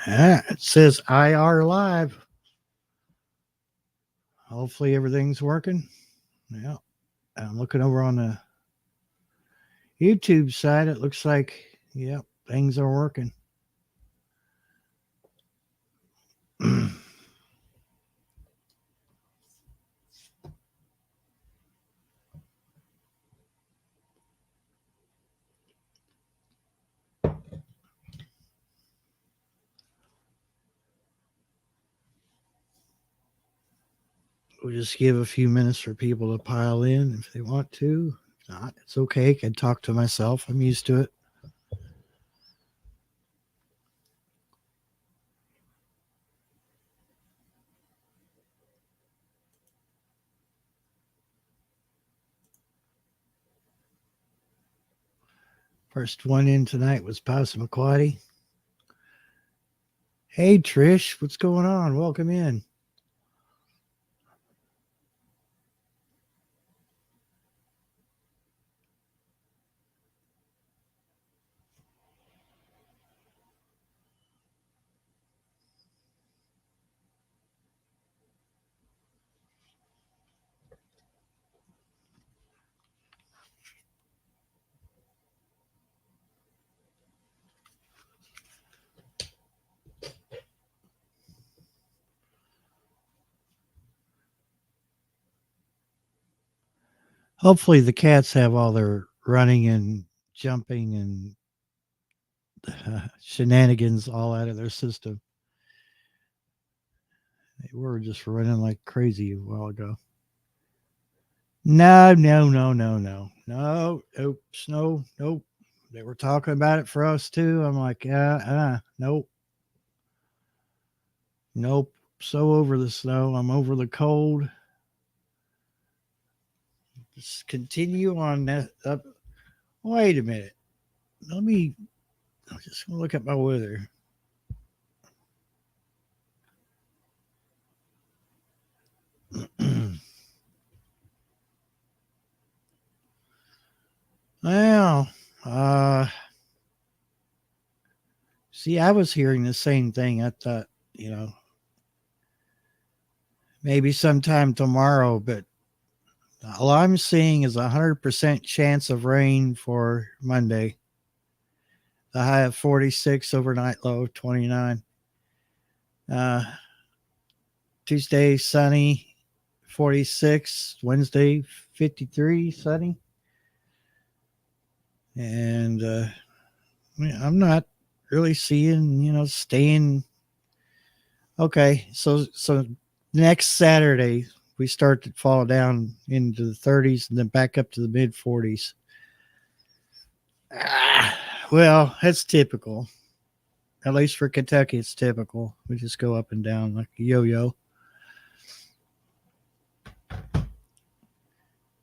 Yeah, it says IR live. Hopefully everything's working. Yeah. I'm looking over on the YouTube side. It looks like, yep, things are working. We'll just give a few minutes for people to pile in if they want to. If not, it's okay. I can talk to myself. I'm used to it. First one in tonight was Passamaquoddy. Hey, Trish, what's going on? Welcome in. Hopefully, the cats have all their running and jumping and shenanigans all out of their system. They were just running like crazy a while ago. No, no, no, no, no, no, oops, no, nope. They were talking about it for us too. I'm like, nope, nope. So over the snow. I'm over the cold. Just continue on that. Up. Wait a minute. Let me. I'm just gonna look at my weather. Well, see, I was hearing the same thing. I thought, you know, maybe sometime tomorrow, but all I'm seeing is 100% chance of rain for Monday. The high of 46, overnight low of 29. Uh, Tuesday, sunny, 46. Wednesday, 53, sunny. And I'm not really seeing, staying. Okay, so next Saturday, we start to fall down into the 30s and then back up to the mid 40s. Well, that's typical. At least for Kentucky, it's typical. We just go up and down like a yo-yo.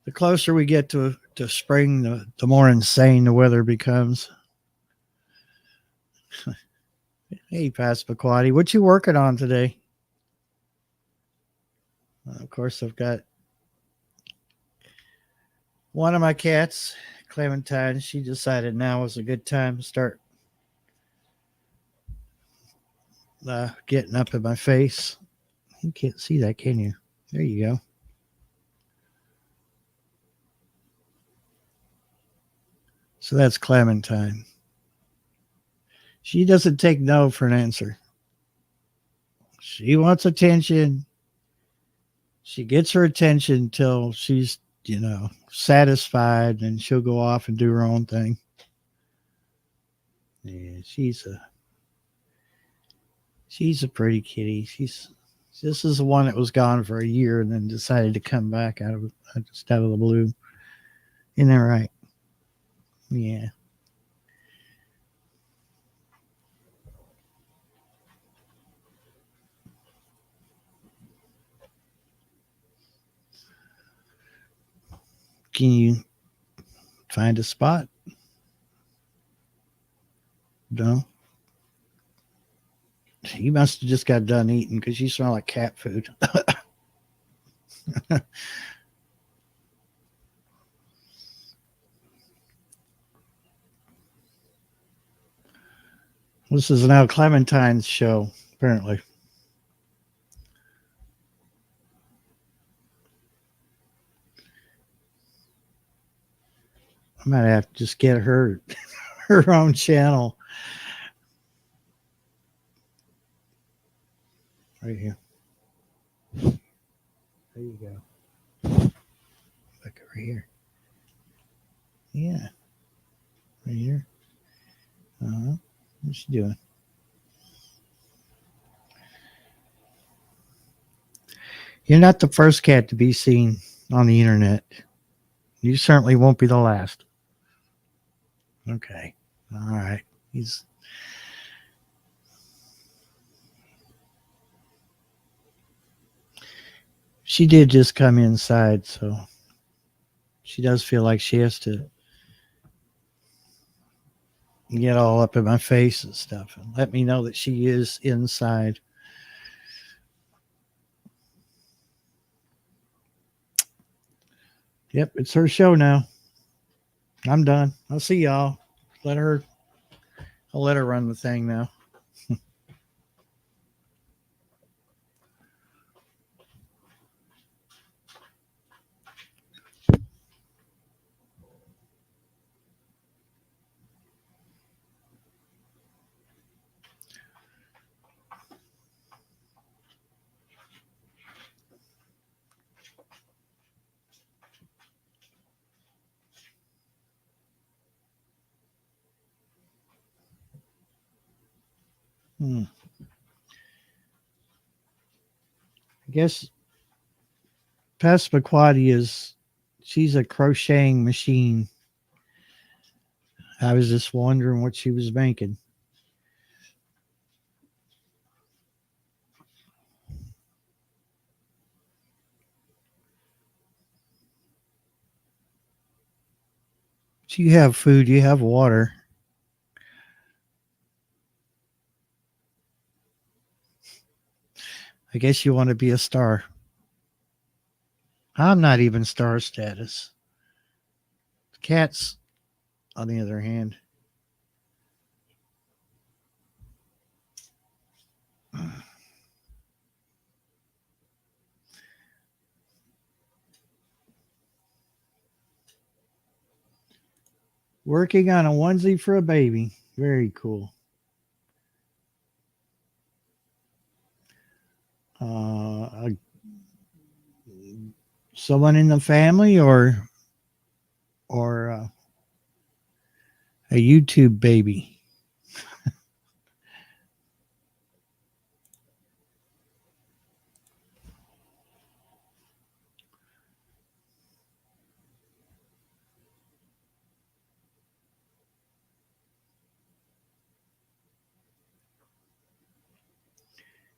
The closer we get to spring, the more insane the weather becomes. Hey, Passamaquoddy, what you working on today? Of course, I've got one of my cats, Clementine. She decided now was a good time to start getting up in my face. You can't see that, can you? There you go. So that's Clementine. She doesn't take no for an answer. She wants attention. She gets her attention till she's, satisfied, and she'll go off and do her own thing. Yeah, she's a pretty kitty. This is the one that was gone for a year and then decided to come back just out of the blue. Isn't that right? Yeah. Can you find a spot? No. You must have just got done eating because you smell like cat food. This is now Clementine's show, apparently. I might have to just get her her own channel right here. There you go. Look over here. Yeah, right here. What's she doing? You're not the first cat to be seen on the internet. You certainly won't be the last. Okay. All right. He's She did just come inside, so she does feel like she has to get all up in my face and stuff and let me know that she is inside. Yep, it's her show now. I'm done. I'll see y'all. Let her I'll let her run the thing now. I guess Passamaquoddy she's a crocheting machine. I was just wondering what she was making. But you have food, you have water. I guess you want to be a star. I'm not even star status. Cats, on the other hand, working on a onesie for a baby. Very cool. Uh, Someone in the family or a YouTube baby.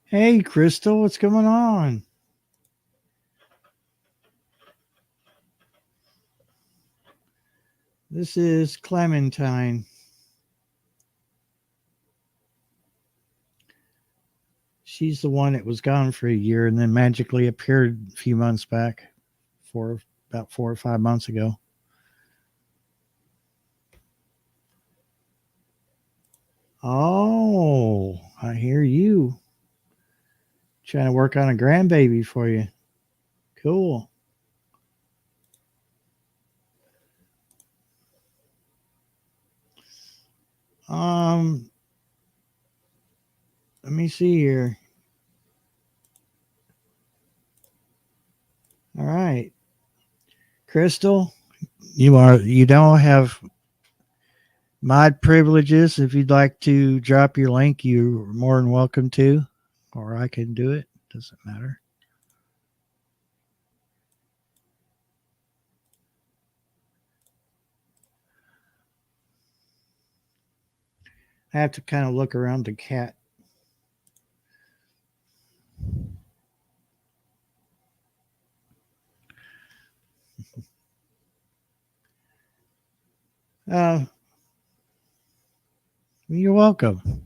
Hey, Crystal, what's going on? This is Clementine. She's the one that was gone for a year and then magically appeared a few months back, about 4 or 5 months ago. Oh, I hear you. Trying to work on a grandbaby for you. Cool. Um, Let me see here. All right. Crystal, you don't have mod privileges. If you'd like to drop your link, you're more than welcome to, or I can do it. Doesn't matter. I have to kind of look around the cat. Uh, you're welcome.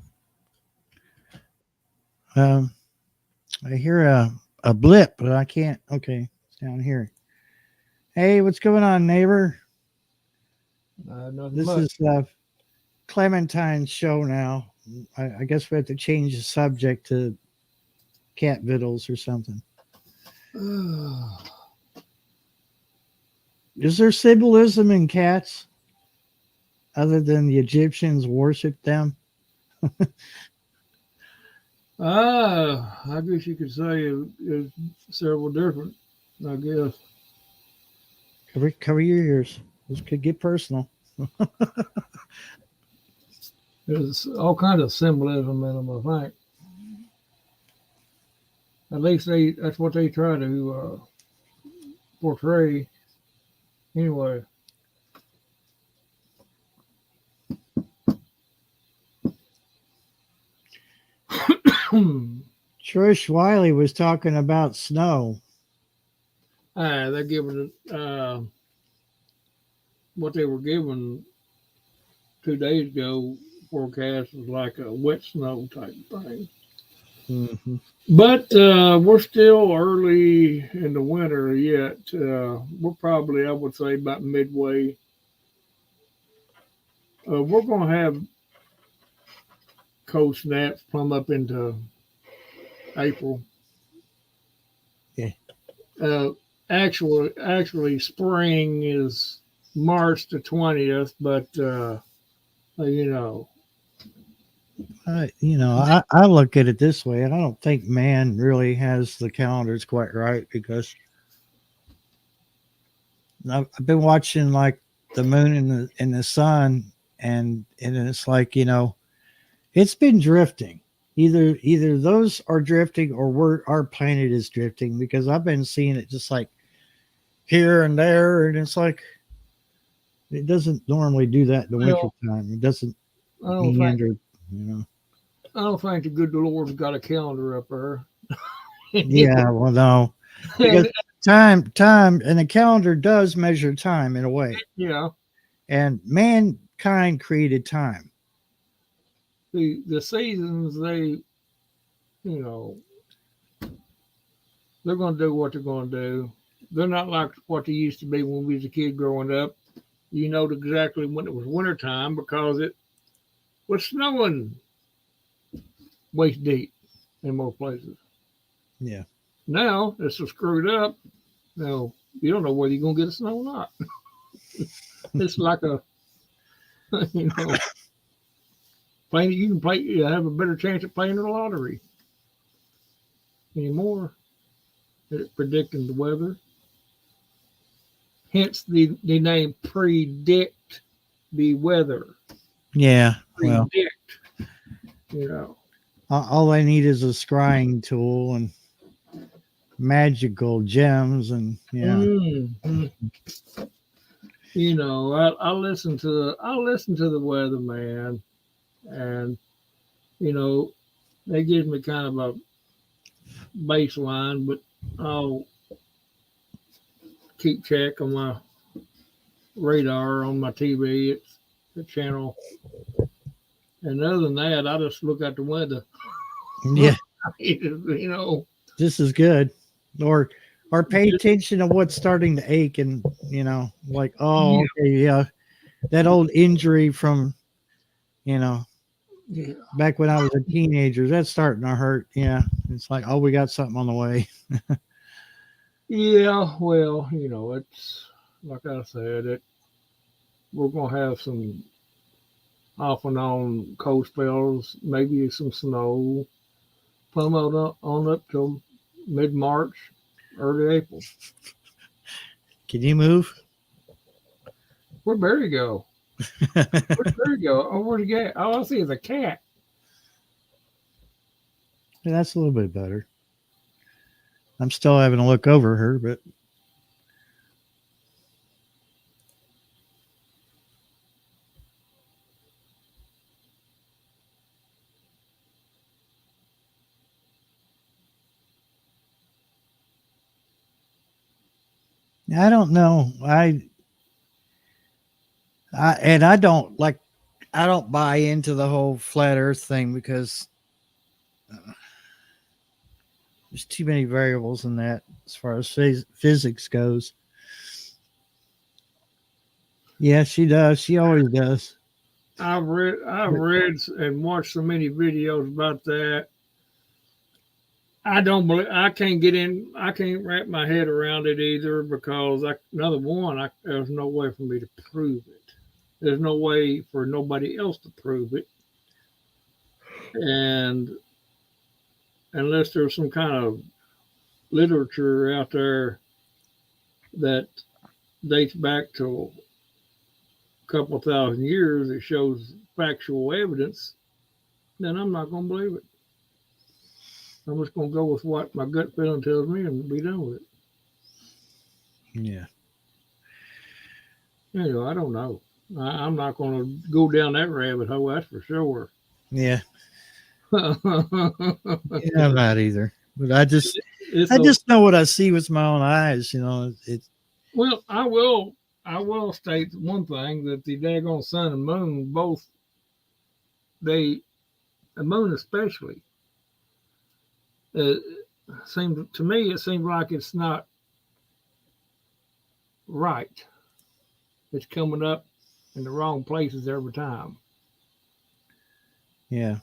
Um, I hear a blip, but I can't. Okay, it's down here. Hey, what's going on, neighbor? Nothing This much. is Clementine's show now. I guess we have to change the subject to cat vittles or something. Is there symbolism in cats other than the Egyptians worshiped them? I guess you could say it's several different. I guess Cover your ears. This could get personal. there's all kinds of symbolism in them. I think at least that's what they try to portray. Anyway, Trish Wiley was talking about snow. they're giving what they were given 2 days ago. Forecast was like a wet snow type thing. Mm-hmm. But we're still early in the winter yet. We're probably, I would say, about midway. We're going to have cold snaps plumb up into April. Yeah. Actually, spring is March the 20th, but you know, I look at it this way, and I don't think man really has the calendars quite right because I've been watching like the moon and the sun, and it's like it's been drifting. Either those are drifting or our planet is drifting because I've been seeing it just like here and there, and it's like it doesn't normally do that in the winter time. It doesn't I don't meander, think I don't think the good Lord's got a calendar up there. Yeah, well, no, because And, time, and the calendar does measure time in a way, yeah, and mankind created time. the seasons you know they're going to do what they're going to do. They're not like what they used to be when we was a kid growing up. You know exactly when it was wintertime because it was snowing waist deep in most places. Yeah, Now it's so screwed up. Now you don't know whether you're gonna get a snow or not. It's like a you know playing. You can play. You have a better chance at playing the lottery anymore. At predicting the weather. Hence the name predict the weather. yeah. Well, Predict. You know. all I need is a scrying tool and magical gems, and yeah, Mm-hmm. You know, I listen to the weather man, and you know, that gives me kind of a baseline, but I'll keep check on my radar on my TV. It's the channel, and other than that, I just look out the window. yeah. You know, This is good. Or pay attention to what's starting to ache, and like, oh, yeah, okay, yeah, that old injury from you know yeah, back when I was a teenager, that's starting to hurt. Yeah, it's like, oh, we got something on the way. yeah. Well, you know, it's like I said, we're gonna have some off and on cold spells, maybe some snow, plumb on up till mid March, early April. Can you move? Where'd Barry go? Where'd Barry go? Oh, where'd he get? All I see is a cat. Yeah, that's a little bit better. I'm still having to look over her, but I don't know. I don't like. I don't buy into the whole flat Earth thing because there's too many variables in that as far as physics goes. Yeah, she does. She always does. I've read and watched so many videos about that. I don't believe I can't get in. I can't wrap my head around it either because there's no way for me to prove it. There's no way for nobody else to prove it, and unless there's some kind of literature out there that dates back to a couple thousand years that shows factual evidence, then I'm not going to believe it. I'm just going to go with what my gut feeling tells me and be done with it. Yeah. Anyway, I don't know. I'm not going to go down that rabbit hole, that's for sure. Yeah. it's Yeah, I'm not either. But I a, just know what I see with my own eyes. You know, it's well, I will state one thing that the daggone sun and moon both they the moon especially uh, seems to me it seems like it's not right. It's coming up in the wrong places every time. yeah.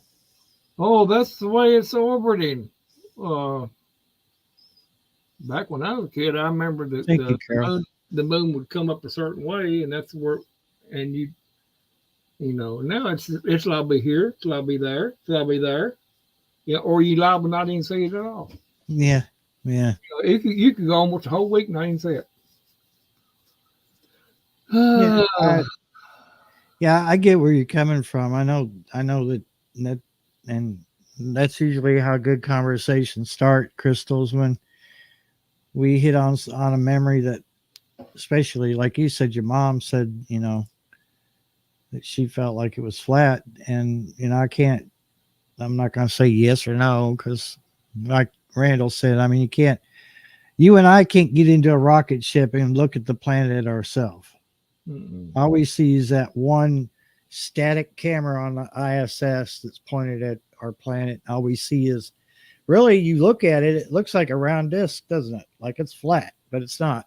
Oh, that's the way it's orbiting. Uh, Back when I was a kid, I remember that Thank you, Carol. the moon would come up a certain way, and that's where, and now it's liable here, it's liable there, it's liable there, yeah, or you liable not even see it at all. Yeah. Yeah. You could go almost a whole week and not even see it. Yeah. I get where you're coming from. I know that, and that's usually how good conversations start, Crystals, when we hit on a memory that, especially like you said, your mom said, that she felt like it was flat, and I'm not going to say yes or no because, like Randall said, I mean, you and I can't get into a rocket ship and look at the planet ourselves. All we see is that one static camera on the ISS that's pointed at our planet. All we see is, really, you look at it, it looks like a round disc, doesn't it? Like it's flat, but it's not.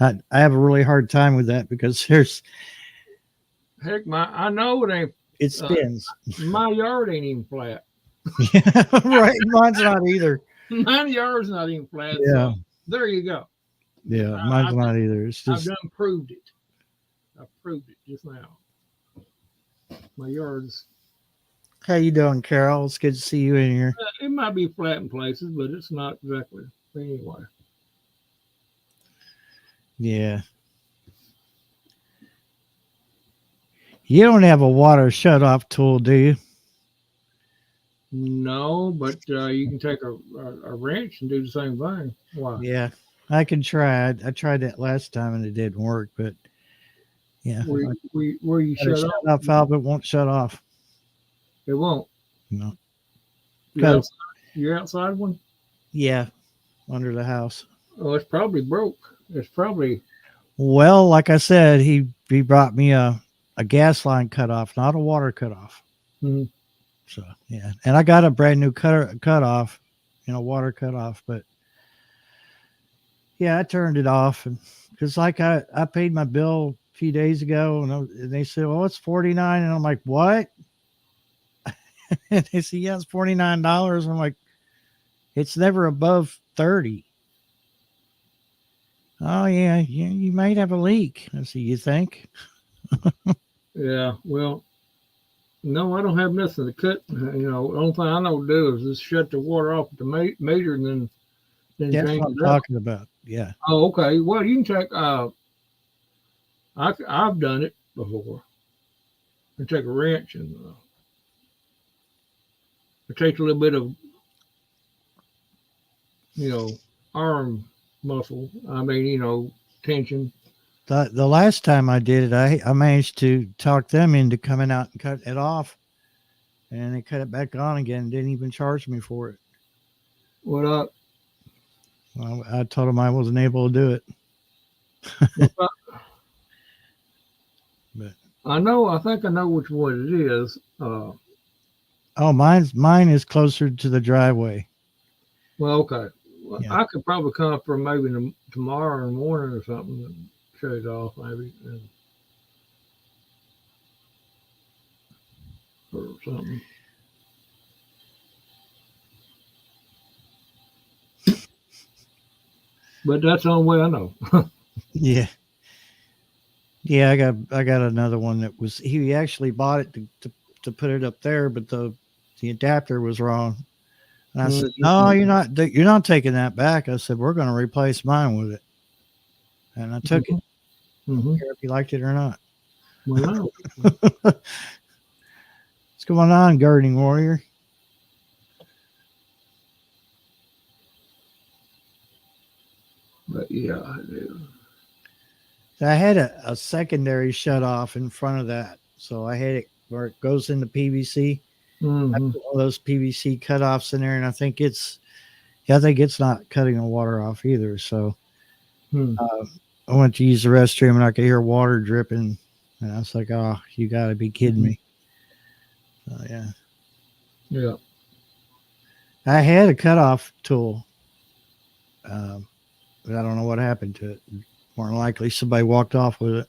I have a really hard time with that because Heck, I know it ain't. it spins. My yard ain't even flat. Yeah, right. Mine's not either. My yard's not even flat. Yeah. So there you go. Yeah, mine's not either. It's I've just done proved it. I proved it just now. My yard's. How you doing, Carol? It's good to see you in here. It might be flat in places, but it's not exactly. Anyway. Yeah. You don't have a water shut off tool, do you? No, but you can take a wrench and do the same thing. Why? Yeah, I can try. I tried that last time and it didn't work, but yeah. Where you shut off valve, it won't shut off. It won't. No. You're outside one? Yeah, under the house. Oh, it's probably broke. It's probably. Well, like I said, he brought me a gas line cut off, not a water cut off. Mm-hmm. So yeah, and I got a brand new cut off, water cut off. But yeah, I turned it off, and because like I paid my bill a few days ago, and they said, "Oh, it's $49," and I'm like, "What?" And they said, "Yeah, it's $49." I'm like, "It's never above 30." Oh yeah, you might have a leak. I said, "You think?" Yeah, well. No, I don't have nothing to cut. The only thing I know to do is just shut the water off at the meter and then that's what I'm talking about. Yeah. Oh, okay. Well, you can check. I've done it before. I take a wrench and I take a little bit of arm muscle. I mean, tension. The last time I did it, I managed to talk them into coming out and cut it off, and they cut it back on again. Didn't even charge me for it. What up? Well, I told them I wasn't able to do it. But I think I know which one it is. Mine is closer to the driveway. Well, okay. Well, yeah. I could probably come up for maybe tomorrow in the morning or something and shut it off maybe. or something. But that's the only way I know. Yeah. Yeah, I got another one that was he actually bought it to put it up there, but the adapter was wrong. And I said, "No, you're not taking that back." I said, "We're going to replace mine with it." And I took it. I don't care if you liked it or not. Well, no. What's going on, gardening warrior? But yeah, I had a secondary shut off in front of that, so I had it where it goes into PVC. I mm-hmm. put all those PVC cutoffs in there, and I think it's not cutting the water off either. So I went to use the restroom, and I could hear water dripping, and I was like, "Oh, you got to be kidding me!" Yeah. Yeah. I had a cutoff tool, but I don't know what happened to it. More than likely, somebody walked off with it.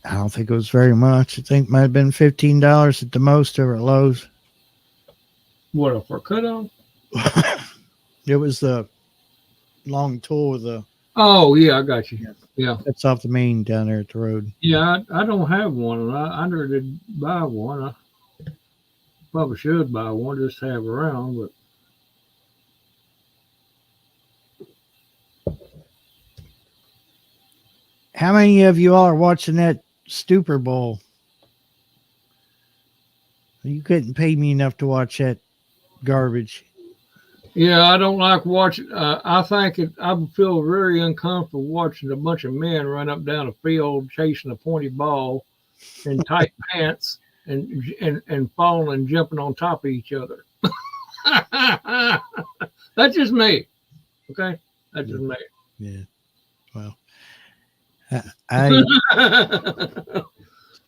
I don't think it was very much. I think it might have been $15 at the most over at Lowe's. What for cutoff? It was the long tool with the. Oh yeah, I got you. Yeah. That's off the main down there at the road. Yeah, I don't have one. I never did buy one. I probably should buy one just to have around, but How many of you all are watching that Super Bowl? You couldn't pay me enough to watch that garbage. yeah, I don't like watching. I think I would feel very uncomfortable watching a bunch of men run up down a field chasing a pointy ball in tight pants and falling and jumping on top of each other. That's just me. Okay, that's just me. Yeah. Well, I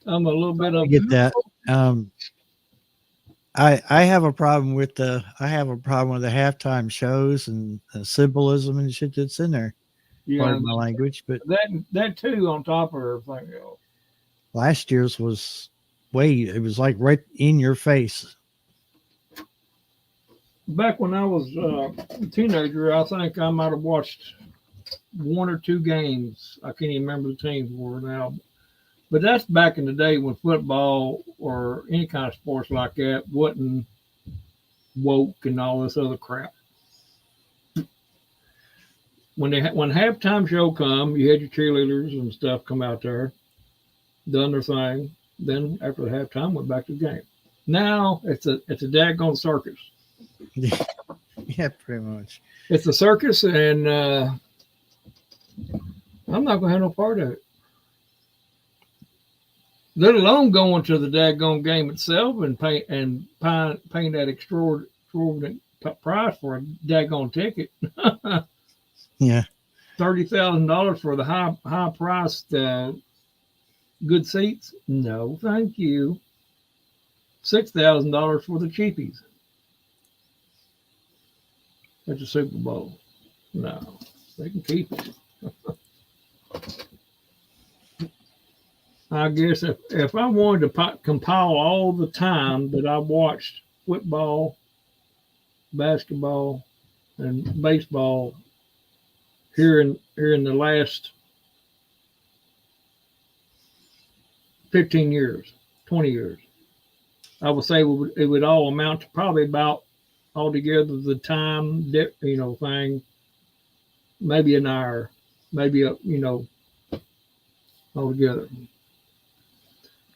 I'm a little bit of get that. I have a problem with the halftime shows and the symbolism and shit that's in there. yeah, Pardon my language, but that too on top of everything else. last year's was it was like right in your face. Back when I was a teenager, I think I might have watched one or two games. I can't even remember the teams were now. But that's back in the day when football or any kind of sports like that wasn't woke and all this other crap. When halftime show come, you had your cheerleaders and stuff come out there, done their thing. Then after the halftime, went back to the game. Now it's a daggone circus. Yeah, pretty much. It's a circus, and I'm not gonna have no part of it. Let alone going to the daggone game itself and paying that extraordinary price for a daggone ticket. Yeah. $30,000 for the high priced good seats? No, thank you. $6,000 for the cheapies at the Super Bowl. No, they can keep it. I guess if I wanted to compile all the time that I watched football, basketball, and baseball here in the last 15 years, 20 years, I would say it would all amount to probably about altogether the time thing, maybe an hour, maybe altogether.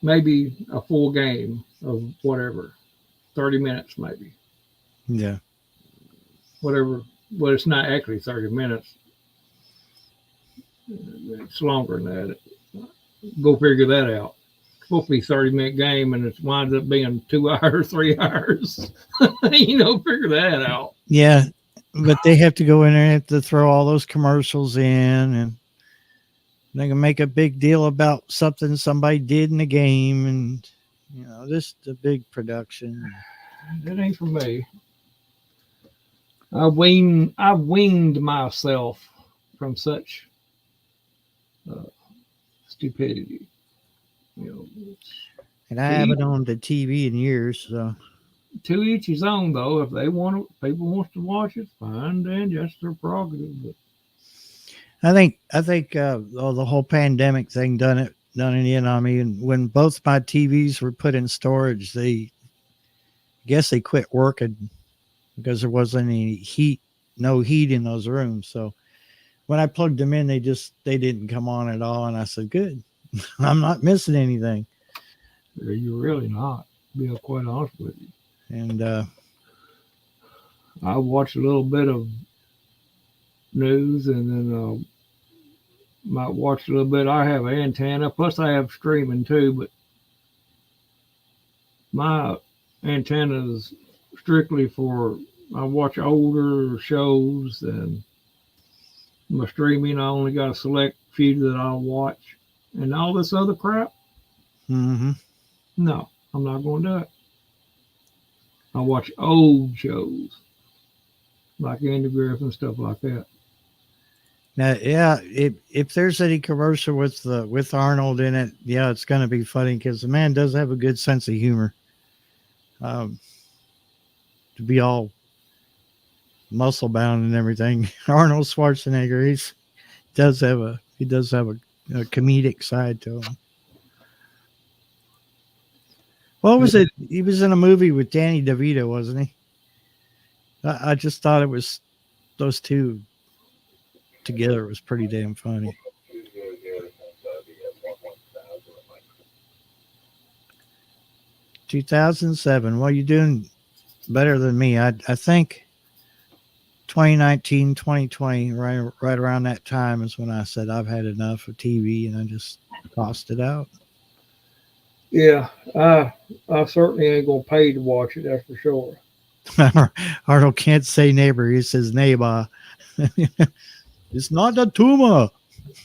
Maybe a full game of whatever, 30 minutes maybe. Yeah. Whatever. Well, it's not actually 30 minutes. It's longer than that. Go figure that out. It's supposed to be a 30-minute game, and it winds up being 2 hours, 3 hours. Figure that out. Yeah, but they have to go in there and have to throw all those commercials in, and they can make a big deal about something somebody did in the game, and this is a big production. That ain't for me. I weaned myself from such stupidity. You know, And I haven't owned a TV in years, so to each his own. Though, if they want to, people wants to watch it, fine. Then that's their prerogative. But I think the whole pandemic thing done it in on me. And when both my TVs were put in storage, I guess they quit working because there wasn't any heat, no heat in those rooms. So when I plugged them in, they didn't come on at all. And I said, good, I'm not missing anything. you're really not. To be quite honest with you. And I watch a little bit of news, and then might watch a little bit. I have an antenna, plus I have streaming too. But my antenna is strictly for I watch older shows, and my streaming I only got a select few that I'll watch, and all this other crap. mm-hmm. No, I'm not going to do it. I watch old shows like Andy Griffith and stuff like that. Now, yeah, if there's any commercial with Arnold in it, yeah, it's going to be funny because the man does have a good sense of humor. To be all muscle bound and everything, Arnold Schwarzenegger, he does have a comedic side to him. What was it? He was in a movie with Danny DeVito, wasn't he? I just thought it was those two together was pretty damn funny. "2007. Well, you're doing better than me. I think 2019, 2020, right around that time is when I said I've had enough of TV and I just tossed it out. Yeah, I certainly ain't gonna pay to watch it. That's for sure. Arnold can't say neighbor. He says neighbor. It's not a tumor.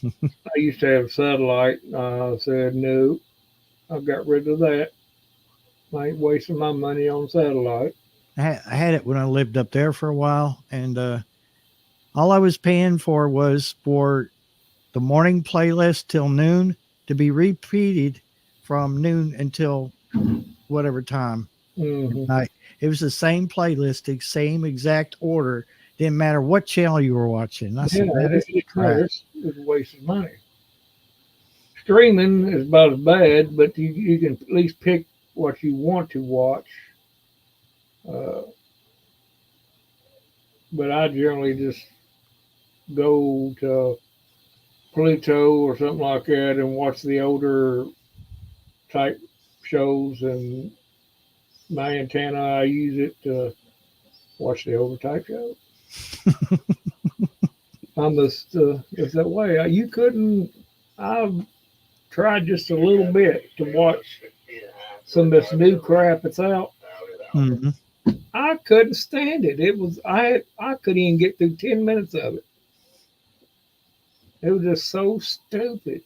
I used to have satellite. I said no. I got rid of that. I ain't wasting my money on satellite. I had it when I lived up there for a while, and all I was paying for was for the morning playlist till noon to be repeated from noon until whatever time Mm-hmm. night. It was the same playlist, the same exact order. Didn't matter what channel you were watching. I said, that is crap. It's a waste of money. Streaming is about as bad, but you can at least pick what you want to watch. But I generally just go to Pluto or something like that and watch the older type shows, and my antenna I use it to watch the older type shows. It's that way. You couldn't. I've tried just a little bit to watch some of this new crap that's out. Mm-hmm. I couldn't stand it. It was I couldn't even get through 10 minutes of it. It was just so stupid.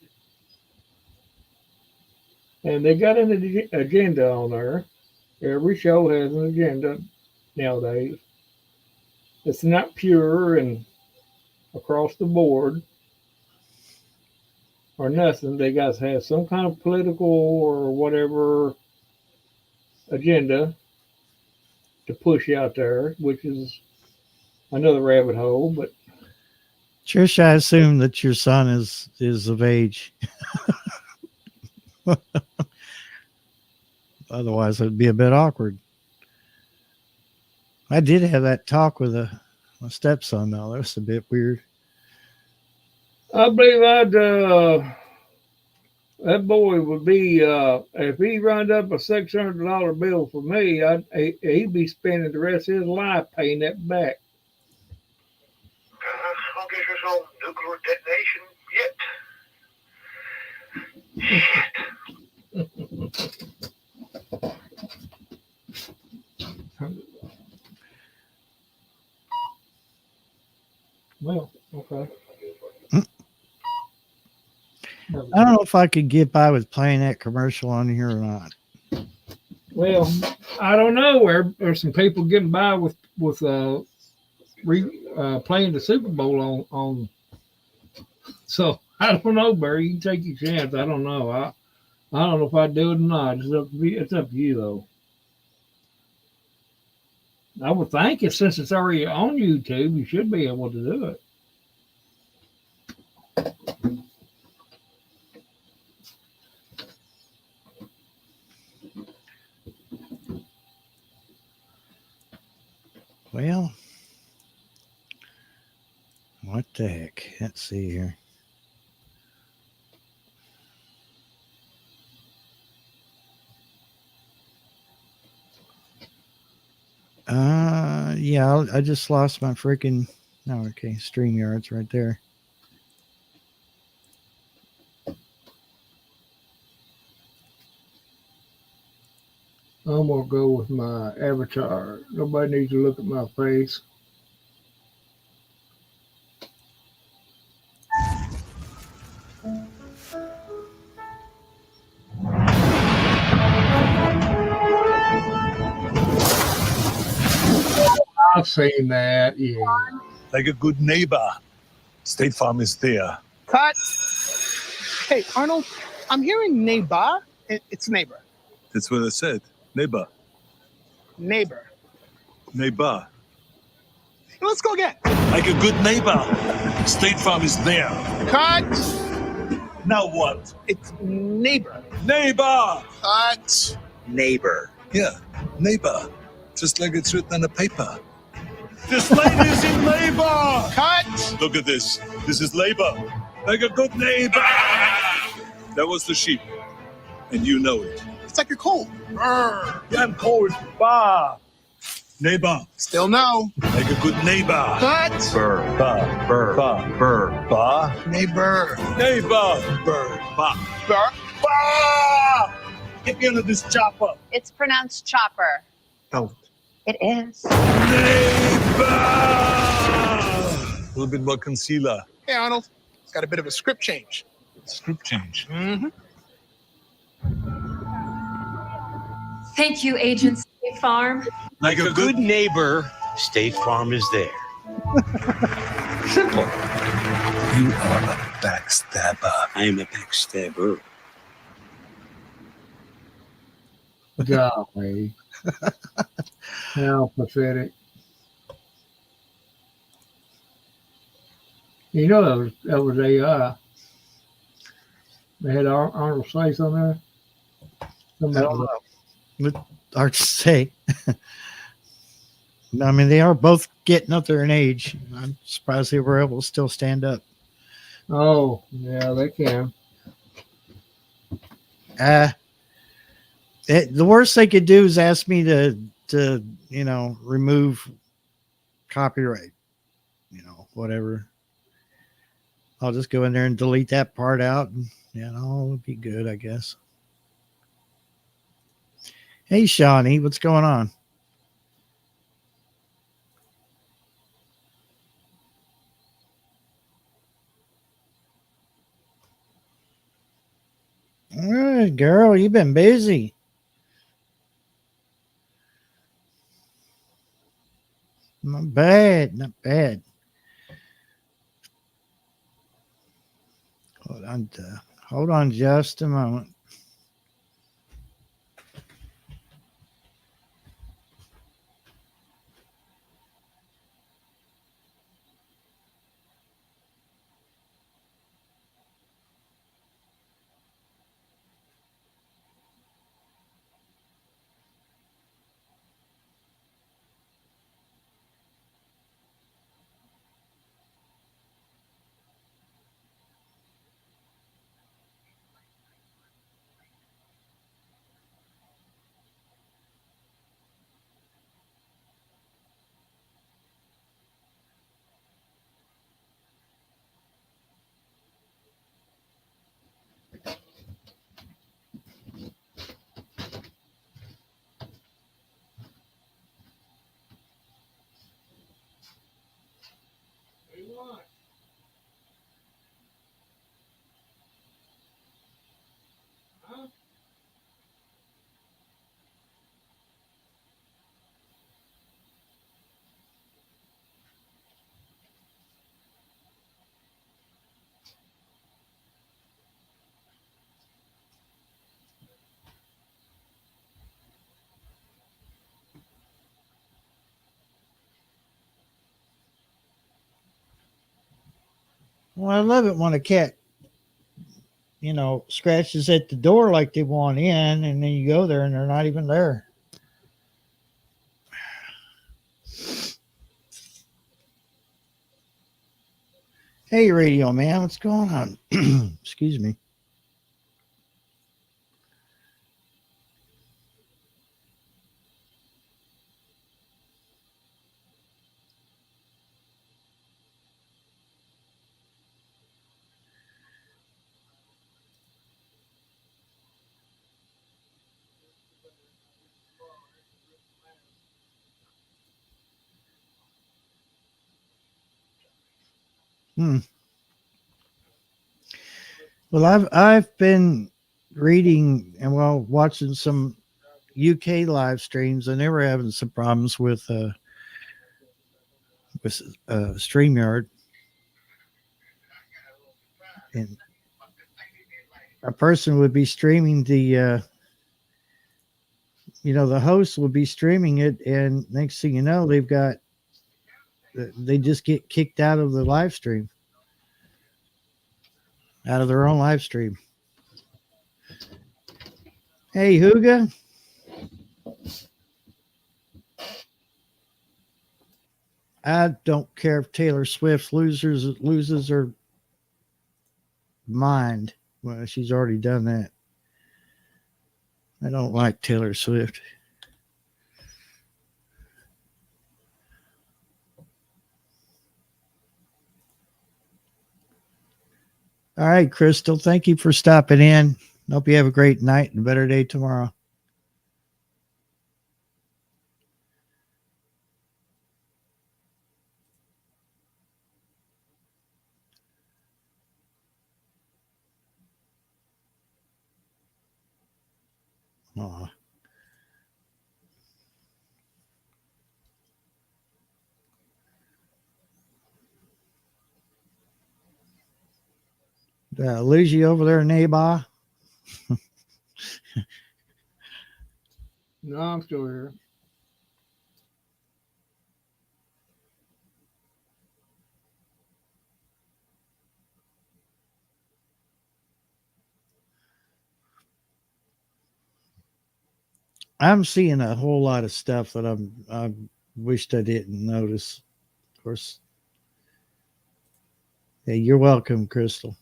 And they got an agenda on there. Every show has an agenda nowadays. It's not pure and across the board or nothing. They got to have some kind of political or whatever agenda to push out there, which is another rabbit hole. But Trish, I assume that your son is of age. Otherwise, it'd be a bit awkward. I did have that talk with my stepson, though. That was a bit weird. I believe that boy would be if he rounded up a $600 bill for me, he'd be spending the rest of his life paying that back. I'll get us all nuclear detonation. Yet. Well, okay. I don't know if I could get by with playing that commercial on here or not. Well, I don't know. There's some people getting by with playing the Super Bowl on. So I don't know, Barry. You can take your chance. I don't know. I don't know if I'd do it or not. It's up to you, though. I would think it since it's already on YouTube, you should be able to do it. Well, what the heck? Let's see here. Yeah, I just lost my freaking. No, okay, StreamYard's right there. I'm gonna go with my avatar. Nobody needs to look at my face. I've seen that, yeah. Like a good neighbor, State Farm is there. Cut. Hey, Arnold, I'm hearing neighbor. It's neighbor. That's what I said. Neighbor. Neighbor. Neighbor. Let's go again. Like a good neighbor, State Farm is there. Cut. Now what? It's neighbor. Neighbor! Cut. Neighbor. Yeah, neighbor. Just like it's written on the paper. This lady is in labor! Cut. Look at this. This is labor. Like a good neighbor. That was the sheep. And you know it. It's like you're cold. Brr. Yeah, I'm cold. Bah. Neighbor. Still no. Like a good neighbor. Cut. Burr. Bah. Burr. Bah. Burr. Bah. Neighbor. Neighbor. Burr. Bah. Brr. Bah. Get me under this chopper. It's pronounced chopper. Don't. It is. Neighbor. A little bit more concealer. Hey, Arnold. It's got a bit of a script change. Script change. Mm-hmm. Thank you, Agent State Farm. Like a good neighbor, State Farm is there. Simple. You are a backstabber. I am a backstabber. Golly. How pathetic. You know that was AI. They had Arnold Slace on there. I don't know. Hard to say. I mean, they are both getting up there in age. I'm surprised they were able to still stand up. Oh, yeah, they can. The worst they could do is ask me to remove copyright, whatever. I'll just go in there and delete that part out, and it'll be good, I guess. Hey, Shawnee, what's going on? All right, girl, you've been busy. Not bad, not bad. Hold on just a moment. Well, I love it when a cat, scratches at the door like they want in, and then you go there and they're not even there. Hey, radio man, what's going on? Excuse me. Well, I've been reading and watching some UK live streams, and they were having some problems with StreamYard, and a person would be streaming the host would be streaming it, and next thing you know, they just get kicked out of the live stream, out of their own live stream. Hey, Huga. I don't care if Taylor Swift loses her mind. Well, she's already done that. I don't like Taylor Swift. All right, Crystal. Thank you for stopping in. Hope you have a great night and a better day tomorrow. Aw. Lose you over there, Nabah? No, I'm still here. I'm seeing a whole lot of stuff that I wished I didn't notice. Of course. Yeah, you're welcome, Crystal.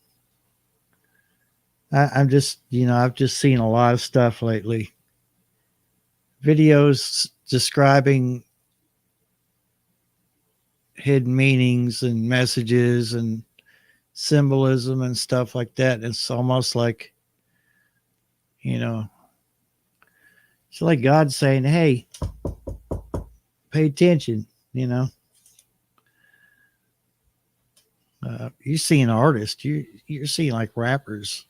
I'm just, I've just seen a lot of stuff lately. Videos describing hidden meanings and messages and symbolism and stuff like that. It's almost like, it's like God saying, hey, pay attention, You're seeing artists, you're seeing like rappers,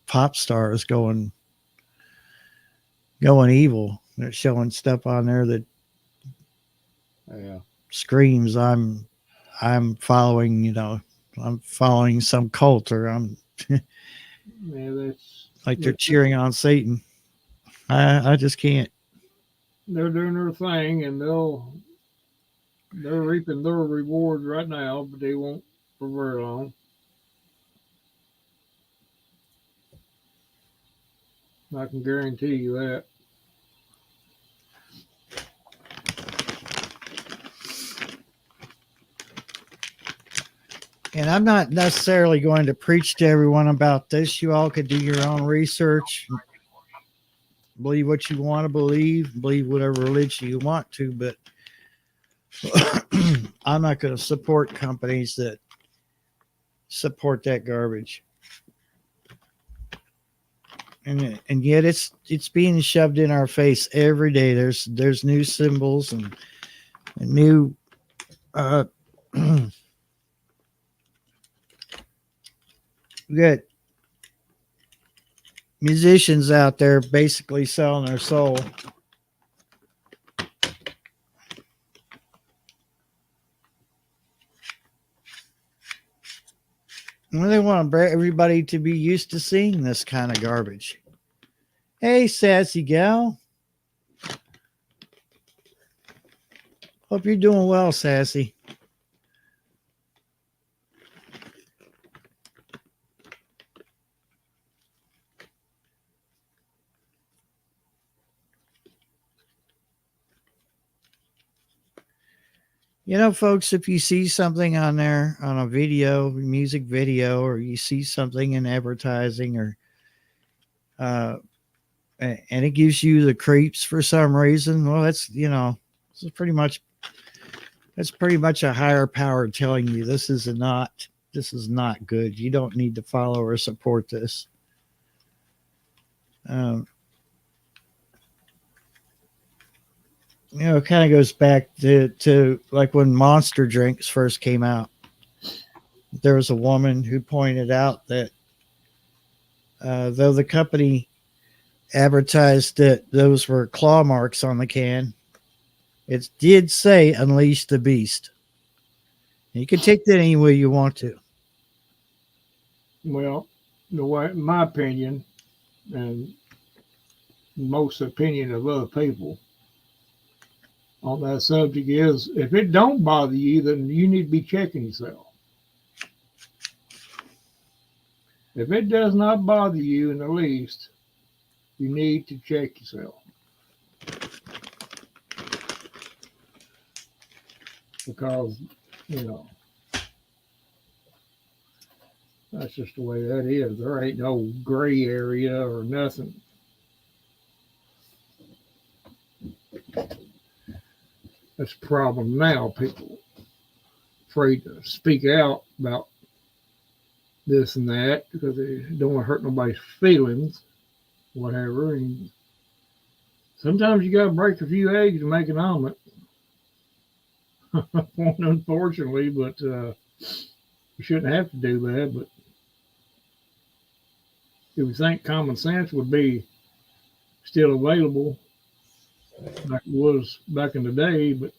pop stars going evil. They're showing stuff on there that screams, I'm following, I'm following some cult, or I'm That's like they're cheering on Satan. I just can't. They're doing their thing, and they're reaping their reward right now, but they won't for very long. I can guarantee you that. And I'm not necessarily going to preach to everyone about this. You all could do your own research, believe what you want to believe whatever religion you want to, but I'm not going to support companies that support that garbage. And yet it's being shoved in our face every day. There's new symbols and new we got musicians out there basically selling their soul. Well, they want everybody to be used to seeing this kind of garbage. Hey, sassy gal. Hope you're doing well, Sassy. You know, folks, if you see something on there on a video, music video, or you see something in advertising, or and it gives you the creeps for some reason, well, that's this is pretty much a higher power telling you this is not good. You don't need to follow or support this. It kind of goes back to like when Monster drinks first came out. There was a woman who pointed out that though the company advertised that those were claw marks on the can, it did say "Unleash the Beast." You can take that any way you want to. Well, the way, my opinion, and most opinion of other people on that subject is, if it don't bother you, then you need to be checking yourself. If it does not bother you in the least, you need to check yourself. Because, that's just the way that is. There ain't no gray area or nothing. That's a problem now. People afraid to speak out about this and that because they don't want to hurt nobody's feelings, whatever. And sometimes you got to break a few eggs to make an omelet. Unfortunately, but you shouldn't have to do that. But if you think common sense would be still available like it was back in the day, but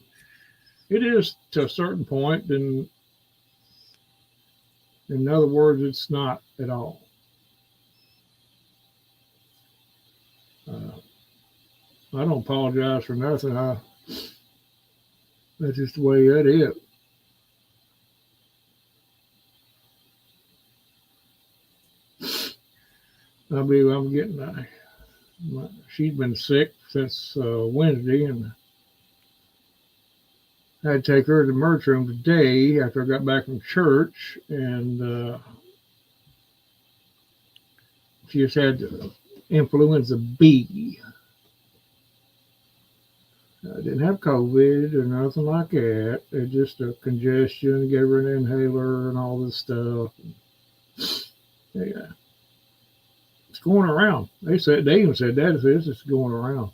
it is to a certain point, then in other words, it's not at all. I don't apologize for nothing. That's just the way that is. I believe I'm getting she's been sick since Wednesday, and I had to take her to the emergency room today after I got back from church, and she just had influenza B. I didn't have COVID or nothing like that. It just a congestion, gave her an inhaler and all this stuff. Yeah. It's going around. They even said that this is going around.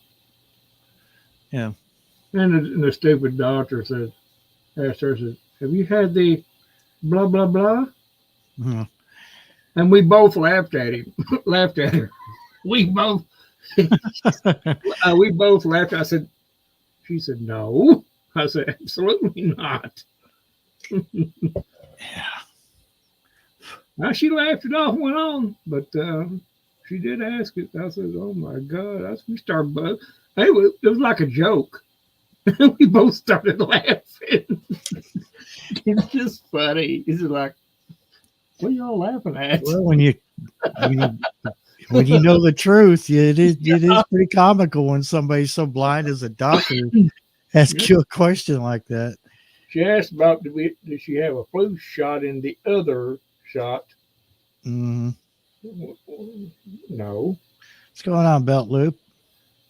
Yeah. And the stupid doctor asked her, have you had the blah, blah, blah? Mm-hmm. And we both laughed at him, laughed at her. We both laughed. She said, no. I said, absolutely not. Yeah. Now she laughed it off and went on, but she did ask it. I said, oh my God. We started buzzing. Hey, it was like a joke. We both started laughing. It's just funny. It's like, what are y'all laughing at? Well, when you know the truth, it is pretty comical when somebody's so blind as a doctor asks you a question like that. She asked about did she have a flu shot in the other shot? Mm-hmm. No. What's going on, Belt Loop?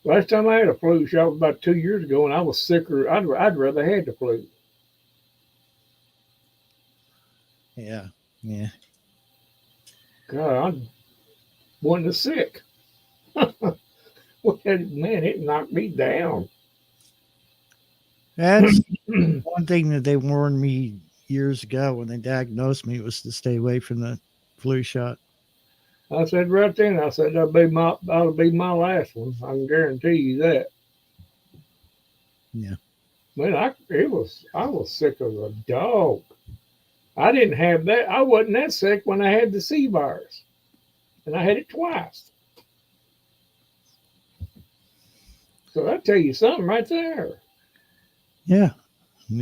Last time I had a flu shot was about 2 years ago, and I was sicker. I'd rather had the flu. Yeah. God, I wasn't sick. Man, it knocked me down. That's one thing that they warned me years ago when they diagnosed me was to stay away from the flu shot. I said right then, that'll be my last one. I can guarantee you that. Yeah. Man, I was sick as a dog. I didn't have that. I wasn't that sick when I had the C virus, and I had it twice. So that tell you something right there. Yeah. I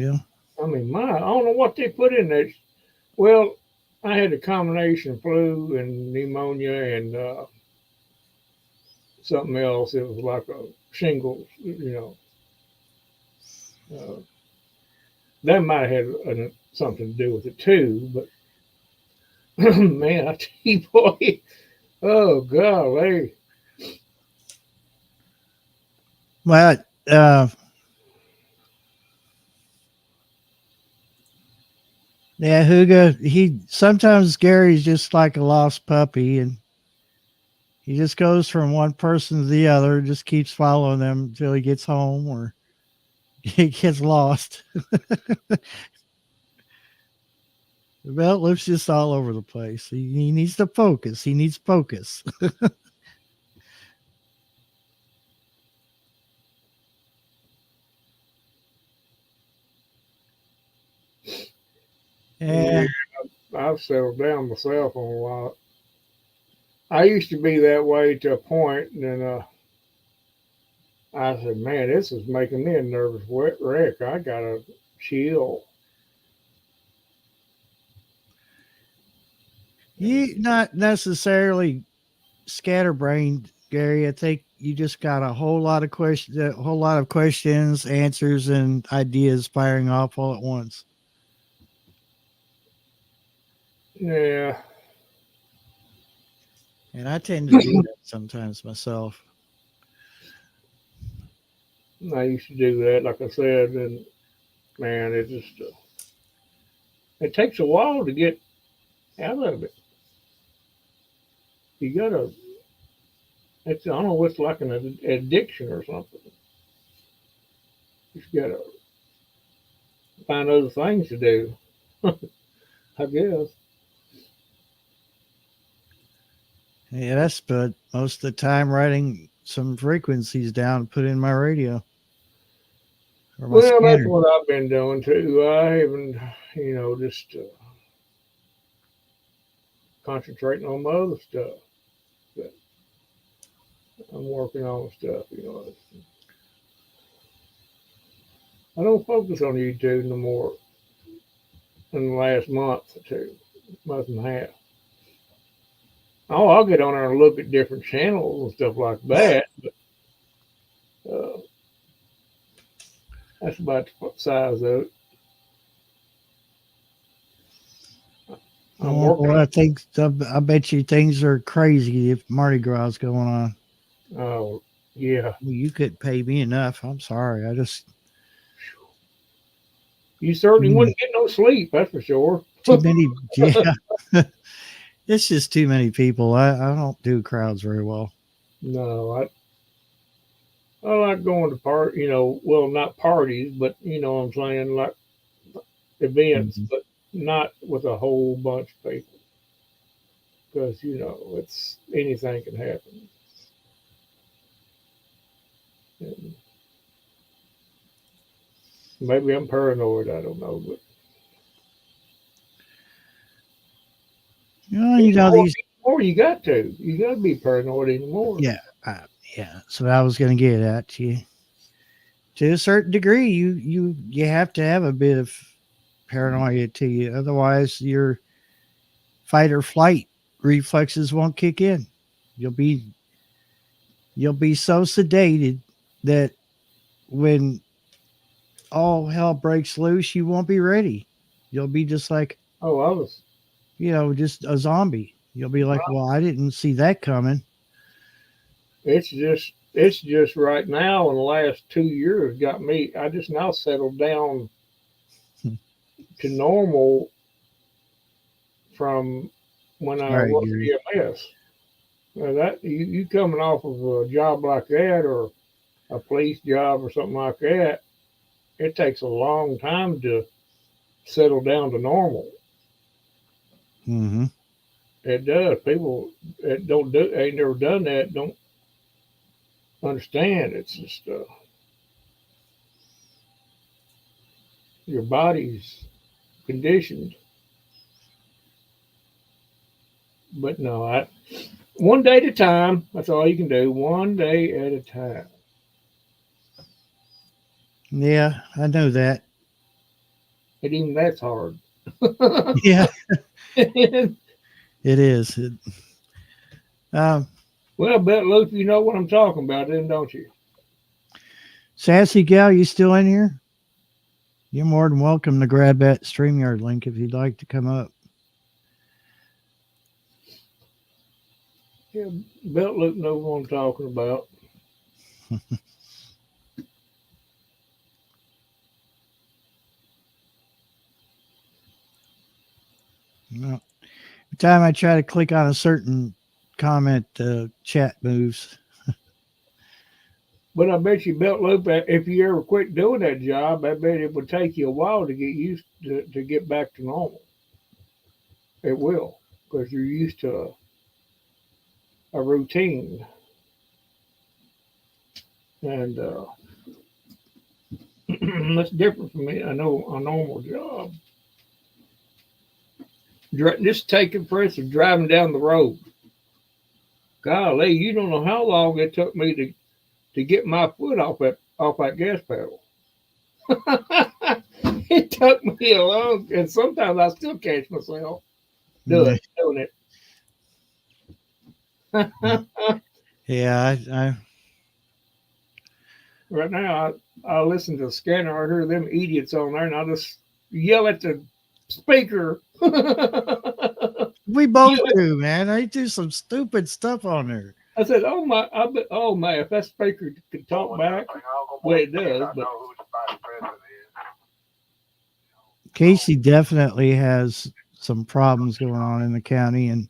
mean, I don't know what they put in there. Well, I had a combination of flu and pneumonia and something else. It was like a shingles, that might have had something to do with it too. But man, I tell you, boy, oh golly, Well, yeah, Huga, sometimes Gary's just like a lost puppy, and he just goes from one person to the other, just keeps following them until he gets home or he gets lost. The belt lift's just all over the place. He needs to focus. He needs focus. yeah, Yeah. I've settled down myself on a lot. I used to be that way to a point, and then I said, "Man, this is making me a nervous wreck. I gotta chill." You not necessarily scatterbrained, Gary. I think you just got a whole lot of questions, answers, and ideas firing off all at once. Yeah, And I tend to do that sometimes myself. I used to do that, like I said, and man, it takes a while to get out of it. You gotta, I don't know, it's like an addiction or something. You just gotta find other things to do, I guess. Yeah, that's but most of the time writing some frequencies down to put in my radio or my Well, that's scanner. what I've been doing too. I haven't, just concentrating on my other stuff. But I'm working on stuff. I don't focus on YouTube no more in the last month or two, month and a half. Oh, I'll get on there and look at different channels and stuff like that. But that's about the size of it. I'm Oh, working. well, I bet you things are crazy if Mardi Gras is going on. Oh, yeah. Well, you couldn't pay me enough. I'm sorry. I just You certainly too wouldn't get no sleep, that's for sure. many. Yeah, it's just too many people. I don't do crowds very well. No, I like going to well, not parties, but you know what I'm saying, like events, Mhm. but not with a whole bunch of people because it's anything can happen. And maybe I'm paranoid. I don't know, but anymore, These. anymore you got to be paranoid anymore. Yeah, yeah. So I was going to get at you. To a certain degree, you have to have a bit of paranoia to you, otherwise your fight or flight reflexes won't kick in. You'll be you'll be so sedated that when all hell breaks loose, you won't be ready. You'll be just like, Oh, I was. just a zombie. You'll be like, well, I didn't see that coming. It's just right now in the last 2 years got me. I just now settled down to normal from when All I right, worked Gary. EMS. Now that you coming off of a job like that or a police job or something like that, it takes a long time to settle down to normal. Mm-hmm. It does. People that don't do ain't never done that don't understand. It's just your body's conditioned. But no, one day at a time. That's all you can do. One day at a time. Yeah, I know that. And even that's hard. Yeah, it is. Um, Well, I bet Luke, you know what I'm talking about, then, don't you? Sassy gal, you still in here? You're more than welcome to grab that StreamYard link if you'd like to come up. Yeah, Belt Loop knows what I'm talking about. Well, every time I try to click on a certain comment, chat moves. But I bet you Belt Loop, if you ever quit doing that job, I bet it would take you a while to get used to get back to normal. It will, because you're used to a routine. And that's different from me. I know a normal job. Just taking, for instance, driving down the road. Golly, you don't know how long it took me to get my foot off that gas pedal. It took me a long, and sometimes I still catch myself doing it. Yeah, I Right now, I listen to the scanner. I hear them idiots on there, and I just yell at the speaker. we both do, man. I do some stupid stuff on there. I said, "Oh my, oh man, if that speaker could talk back, well it does." But Casey definitely has some problems going on in the county, and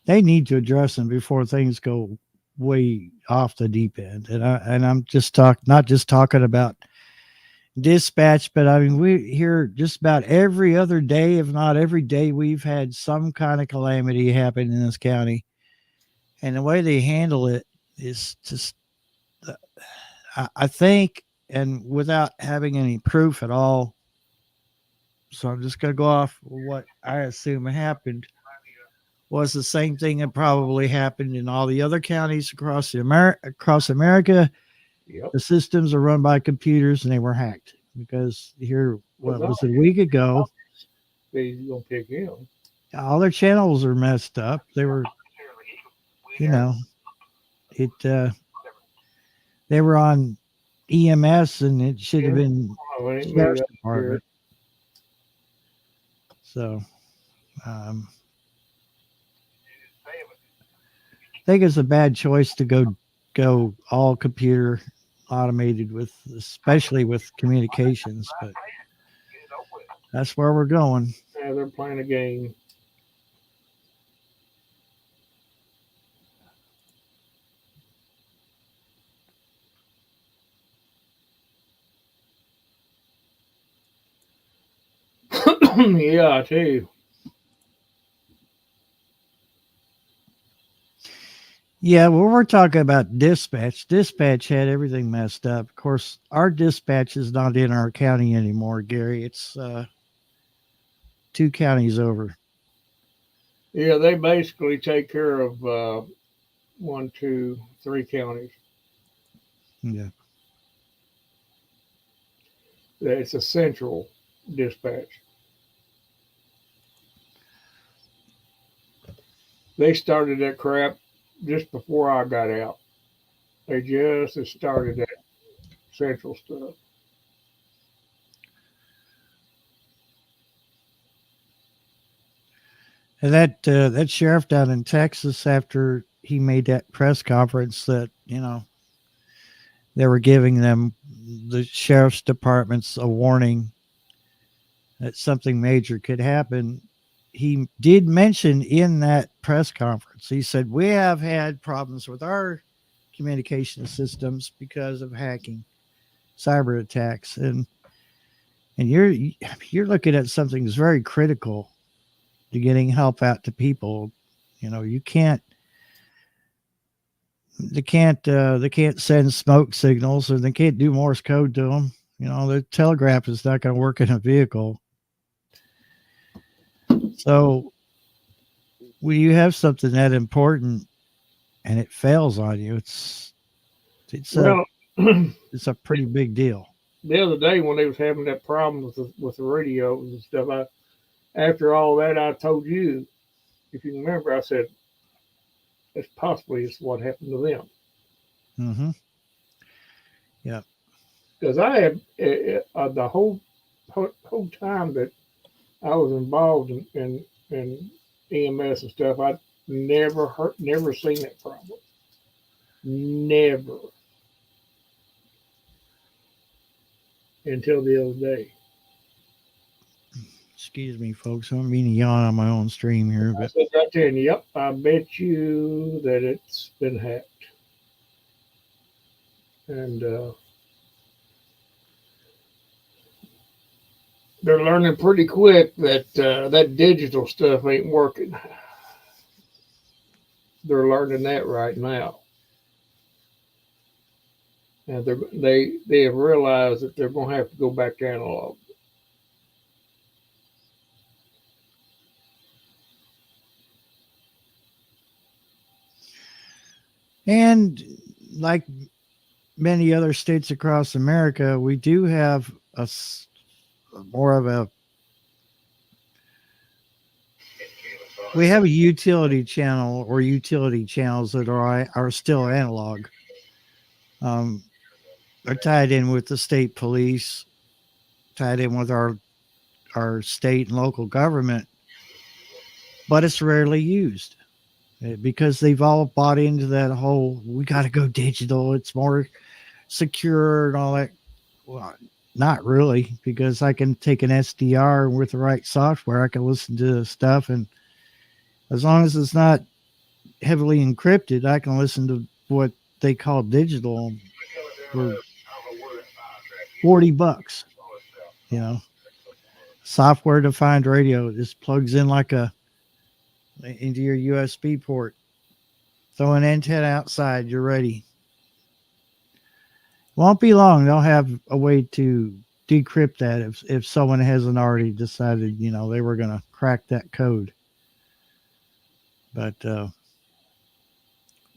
they need to address them before things go way off the deep end. And I'm just not just talking about dispatch, but I mean we hear just about every other day, if not every day, we've had some kind of calamity happen in this county, and the way they handle it is just, I think, and without having any proof at all. So I'm just going to go off what I assume happened was the same thing that probably happened in all the other counties across America. yep. The systems are run by computers and they were hacked because here, what was it, a week ago? He's gonna pick him. All their channels are messed up. They were, you know, they were on EMS and it should have been Sheriff's Department. So, I think it's a bad choice to go all computer automated especially with communications, but that's where we're going. Yeah, they're playing a game. Yeah, I tell you. Yeah, well, we're talking about dispatch. Dispatch had everything messed up. Of course, our dispatch is not in our county anymore, Gary. It's 2 counties over. Yeah, they basically take care of 1, 2, 3 counties. Yeah. It's a central dispatch. They started that crap just before I got out. They just started that central stuff. And that sheriff down in Texas, after he made that press conference that, they were giving them, the sheriff's departments, a warning that something major could happen. He did mention in that press conference, he said, we have had problems with our communication systems because of hacking, cyber attacks. And you're looking at something that's very critical to getting help out to people. You can't, they can't send smoke signals, or they can't do Morse code to them. The telegraph is not going to work in a vehicle. So when you have something that important and it fails on you, it's a pretty big deal. The other day when they was having that problem with the radios and stuff, after all that, I told you, if you remember, I said, it's possibly what happened to them. Mm-hmm. Yeah. Because I had the whole whole time that I was involved in EMS and stuff, I never seen that problem. Never until the other day. Excuse me, folks. I don't mean to yawn on my own stream here, I but said right there, and yep, I bet you that it's been hacked. And they're learning pretty quick that that digital stuff ain't working. They're learning that right now, and they have realized that they're going to have to go back analog. and like many other states across America, we do have more of a we have a utility channel or utility channels that are still analog. Are tied in with the state police, tied in with our state and local government, but it's rarely used because they've all bought into that whole we got to go digital. It's more secure and all that. Well, not really, because I can take an SDR with the right software. I can listen to stuff, and as long as it's not heavily encrypted, I can listen to what they call digital for $40. You know, software defined radio just plugs in like into your USB port. Throw an antenna outside, you're ready. Won't be long. They'll have a way to decrypt that if someone hasn't already decided, they were going to crack that code. But to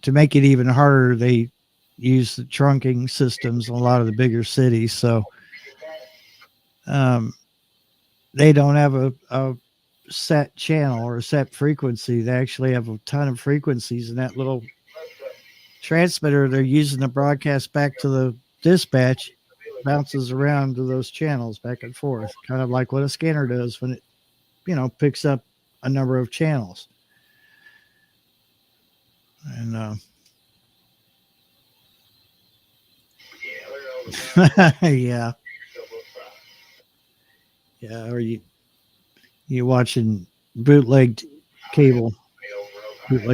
make it even harder, they use the trunking systems in a lot of the bigger cities. So they don't have a set channel or a set frequency. They actually have a ton of frequencies in that little transmitter they're using to broadcast back to the dispatch. Bounces around to those channels back and forth, kind of like what a scanner does when it picks up a number of channels. And yeah, or you watching bootleg cable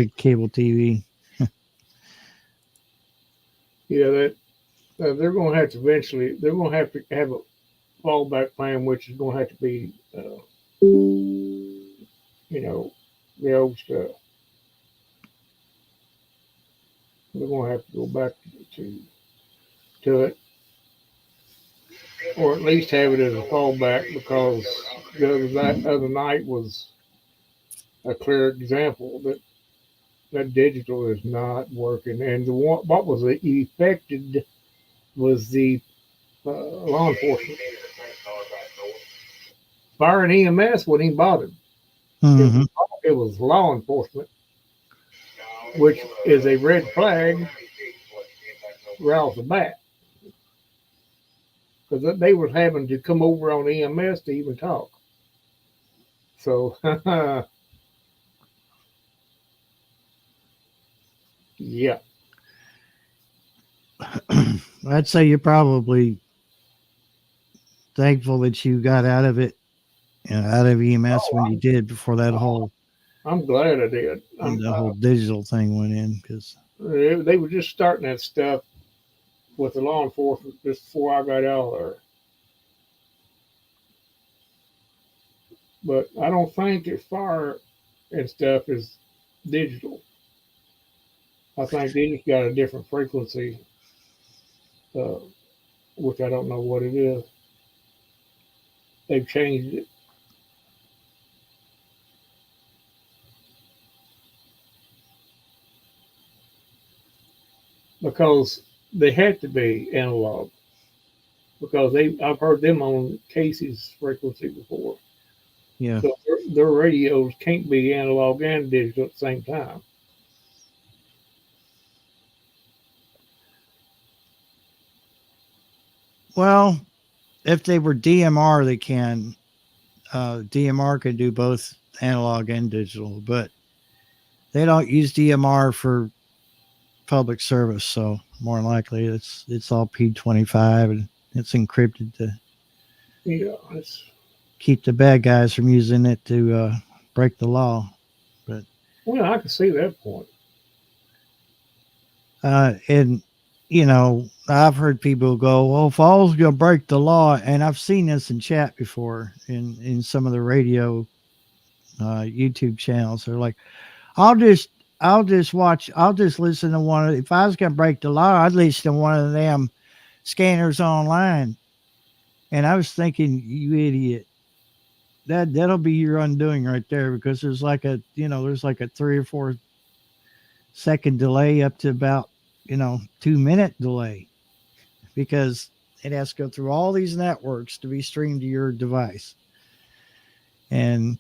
TV. Yeah, that they're going to have to eventually. They're going to have a fallback plan, which is going to have to be, the old stuff. They're going to have to go back to it, or at least have it as a fallback, because the other night was a clear example that digital is not working. And what was affected was the law enforcement. Fire and EMS wasn't even bothered. Mm-hmm. It was law enforcement, which is a red flag right off the bat, because they were having to come over on EMS to even talk. So, yeah. I'd say you're probably thankful that you got out of it, out of EMS when you did before that whole. I'm glad I did. The whole digital thing went in, because they were just starting that stuff with the law enforcement just before I got out there. But I don't think that fire and stuff is digital. I think they just got a different frequency, which I don't know what it is. They've changed it. Because they had to be analog. Because I've heard them on Casey's frequency before. Yeah. So their radios can't be analog and digital at the same time. Well, if they were DMR, they can. DMR can do both analog and digital, but they don't use DMR for public service. So more than likely, it's all P25 and it's encrypted to Yeah, it's keep the bad guys from using it to break the law. But well, I can see that point. and you know, I've heard people go, "Well, if I was going to break the law," and I've seen this in chat before in some of the radio YouTube channels. They're like, "I'll just watch. I'll just listen to one. If I was going to break the law, I'd listen to one of them scanners online." And I was thinking, you idiot. That'll be your undoing right there, because there's like a 3 or 4 second delay up to about 2-minute delay, because it has to go through all these networks to be streamed to your device. And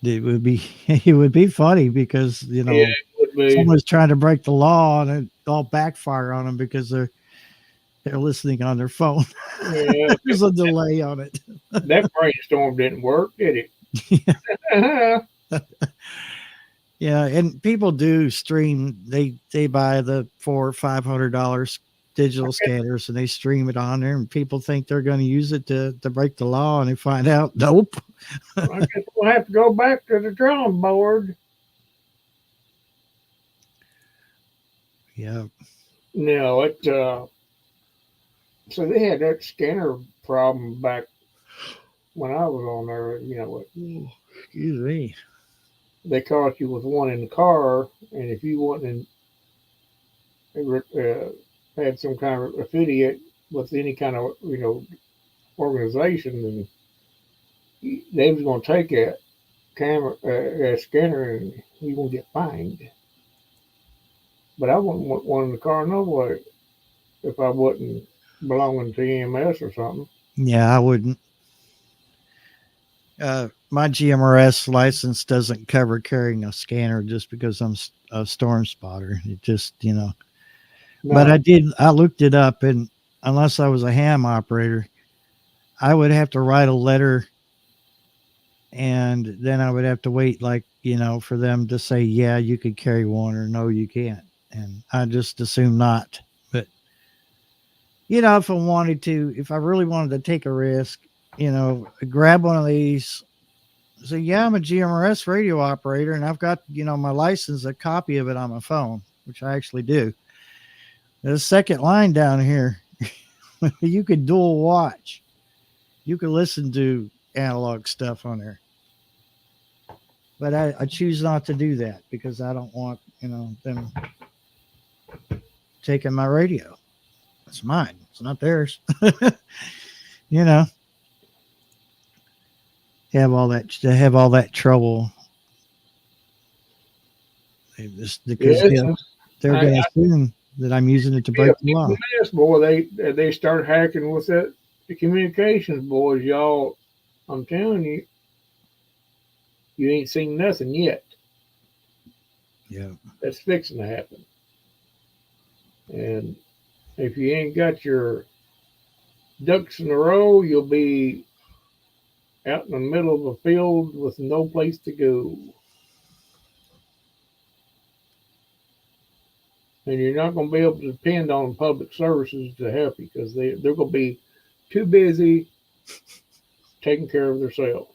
it would be funny because Yeah, it would be. someone's trying to break the law and it all backfire on them because they're listening on their phone. Yeah, There's a delay on it. that brainstorm didn't work, did it? Yeah, and people do stream. They buy the $400 or $500 digital scanners and they stream it on there, and people think they're going to use it to break the law, and they find out, nope. I guess we'll have to go back to the drawing board. Yeah. No, it. So they had that scanner problem back when I was on there. You know what? Excuse me. They caught you with one in the car, and if you wasn't had some kind of affiliate with any kind of organization, then they was going to take that camera, scanner, and you gonna get fined. But I wouldn't want one in the car no way if I wasn't belonging to EMS or something. Yeah, I wouldn't. My GMRS license doesn't cover carrying a scanner just because I'm a storm spotter. It just, No. But I looked it up, and unless I was a ham operator, I would have to write a letter, and then I would have to wait, for them to say, yeah, you could carry one, or no, you can't. And I just assume not. But, if I really wanted to take a risk, grab one of these, say, yeah, I'm a GMRS radio operator, and I've got, my license, a copy of it on my phone, which I actually do. There's a second line down here. You could dual watch. You could listen to analog stuff on there. But I choose not to do that because I don't want, them taking my radio. It's mine. It's not theirs. Have all that trouble. Because they're going to assume that I'm using it to break the law. Yes, boy, they start hacking with the communications boys, y'all. I'm telling you, you ain't seen nothing yet. Yeah, that's fixing to happen. And if you ain't got your ducks in a row, you'll be out in the middle of a field with no place to go. And you're not going to be able to depend on public services to help you because they're going to be too busy taking care of themselves.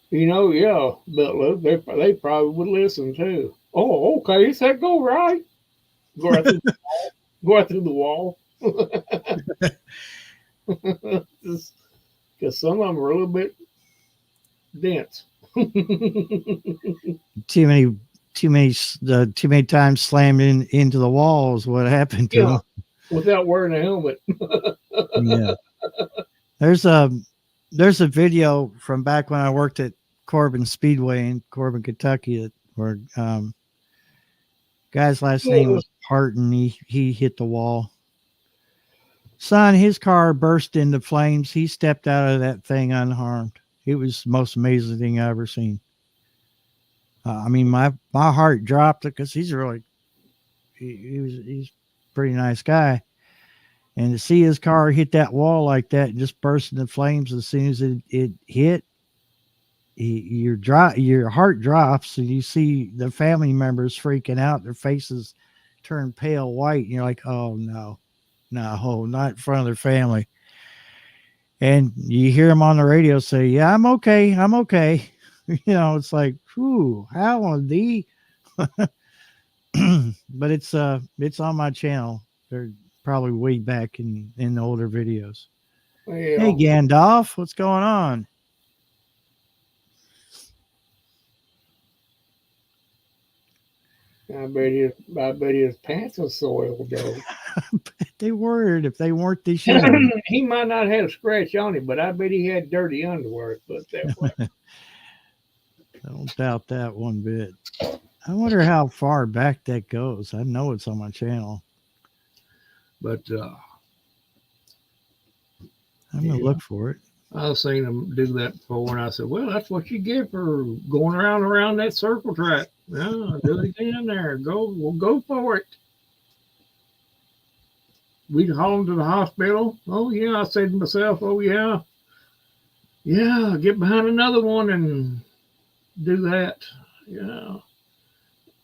Yeah, but look, they probably would listen too. Oh, okay, does that go right? Go right through the wall. Go right through the wall. Because some of them are a little bit dense. Too many times slammed into the walls. What happened to them? Without wearing a helmet. Yeah. There's a video from back when I worked at Corbin Speedway in Corbin, Kentucky, where guy's last name was Parton. He hit the wall. Son, his car burst into flames. He stepped out of that thing unharmed. It was the most amazing thing I ever seen. I mean, my heart dropped because he's he's a pretty nice guy, and to see his car hit that wall like that and just burst into flames as soon as it hit, your heart drops, and you see the family members freaking out. Their faces turn pale white, and you're like, oh no, not in front of their family. And you hear them on the radio say, yeah, I'm okay. It's like, whew, how on the but it's on my channel. They're probably way back in the older videos. Hey Well, Gandalf, what's going on? I bet his pants are soiled though. They were. If they weren't, they should have. He might not have a scratch on him, but I bet he had dirty underwear. Put that way. I don't doubt that one bit. I wonder how far back that goes. I know it's on my channel. But I'm gonna look for it. I've seen him do that before, and I said, "Well, that's what you get for going around that circle track. Yeah, do it again there. We'll go for it." We'd haul him to the hospital. Oh yeah, I said to myself, "Oh yeah, get behind another one and do that." Yeah,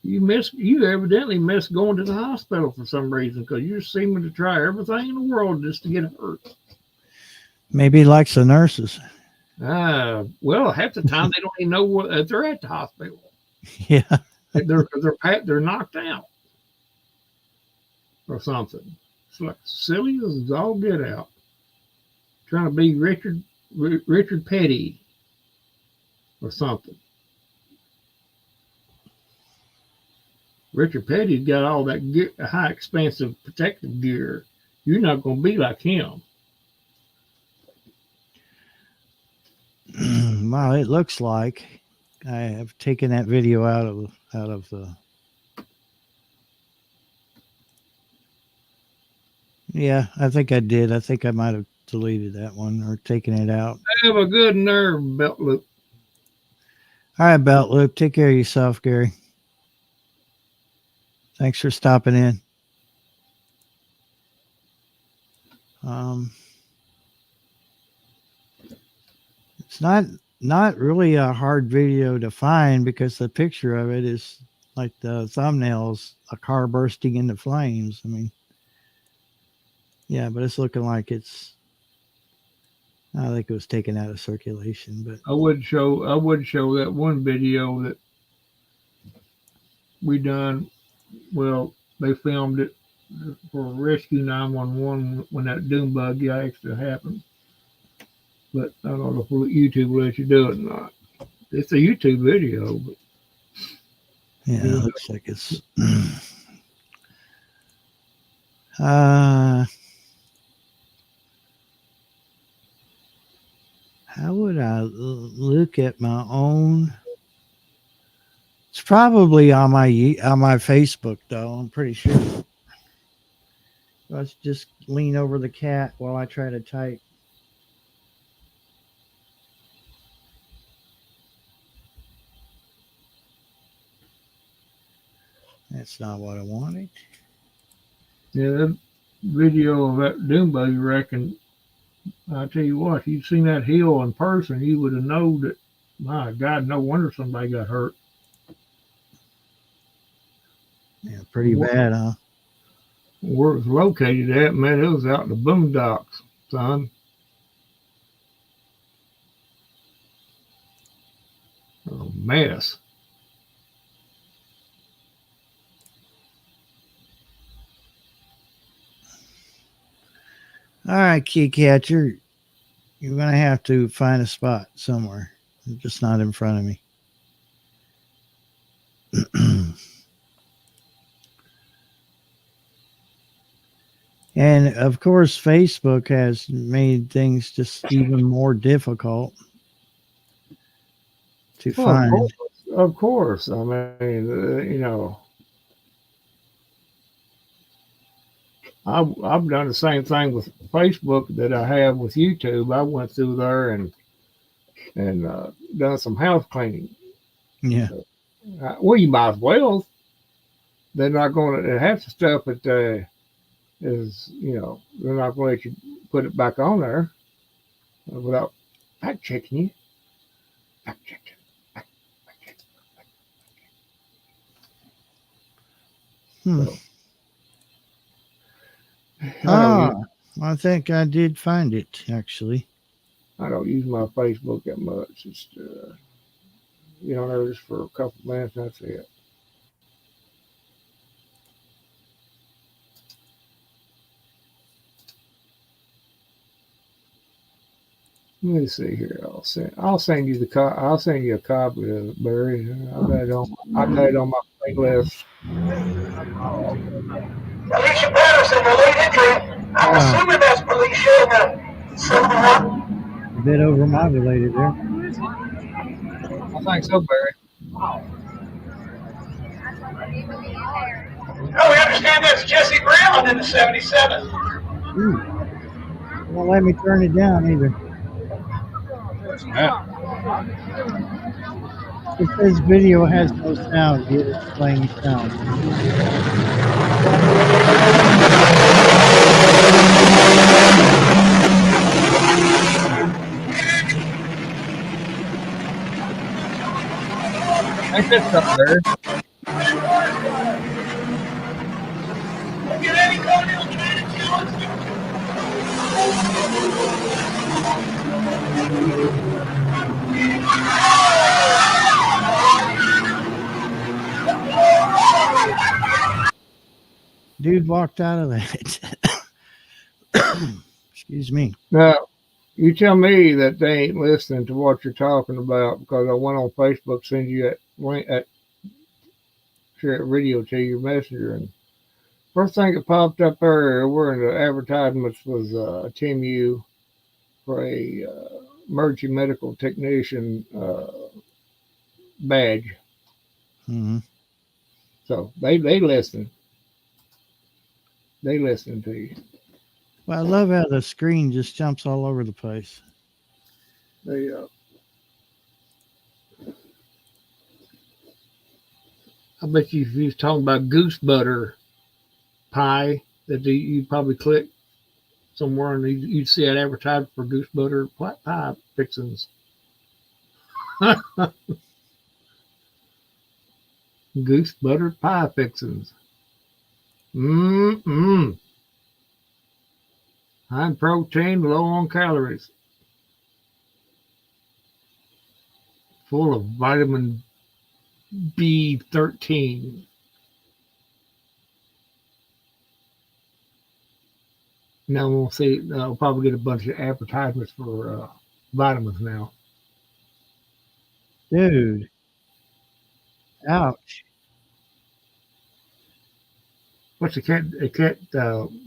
you evidently miss going to the hospital for some reason because you're seeming to try everything in the world just to get hurt. Maybe he likes the nurses. Well, half the time they don't even know if they're at the hospital. Yeah. They're knocked out or something. It's like silly as all get out. Trying to be Richard Petty or something. Richard Petty's got all that high expensive protective gear. You're not going to be like him. Well, it looks like I have taken that video out of the. Yeah, I think I did. I think I might have deleted that one or taken it out. I have a good nerve, Belt Loop. All right, Belt Loop. Take care of yourself, Gary. Thanks for stopping in. It's not really a hard video to find because the picture of it is like the thumbnails, a car bursting into flames. I mean, yeah, but it's looking like I think it was taken out of circulation, but I would show that one video that we done. Well, they filmed it for Rescue 911 when that doom bug accident happened. But I don't know if YouTube will let you do it or not. It's a YouTube video, but yeah, it looks like it's. How would I look at my own? It's probably on my Facebook though. I'm pretty sure. Let's just lean over the cat while I try to type. That's not what I wanted. yeah, that video of that doom buggy wrecking. I tell you what, if you'd seen that hill in person, you would have known that. My God, no wonder somebody got hurt. Yeah, pretty bad, huh? Where it was located at, man, it was out in the boondocks, son. A mess. All right, Key Cat, you're gonna have to find a spot somewhere. You're just not in front of me. And of course, Facebook has made things just even more difficult to find. Of course. I mean, I've done the same thing with Facebook that I have with YouTube. I went through there and done some house cleaning. Yeah. Well, you might as well. They're not going to have the stuff that is, they're not going to let you put it back on there without fact checking you. Fact checking. Fact checking. Hmm. So, I I think I did find it actually. don't use my Facebook that much. It's there just for a couple of minutes. That's it. Let me see here. I'll send you I'll send you a copy of it, Barry. I've got it on my playlist. Alicia Patterson related to, I'm assuming that's Alicia in the Civil War. A bit overmodulated there. I think so, Barry. Oh, we understand that's Jesse Brown in the 77. Ooh. Won't let me turn it down either. Yeah. It says video has no sound, yet it's playing sound. Ain't that something, Barry? Get any Colonial trying to kill us. Dude walked out of that. Excuse me. Now, you tell me that they ain't listening to what you're talking about because I went on Facebook, send you that link, share that video to your messenger, and first thing that popped up there were in the advertisements was TMU for a emergency medical technician badge. Mm-hmm. So they listen. They listen to you. Well, I love how the screen just jumps all over the place. They I bet you if you was talking about goose butter pie that you probably click somewhere and you'd see an advertisement for goose butter pie fixings. Goose butter pie fixings. Mmm. High in protein, low on calories. Full of vitamin B13. Now we'll see. I'll probably get a bunch of advertisements for vitamins now. Dude. Ouch. What's the cat? A cat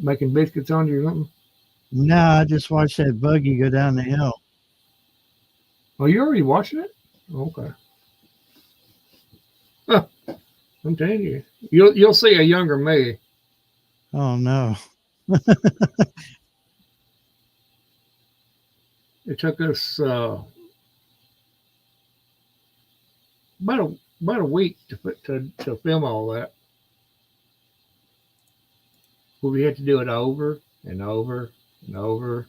making biscuits on you or something? No, I just watched that buggy go down the hill. Oh, you already watching it? Okay. Huh. I'm telling you, you'll see a younger me. Oh no. It took us about a week to film all that. But we had to do it over and over and over.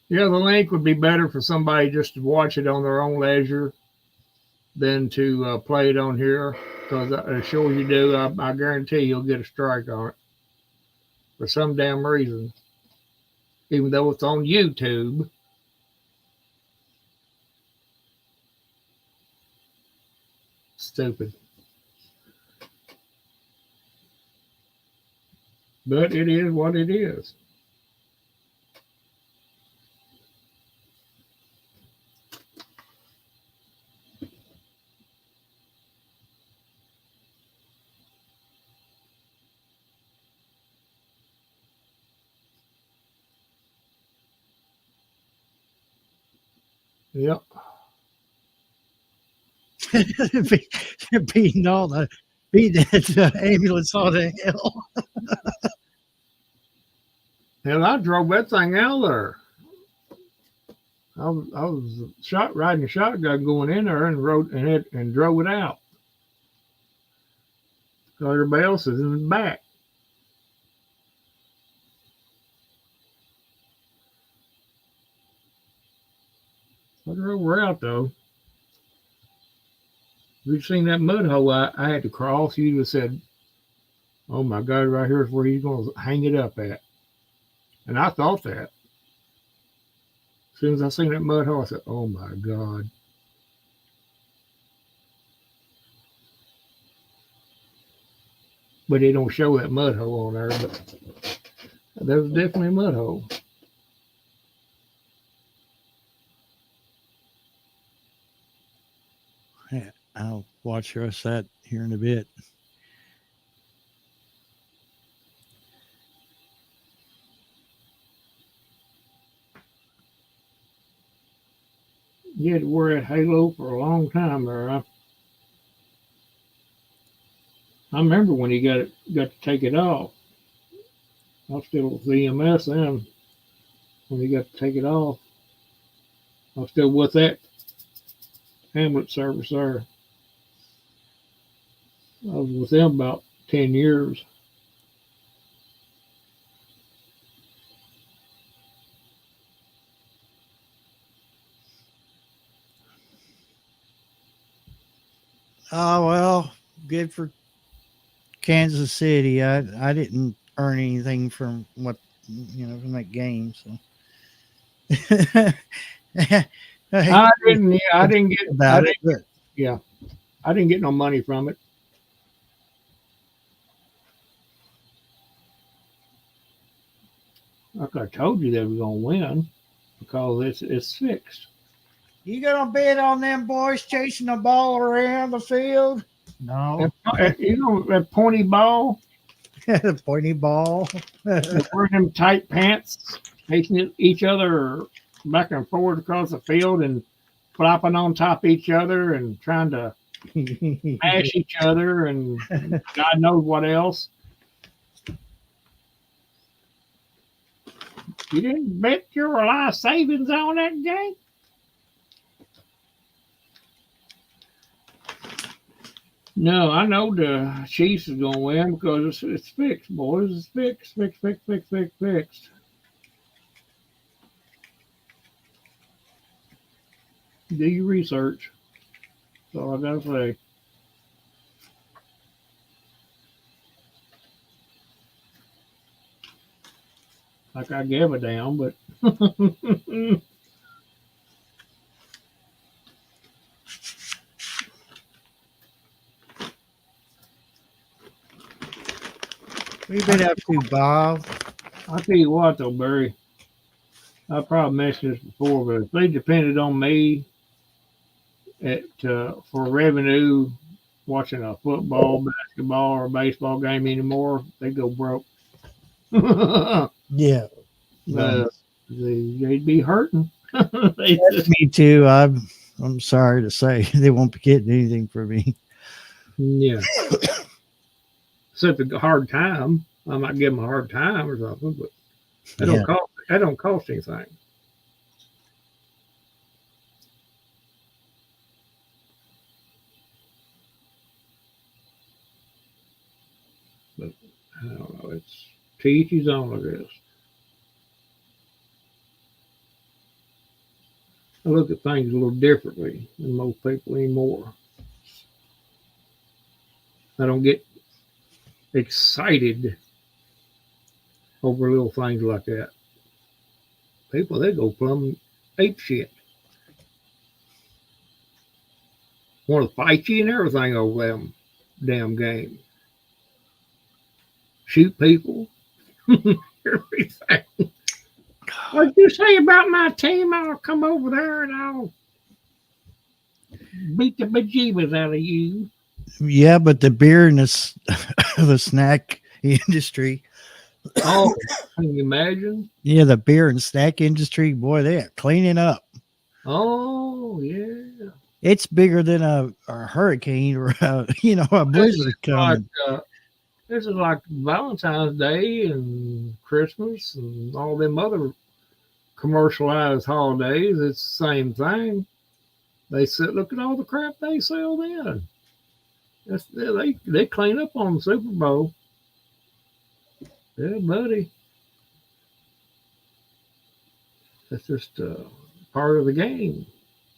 Yeah, the link would be better for somebody just to watch it on their own leisure than to play it on here. Because as sure as you do, I guarantee you'll get a strike on it for some damn reason. Even though it's on YouTube. Stupid. But it is what it is. Yep. beating that ambulance all to hell. Hell, I drove that thing out there. I was riding a shotgun going in there and drove it out. So everybody else is in the back. I drove her out though. If you'd seen that mud hole I had to cross, you'd have said, "Oh my God, right here is where he's going to hang it up at." And I thought that. As soon as I seen that mud hole, I said, "Oh my God." But they don't show that mud hole on there, but there was definitely a mud hole. Yeah, I'll watch the rest of that here in a bit. You had to wear that halo for a long time there. I remember when he got to take it off. I was still with EMS then. When he got to take it off, I was still with that ambulance service there. I was with them about 10 years. Oh, well, good for Kansas City. I didn't earn anything from from that game. So I didn't get about it. I didn't get no money from it. Like I told you, they were gonna win because it's fixed. You gonna bet on them boys chasing the ball around the field? No. You know that pointy ball, The pointy ball. wearing them tight pants, chasing each other back and forward across the field and flopping on top of each other and trying to mash each other and God knows what else. You didn't bet your life savings on that game? No, I know the Chiefs is going to win because it's fixed, boys. It's fixed. Do your research. That's all I got to say. Like I gave a damn, but We've been up to, Bob. I'll tell you what, though, Barry. I probably mentioned this before, but if they depended on me for revenue watching a football, basketball, or baseball game anymore, they go broke. Yeah. They'd be hurting. Me too. I'm sorry to say they won't be getting anything from me. Yeah. Except a hard time. I might give them a hard time or something, but that don't cost anything. But I don't know. It's to each his own, I guess. I look at things a little differently than most people anymore. I don't get excited over little things like that. People, they go plumb ape shit. Want to fight you and everything over them damn game. Shoot people. Everything. What you say about my team? I'll come over there and I'll beat the bejeebus out of you. Yeah, but the beer and the snack industry. Oh, can you imagine? Yeah, the beer and snack industry, boy, they are cleaning up. Oh yeah. It's bigger than a hurricane or a, a blizzard Like coming. this is like Valentine's Day and Christmas and all them other commercialized holidays. It's the same thing. They said, look at all the crap they sell then. They clean up on the Super Bowl. Yeah, buddy. That's just part of the game.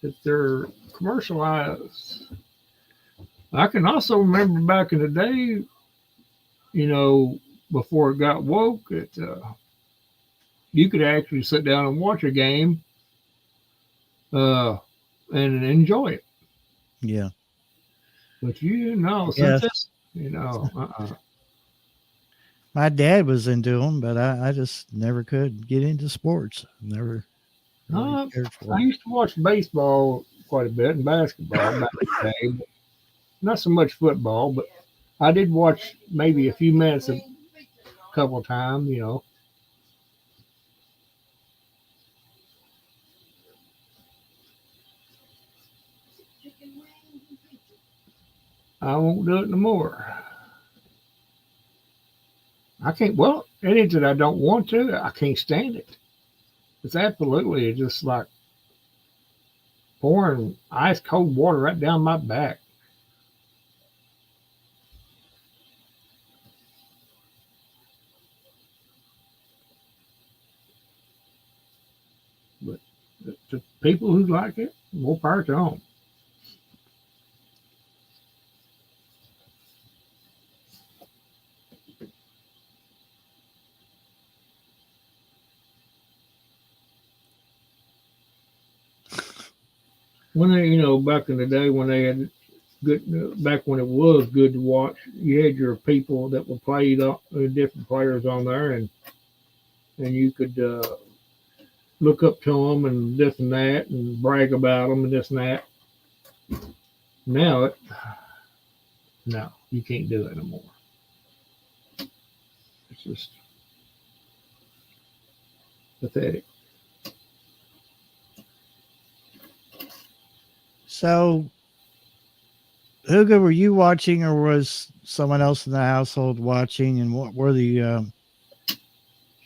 If they're commercialized. I can also remember back in the day, before it got woke, you could actually sit down and watch a game and enjoy it. Yeah. But since Yes. it's, My dad was into them, but I just never could get into sports. Never really cared for I 'em. used to watch baseball quite a bit and basketball back in the day, but not so much football. But I did watch maybe a few minutes a couple of times. I won't do it no more. I can't. Well, it ain't that I don't want to. I can't stand it. It's absolutely just like pouring ice cold water right down my back. But the people who like it, more power to them. When they, back in the day when they had good, back when it was good to watch, you had your people that were played different players on there, and you could look up to them and this and that, and brag about them and this and that. Now, no, you can't do that anymore. It's just pathetic. So, Hugo, were you watching, or was someone else in the household watching? And what were the?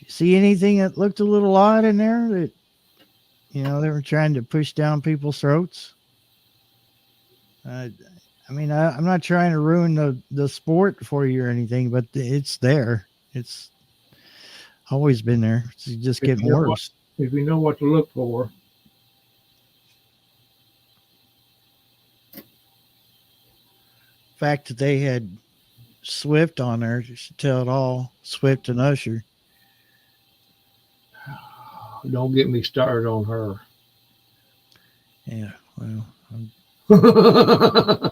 See anything that looked a little odd in there that they were trying to push down people's throats? I mean, I'm not trying to ruin the sport for you or anything, but it's there. It's always been there. It's just getting worse. If you know what to look for. The fact that they had Swift on there should tell it all. Swift and Usher. Don't get me started on her. Yeah, well,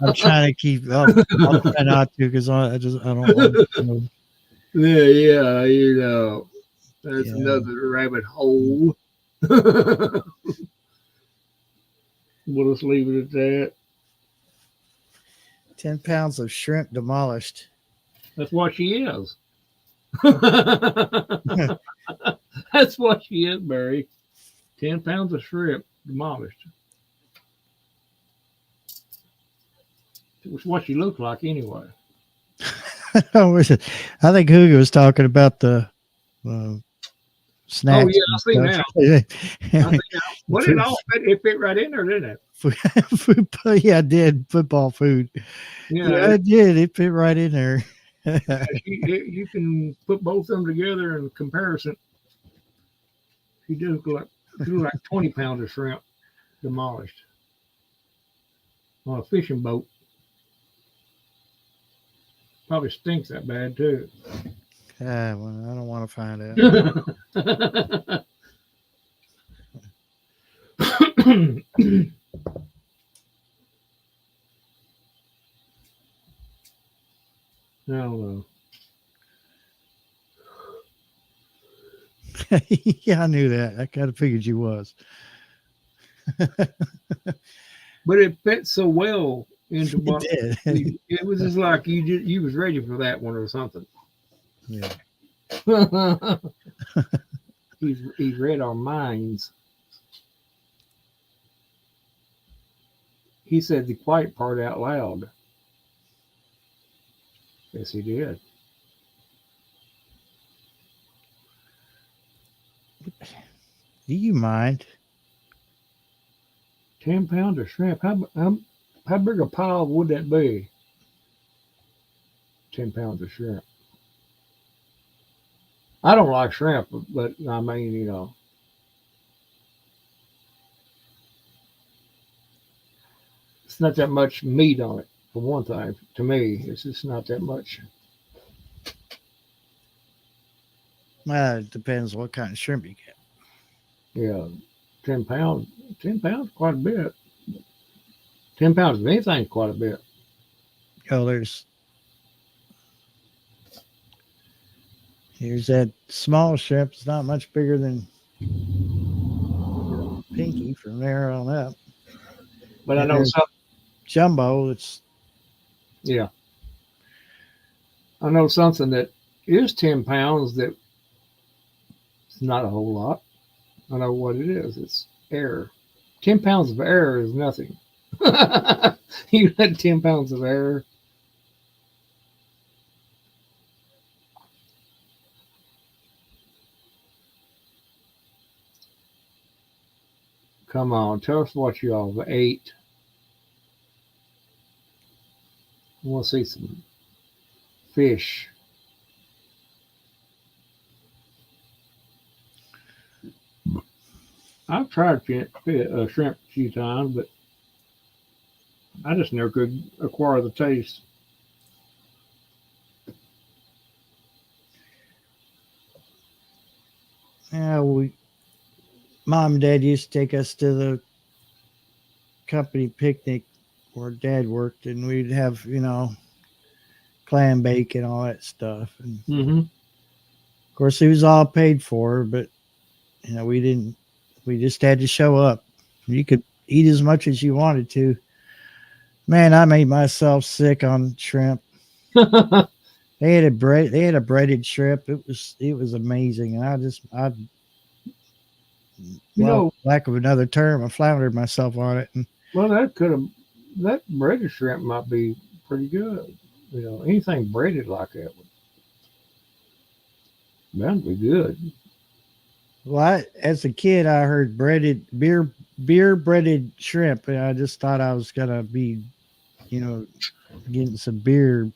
I'm trying to keep up. I'll try not to because I don't want to. Yeah, that's another rabbit hole. We'll just leave it at that. 10 pounds of shrimp demolished. That's what she is. That's what she is, Barry. 10 pounds of shrimp demolished. It's what she looked like anyway. I think Hugo was talking about the snacks. Oh, yeah, I see now. What it all fit? It fit right in there, didn't it? Yeah, it did. Football food. Yeah, it did. It fit right in there. You can put both of them together in comparison. You do like 20 pounds of shrimp demolished on a fishing boat. Probably stinks that bad too. Well, I don't want to find out. I don't know. Yeah, I knew that. I kind of figured you was. But it fit so well into what It did. it was just like you was ready for that one or something. Yeah. He's read our minds. He said the quiet part out loud. Yes, he did. Do you mind? 10 pounds of shrimp. How big a pile would that be? 10 pounds of shrimp. I don't like shrimp, but I mean, it's not that much meat on it, for one thing. To me, it's just not that much. Well, it depends what kind of shrimp you get. Yeah, 10 pounds. 10 pounds, quite a bit. 10 pounds of anything, quite a bit. Oh, here's that small shrimp. It's not much bigger than pinky from there on up. But I And know there's some. jumbo. It's Yeah, I know something that is 10 pounds that it's not a whole lot. I know what it is. It's air. 10 pounds of air is nothing. You had 10 pounds of air. Come on, tell us what you all have ate. I want to see some fish. I've tried shrimp a few times, but I just never could acquire the taste. yeah. Mom and Dad used to take us to the company picnic where Dad worked, and we'd have clam bake and all that stuff. And Mm-hmm. of course, it was all paid for, but we didn't. We just had to show up. You could eat as much as you wanted to. Man, I made myself sick on shrimp. They had a breaded shrimp. It was amazing. And lack of another term, I floundered myself on it. And Well, that breaded shrimp might be pretty good. Anything breaded like that that'd be good. well, as a kid, I heard beer breaded shrimp, and I just thought I was gonna be, getting some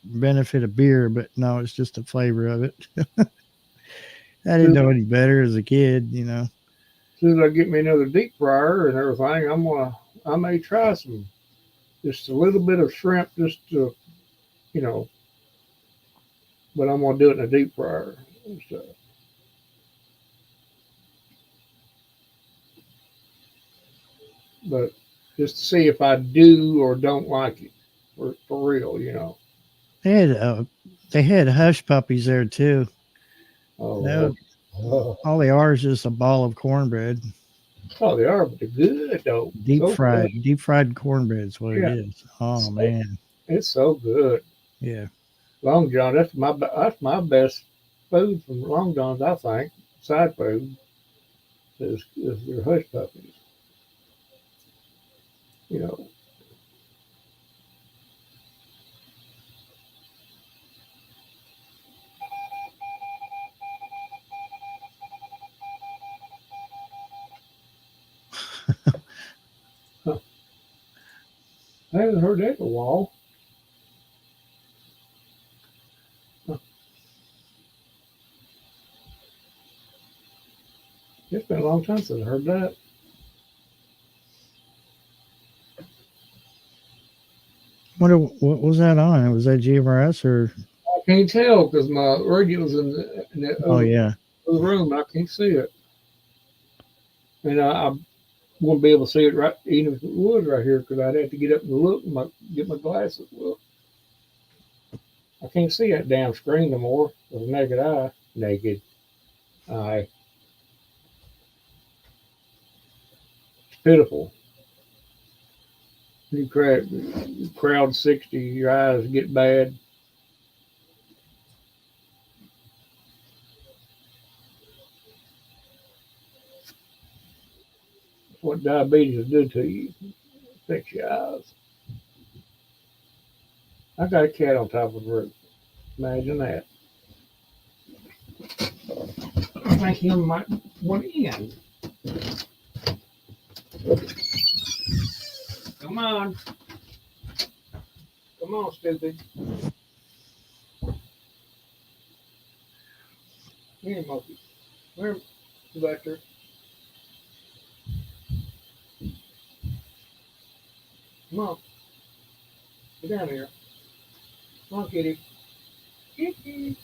benefit of beer, but no, it's just the flavor of it. I didn't know any better as a kid. As soon as I get me another deep fryer and everything, I may try just a little bit of shrimp, just to, but I'm gonna do it in a deep fryer and stuff. But just to see if I do or don't like it, for real. They had hush puppies there too. Oh, All they are is just a ball of cornbread. oh, they are, but they're good though. Deep So fried, good. deep fried cornbread is what Yeah. it is. Oh man, It's so good. yeah. Long John, that's my best food from Long John's. I think side food is their hush puppies. You know, I haven't heard that in a while. It's been a long time since I heard that. What was that on? Was that GMRS or? I can't tell because my radio's in the Oh yeah. other room. I can't see it, and I wouldn't be able to see it right, even if it was right here, because I'd have to get up and look and get my glasses. Well, I can't see that damn screen no more with a naked eye. Naked eye. It's pitiful. You crowd 60, your eyes get bad. What diabetes will do to you. Fix your eyes. I got a cat on top of the roof. Imagine that. I think he might want in. Come on. Come on, stupid. Here, monkey. Where, Selector? Come on. Get down here. Come on, kitty. Kitty.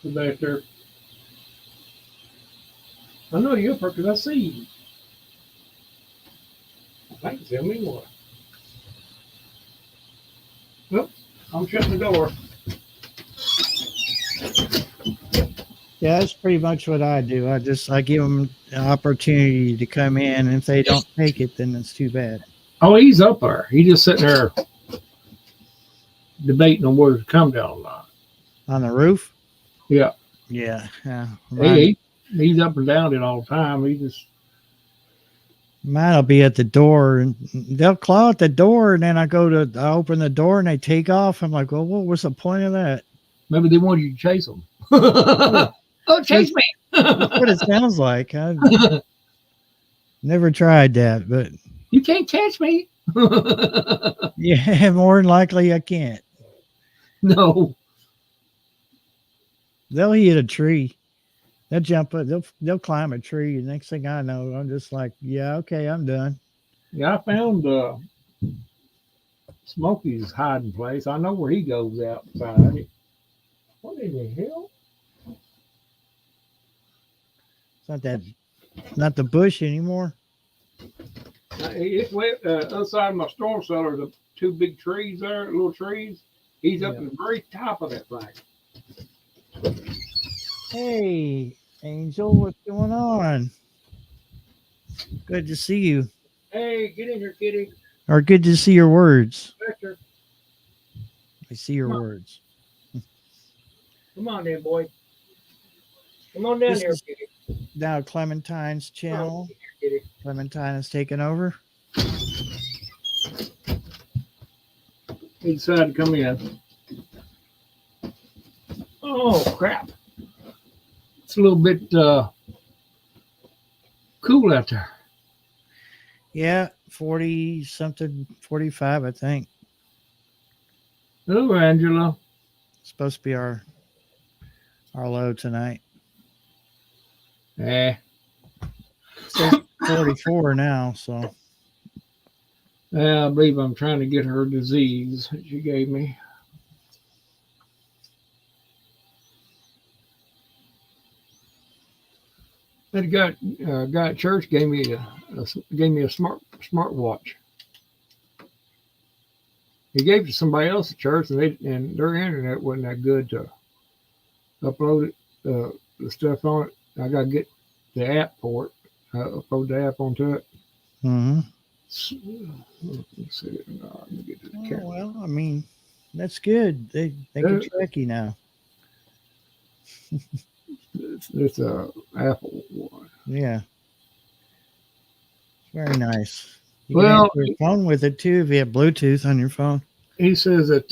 Selector. I know you're up because I see you. I can tell me more. Nope, I'm shutting the door. Yeah, that's pretty much what I do. I give them an opportunity to come in, and if they don't take it, then it's too bad. Oh, he's up there. He's just sitting there debating on whether to come down or not. On the roof? Yeah. Yeah. He's up and down it all the time. He just Mine'll be at the door, and they'll claw at the door, and then I open the door, and they take off. I'm like, well, what was the point of that? maybe they wanted you to chase them. Oh, chase me! That's what it sounds like. I never tried that, but You can't catch me. yeah, more than likely I can't. No. They'll hit a tree. They'll jump up. They'll climb a tree. The next thing I know, I'm just like, yeah, okay, I'm done. Yeah, I found Smokey's hiding place. I know where he goes outside it. What in the hell? It's not the bush anymore. It's other side of my storm cellar, the two big trees there, little trees. He's up Yeah. at the very top of that thing. Hey, Angel, what's going on? Good to see you. Hey, get in here, kitty. Or good to see your words. Victor, I see your Come on. words. come on then, boy. Come on down This here, is- kitty. Now Clementine's Come on, channel. get here, kitty. Clementine has taken over. He decided to come in. Oh, crap. It's a little bit cool out there. Yeah, 40 something, 45, I think. Hello, Angela. Supposed to be our low tonight. Eh. 44 now, so Yeah, I believe I'm trying to get her disease that she gave me. That guy at church gave me a smart watch. He gave it to somebody else at church, and their internet wasn't that good to upload it, the stuff on it. I got to get the app for it. Upload the app onto it. mhm. Let's see. No, let me get to the Oh, camera. well, I mean, that's good. They can track you now. It's a Apple one. Yeah. Very nice. You Well- can answer your phone with it too if you have Bluetooth on your phone. He says that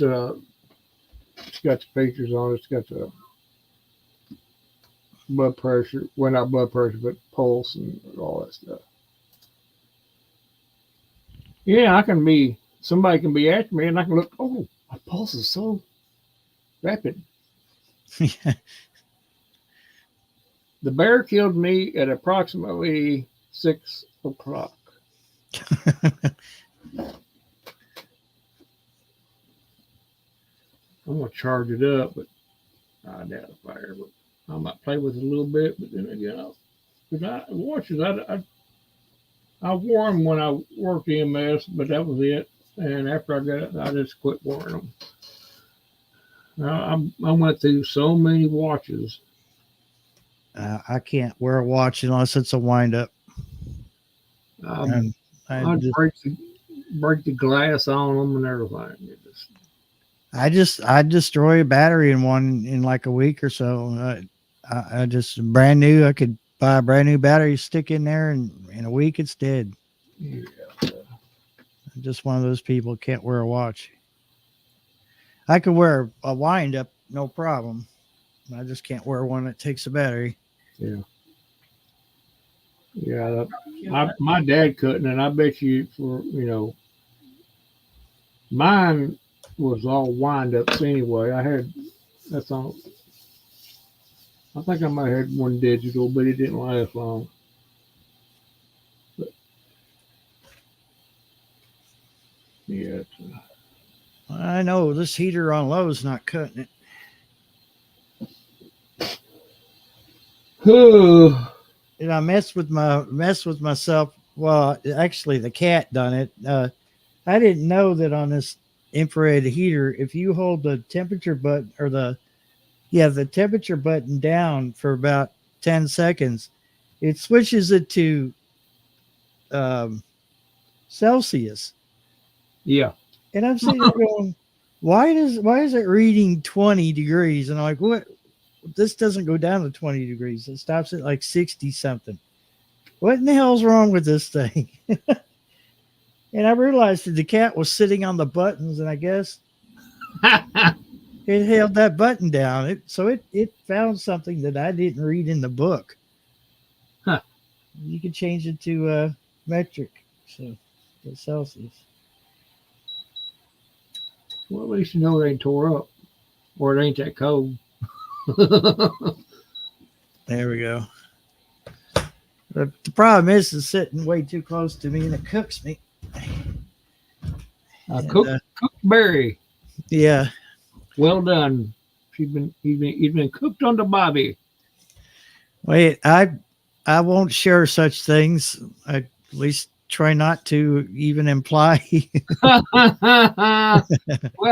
it's got the features on it. It's got the blood pressure. Well, not blood pressure, but pulse and all that stuff. Yeah, somebody can be after me and I can look, oh, my pulse is so rapid. The bear killed me at approximately 6 o'clock. I'm gonna charge it up, but I doubt if I might play with it a little bit, but then again, I wore them when I worked EMS, but that was it. And after I got it, I just quit wearing them. Now, I went through so many watches. I can't wear a watch unless it's a wind up. And I'd break the glass on them and everything. I'd destroy a battery in one in like a week or so. I just brand new. I could buy a brand new battery, stick in there, and in a week it's dead. Yeah. I'm just one of those people who can't wear a watch. I could wear a wind up, no problem. I just can't wear one that takes a battery. Yeah. My dad couldn't, and I bet you mine was all wind ups anyway. That's all. I think I might have had one digital, but it didn't last long. But, yeah. I know this heater on low is not cutting it. And I messed with myself. Well, actually, the cat done it. I didn't know that on this infrared heater, if you hold the temperature button or the temperature button down for about 10 seconds, it switches it to Celsius. Yeah. And I'm sitting there going, why is it reading 20 degrees? And I'm like, what? This doesn't go down to 20 degrees. It stops at like 60 something. What in the hell's wrong with this thing? And I realized that the cat was sitting on the buttons, and I guess it held that button down. So it found something that I didn't read in the book. Huh. You could change it to metric, so to Celsius. Well, at least you know it ain't tore up, or it ain't that cold. There we go. But the problem is it's sitting way too close to me, and it cooks me. Cooked berry. Yeah. Well done. He's been cooked on the Bobby. Wait, I won't share such things. I at least try not to even imply. Well,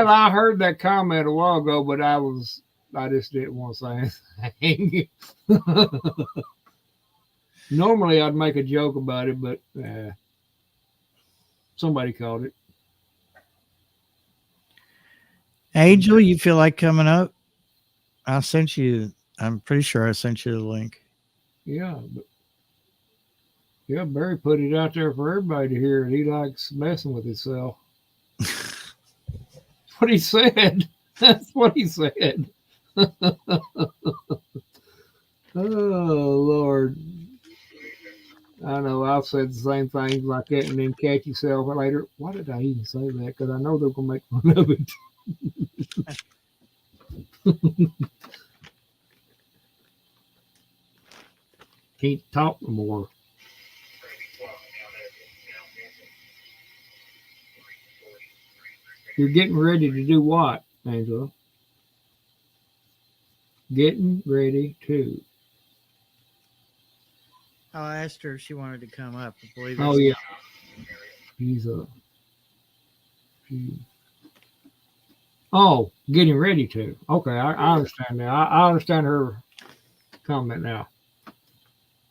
I heard that comment a while ago, but I just didn't want to say anything. Normally, I'd make a joke about it, but somebody called it. Angel, you feel like coming up? I'm pretty sure I sent you the link. Yeah, Barry put it out there for everybody to hear. He likes messing with himself. That's what he said. That's what he said. Oh, Lord. I know I've said the same things like that and then catch yourself later. Why did I even say that? Because I know they're going to make fun of it. Can't talk no more. You're getting ready to do what, Angela? Getting ready to. I asked her if she wanted to come up. I believe. Oh, yeah. Getting ready to. Okay, I understand now. I understand her comment now.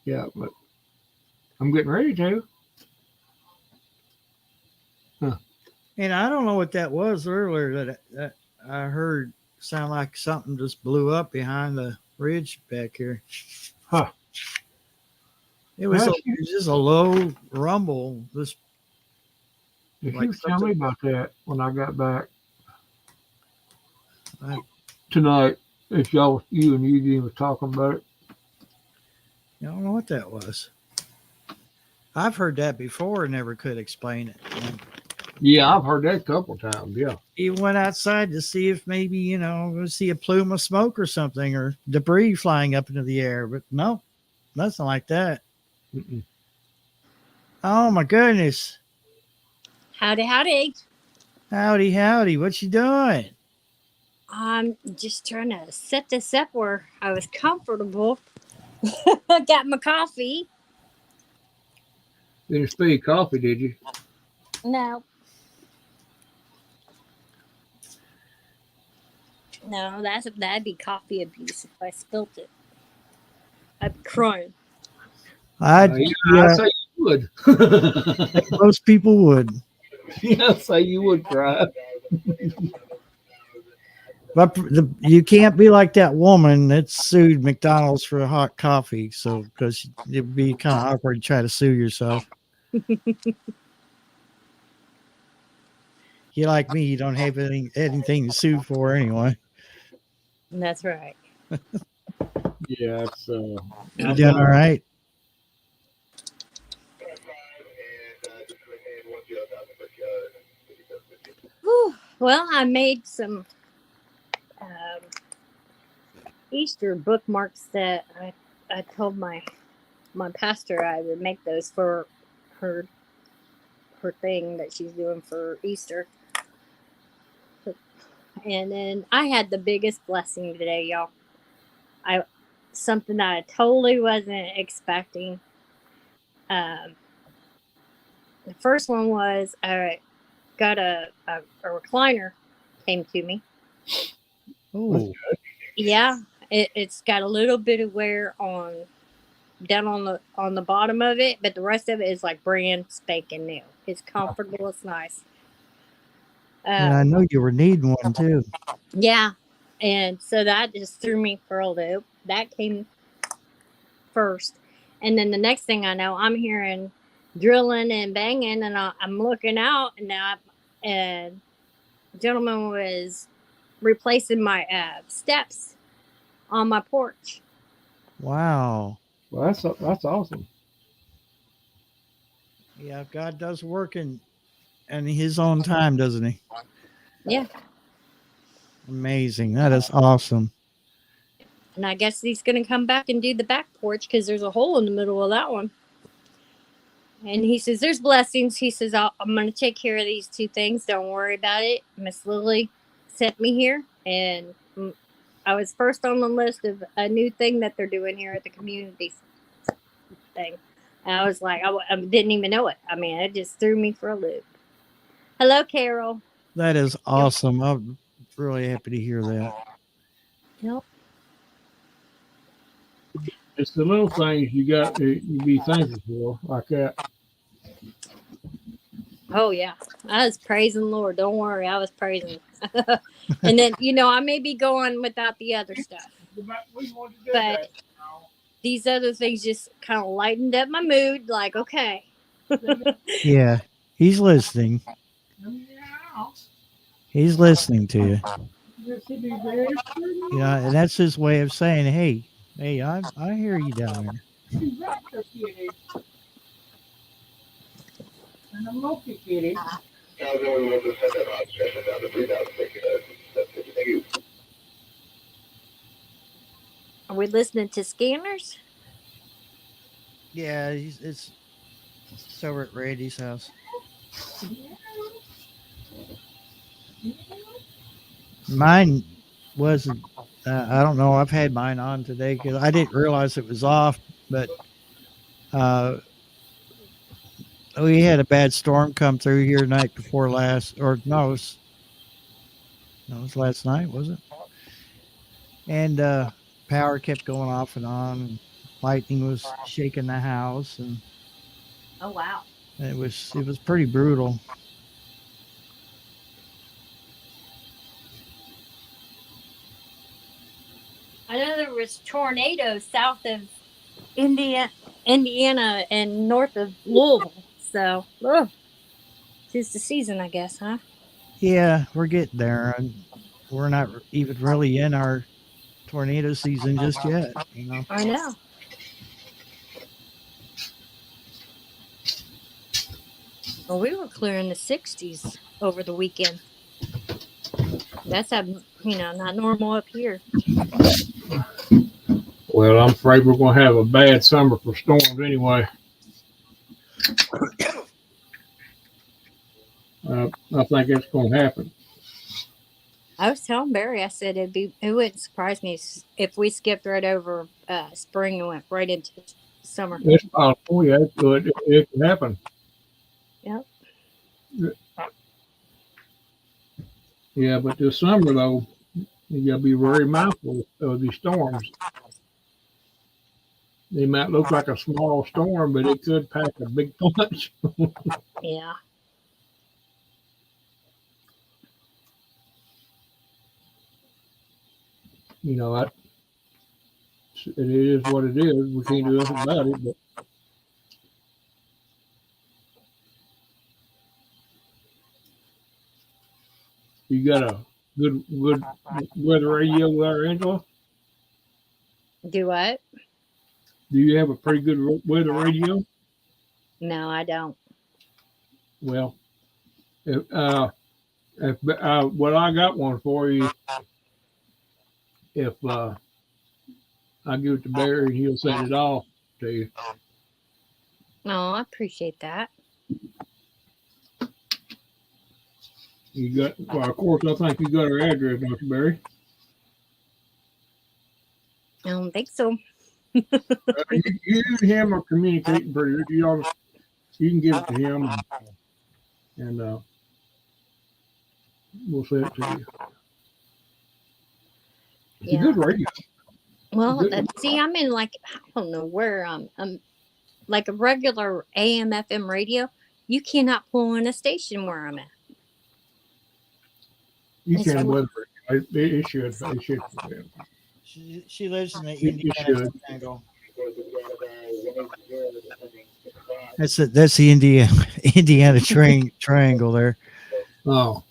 Yeah, but I'm getting ready to. Huh. And I don't know what that was earlier that I heard sound like something just blew up behind the ridge back here. Huh. It was just a low rumble. If you tell me about that when I got back tonight, if you and Eugene was talking about it. I don't know what that was. I've heard that before and never could explain it. Yeah, I've heard that a couple times. Yeah. He went outside to see if maybe, we'll see a plume of smoke or something or debris flying up into the air. But no, nothing like that. Mm-mm. Oh, my goodness. Howdy, howdy. Howdy, howdy. What you doing? I'm just trying to set this up where I was comfortable. Got my coffee. Didn't spill coffee, did you? No. No, that'd be coffee abuse if I spilt it. I'd be crying. I'd say you would. Most people would. Yeah, I'd say you would cry. But you can't be like that woman that sued McDonald's for hot coffee. So, because it'd be kind of awkward to try to sue yourself. You like me, you don't have anything to sue for anyway. That's right. Yeah, it's You doing all right? Whew. Well, I made some Easter bookmarks that I told my pastor I would make those for her thing that she's doing for Easter. And then I had the biggest blessing today, y'all. Something that I totally wasn't expecting. The first one was I got a recliner came to me. Oh, Yeah, it's got a little bit of wear down on the bottom of it, but the rest of it is like brand spanking new. It's comfortable. It's nice. and I know you were needing one too. Yeah, and so that just threw me for a loop. That came first, and then the next thing I know, I'm hearing drilling and banging, and I'm looking out, and a gentleman was replacing my steps on my porch. Wow. well, that's awesome. Yeah, God does work in his own time, doesn't he? Yeah. Amazing. That is awesome. And I guess he's going to come back and do the back porch because there's a hole in the middle of that one. And he says, there's blessings. He says, I'm going to take care of these two things. Don't worry about it. Miss Lily sent me here. And I was first on the list of a new thing that they're doing here at the community thing. And I was like, I didn't even know it. I mean, it just threw me for a loop. Hello, Carol. That is awesome. I'm really happy to hear that. Yep. It's the little things you be thankful for, like that. Oh, yeah. I was praising the Lord. Don't worry. I was praising. And then, I may be going without the other stuff. But these other things just kind of lightened up my mood. Like, okay. Yeah, he's listening. He's listening to you. And that's his way of saying, hey, I hear you down there. Are we listening to Scanners? Yeah, it's over at Randy's house. Mine wasn't. I don't know. I've had mine on today because I didn't realize it was off. But we had a bad storm come through here night before last, or no, it was last night, was it? And power kept going off and on. And lightning was shaking the house, and Oh, wow. it was pretty brutal. I know there was tornadoes south of Indiana and north of Louisville. So, tis the season, I guess, huh? Yeah, we're getting there. And we're not even really in our tornado season just yet. I know. Well, we were clear in the 60s over the weekend. That's not normal up here. Well, I'm afraid we're going to have a bad summer for storms anyway. I think it's going to happen. I was telling Barry, I said it wouldn't surprise me if we skipped right over spring and went right into summer. It's possible, yeah, it could happen. Yep. Yeah, but this summer, though, you got to be very mindful of these storms. They might look like a small storm, but it could pack a big punch. Yeah. You know, it is what it is. We can't do nothing about it. But you got a good weather radio there, Angela? Do what? Do you have a pretty good weather radio? No, I don't. Well, well, I got one for you. If I give it to Barry, he'll send it off to you. Oh, I appreciate that. You got, well, of course, I think you got her address, don't you, Barry? I don't think so. You and him are communicating pretty good. You can give it to him, and we'll send it to you. It's a good radio. Well, Good. see, I'm in like, I don't know where I'm like a regular AM FM radio. You cannot pull in a station where I'm at. You It's can weird. weather it. It should. She lives in the It Indiana should. Triangle. That's the Indiana triangle there. Oh,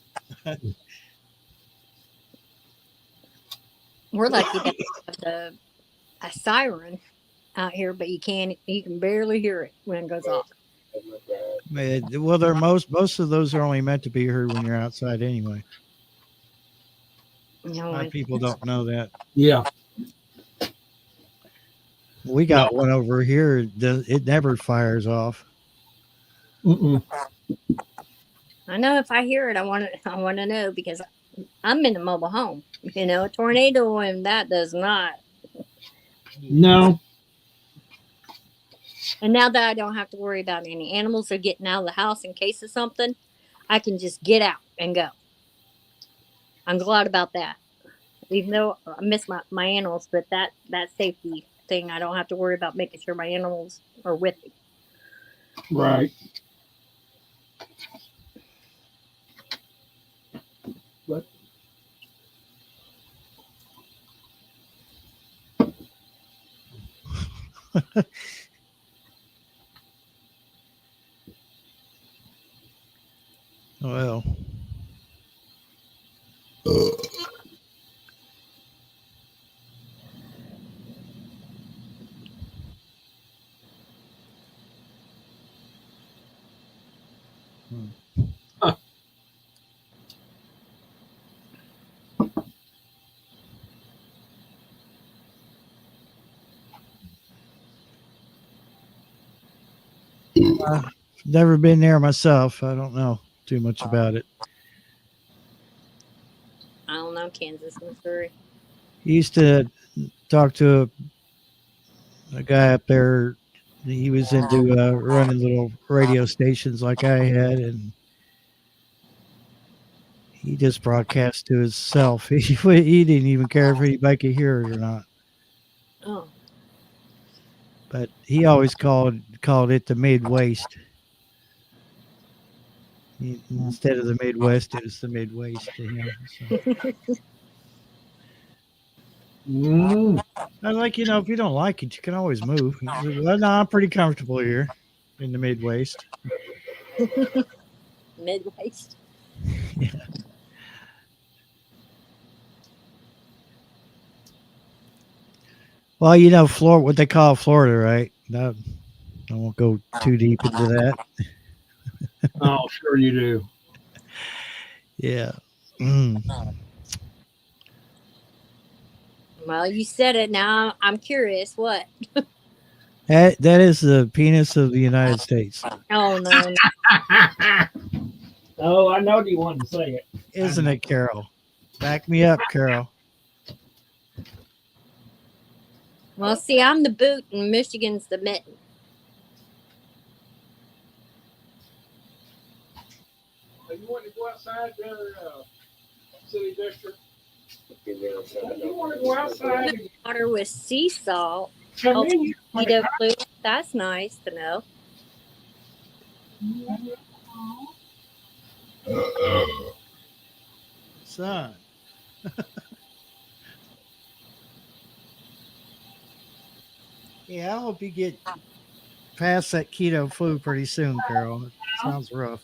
We're lucky to have a siren out here, but you can barely hear it when it goes off. Well, they're most of those are only meant to be heard when you're outside anyway. A lot of people don't know that. yeah. We got one over here. It never fires off. Mm-mm. I know if I hear it, I want to know because I'm in a mobile home. You know, a tornado and that does not. No. And now that I don't have to worry about any animals or getting out of the house in case of something, I can just get out and go. I'm glad about that. Even though I miss my animals, but that safety thing, I don't have to worry about making sure my animals are with me. Right. But Well, never been there myself. I don't know too much about it. I don't know, Kansas, Missouri. He used to talk to a guy up there. He was into running little radio stations like I had, and he just broadcast to himself. He didn't even care if anybody could hear it or not. Oh, But he always called it the Midwest. Instead of the Midwest, it was the Midwest to him. So. I'm like, if you don't like it, you can always move. Well, no, I'm pretty comfortable here in the Midwest. Midwest. Yeah. Well, Florida, what they call Florida, right? No, I won't go too deep into that. oh, sure you do. Yeah. Well, you said it. Now I'm curious. What? That is the penis of the United States. Oh no! Oh, I know you wanted to say it. Isn't it, Carol? Back me up, Carol. Well, see, I'm the boot and Michigan's the mitten. You want to go outside their city district? You want to go outside? Water with sea salt. Come in. Mosquito fluid. That's nice to know. Son. Yeah, I hope you get past that keto flu pretty soon, Carol. It sounds rough.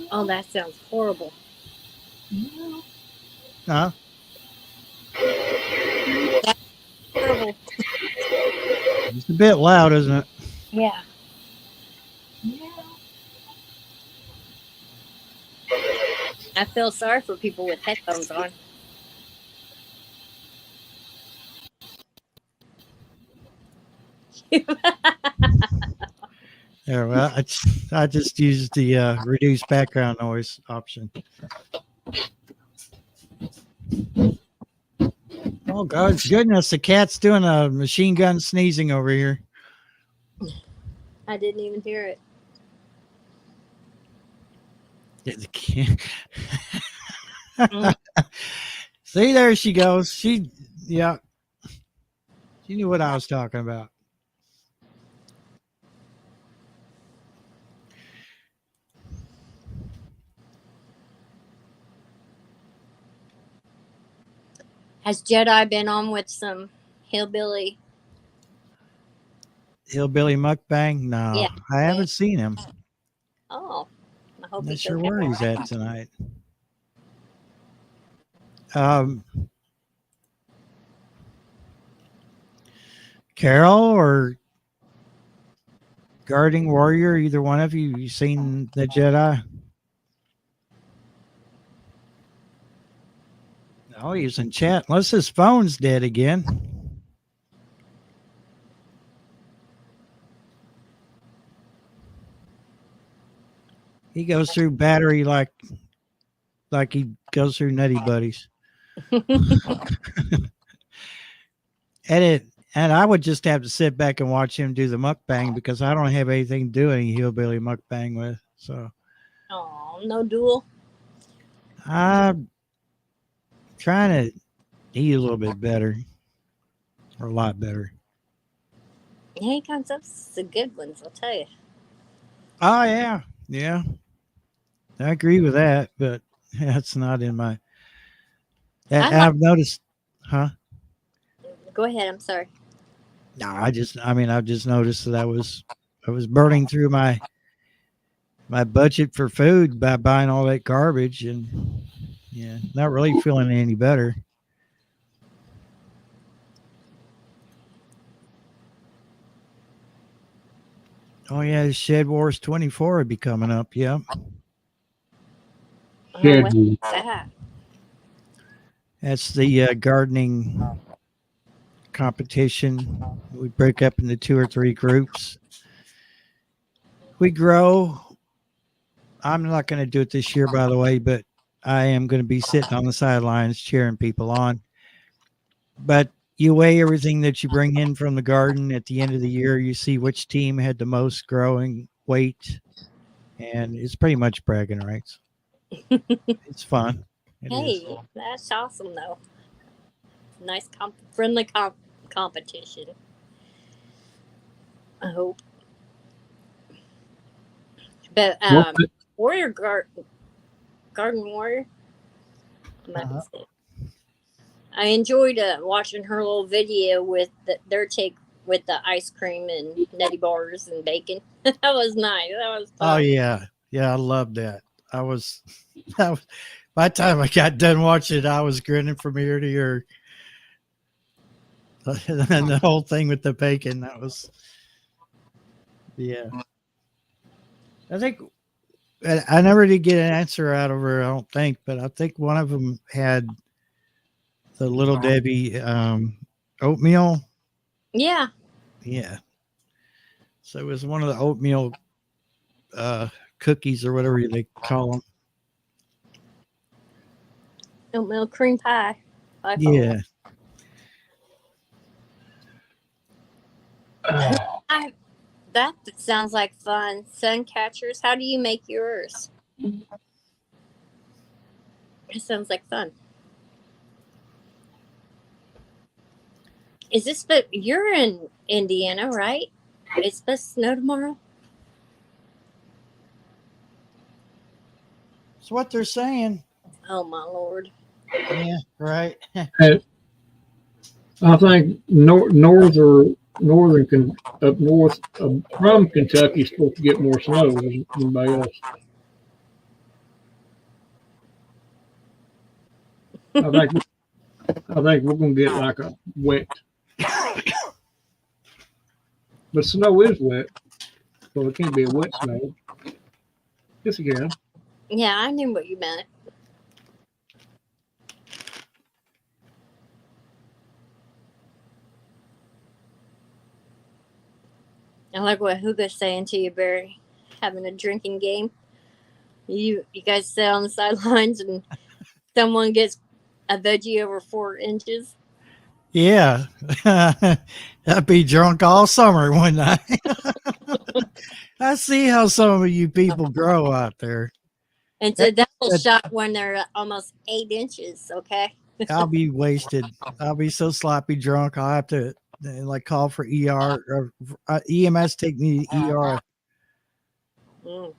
Oh, that sounds horrible. Huh? Horrible. It's a bit loud, isn't it? Yeah. I feel sorry for people with headphones on. Yeah, well, I just used the reduce background noise option. Oh, God, goodness, the cat's doing a machine gun sneezing over here. I didn't even hear it. Yeah, the cat. See, there she goes. She knew what I was talking about. Has Jedi been on with some hillbilly? Hillbilly mukbang? No, Yeah. I haven't seen him. Oh, I hope Not he's sure okay. where he's at tonight. Um, Carol or Guarding Warrior, either one of you seen the Jedi? Oh, he's in chat. Unless his phone's dead again. He goes through battery like he goes through Nutty Buddies. And I would just have to sit back and watch him do the mukbang because I don't have anything to do any hillbilly mukbang with. So Oh, no duel. I'm trying to eat a little bit better, or a lot better. Yeah, he comes up with some good ones, I'll tell you. Oh yeah, I agree with that, but that's not in my. I've noticed, huh? Go ahead. I'm sorry. No, I've just noticed that I was burning through my budget for food by buying all that garbage, and not really feeling any better. Oh yeah, Shed Wars 24 would be coming up. Yep. Shed What's that? That's the gardening competition. We break up into 2 or 3 groups. We grow. I'm not going to do it this year, by the way, but I am going to be sitting on the sidelines cheering people on. But you weigh everything that you bring in from the garden at the end of the year. You see which team had the most growing weight, and it's pretty much bragging rights. It's fun. It is. That's awesome, though. Nice, friendly competition. I hope. But Garden Warrior. I enjoyed watching her little video with their take with the ice cream and nutty bars and bacon. That was nice. That was fun. Oh yeah, I love that. By the time I got done watching it, I was grinning from ear to ear. And the whole thing with the bacon, that was, I think I never did get an answer out of her, I don't think, but I think one of them had the Little Debbie oatmeal. Yeah. Yeah. So it was one of the oatmeal cookies or whatever they call them. Oatmeal cream pie. Yeah. That sounds like fun. Sun catchers. How do you make yours? It sounds like fun. Is this? But you're in Indiana, right? It's supposed to snow tomorrow. It's what they're saying. Oh my lord! Yeah, right. And I think up north from Kentucky is supposed to get more snow than anybody else. I think we're gonna get like a wet, but snow is wet, so it can't be a wet snow. Yes, again. Yeah, I knew what you meant. I like what Hugo's saying to you, Barry. Having a drinking game. You guys sit on the sidelines and someone gets a veggie over 4 inches. Yeah. I'd be drunk all summer, wouldn't I? I see how some of you people grow out there. It's a double shot when they're almost 8 inches, okay? I'll be wasted. I'll be so sloppy drunk. I'll have to like call for ER or EMS take me to ER. Mm.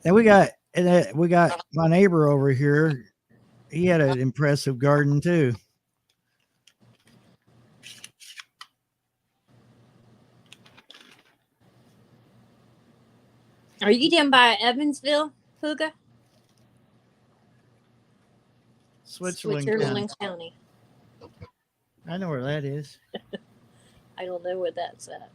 And we got my neighbor over here. He had an impressive garden too. Are you down by Evansville, Hugo? Switzerland County. I know where that is. I don't know where that's at.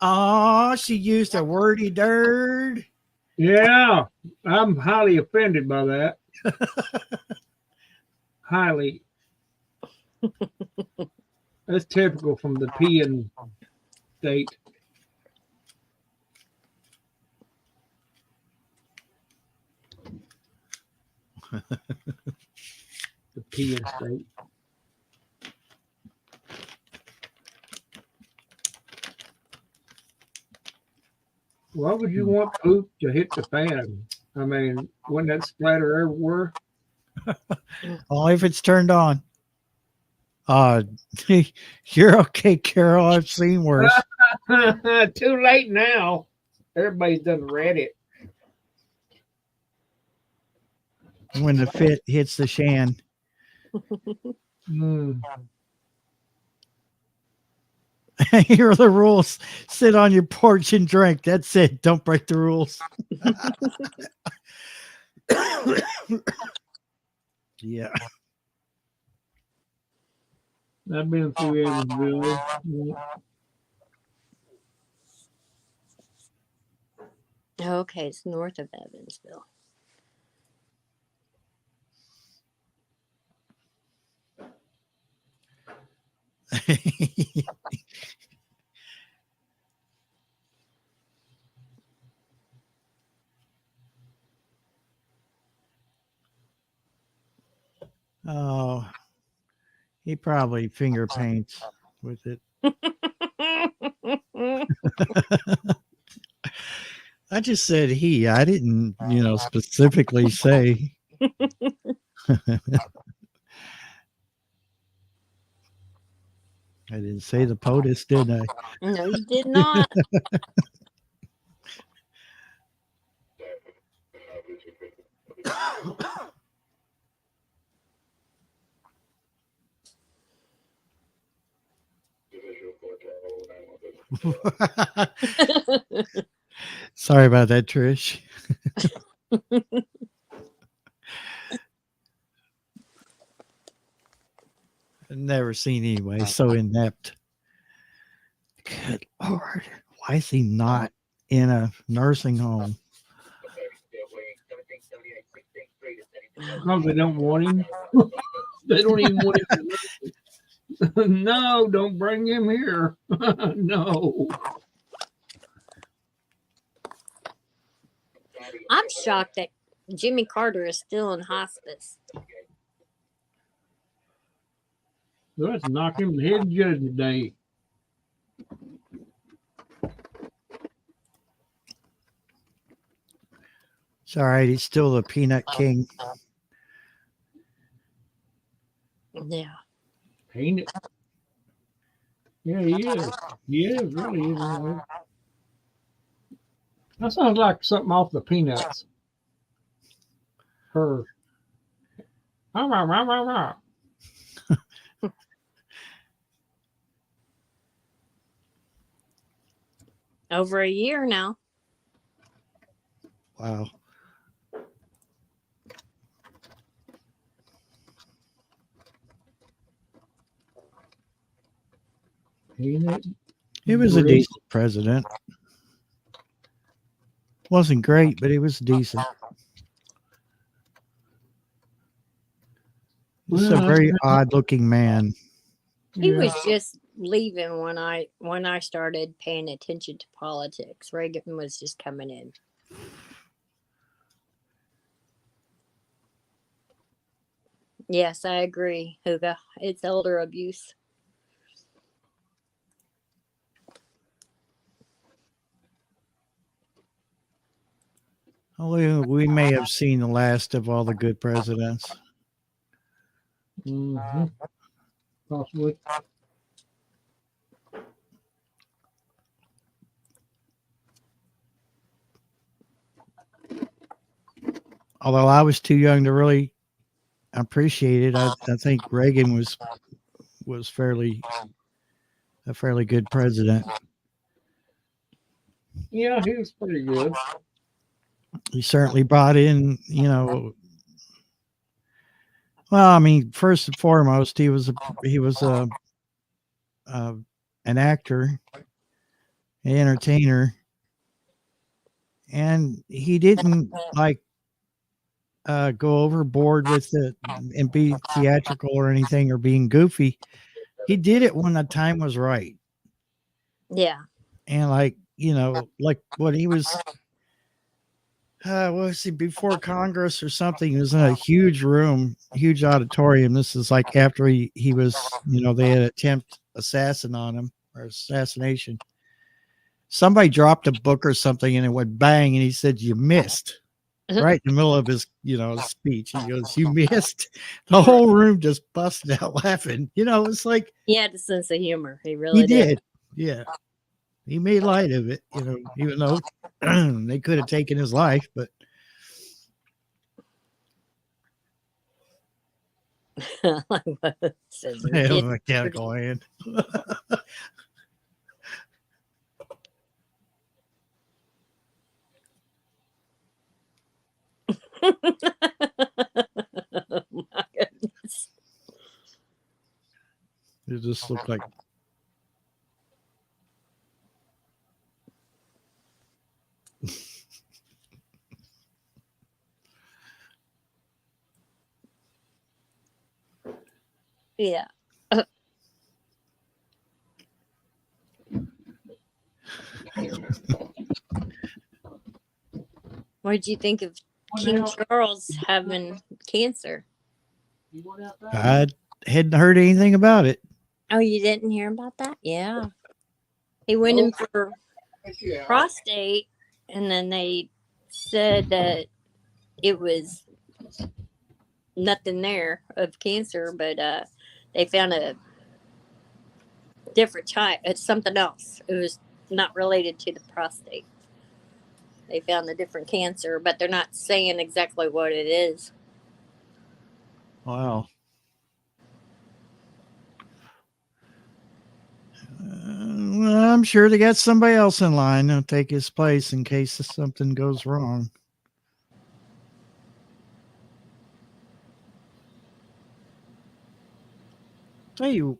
Oh, she used a wordy dirt. Yeah, I'm highly offended by that. Highly. That's typical from the peeing state. The peeing state. Why would you want poop to hit the fan? I mean, wouldn't that splatter everywhere? Only if it's turned on. You're okay, Carol. I've seen worse. Too late now. Everybody's done read it. When the fit hits the shan. Here are the rules. Sit on your porch and drink. That's it. Don't break the rules. Yeah. I've been through Evansville. Okay, it's north of Evansville. Oh, he probably finger paints with it. I just said he. I didn't, specifically say. I didn't say the POTUS, did I? No, you did not. Sorry about that, Trish. Never seen anyway, so inept. Good Lord. Why is he not in a nursing home? Because they don't want him. They don't even want him. No, don't bring him here. No. I'm shocked that Jimmy Carter is still in hospice. Let's knock him in the head Judgment Day. It's all right. He's still the peanut king. Yeah. Ain't it? Yeah, he is. He is, really is. You know. That sounds like something off the Peanuts. Her. Over a year now. Wow. Ain't it? He was a Great. decent president. Wasn't great, but he was decent. He's a Well, very odd-looking man. He yeah. was just leaving when I started paying attention to politics. Reagan was just coming in. Yes, I agree, Huga. It's elder abuse. We may have seen the last of all the good presidents. Mm-hmm. Possibly. Although I was too young to really appreciate it, I think Reagan was a fairly good president. Yeah, he was pretty good. He certainly brought in, well, I mean, first and foremost, he was an actor, an entertainer, and he didn't go overboard with it and be theatrical or anything or being goofy. He did it when the time was right. Yeah. And like when he was before Congress or something, he was in a huge room, huge auditorium. This is like after he was, they had attempt assassination on him or assassination. Somebody dropped a book or something and it went bang, and he said, "You missed." Right in the middle of his, speech. He goes, "You missed." The whole room just busted out laughing. It's like He had a sense of humor. He really he did. Yeah. He made light of it, even though they could have taken his life, but I have a mechanical hand. Oh my goodness. It just looked like Yeah. What did you think of King Charles having cancer? I hadn't heard anything about it. Oh, you didn't hear about that? Yeah. He went in for prostate, and then they said that it was nothing there of cancer, but they found a different type. It's something else. It was not related to the prostate. They found a different cancer, but they're not saying exactly what it is. Wow. Well, I'm sure they got somebody else in line to take his place in case something goes wrong. Tell you.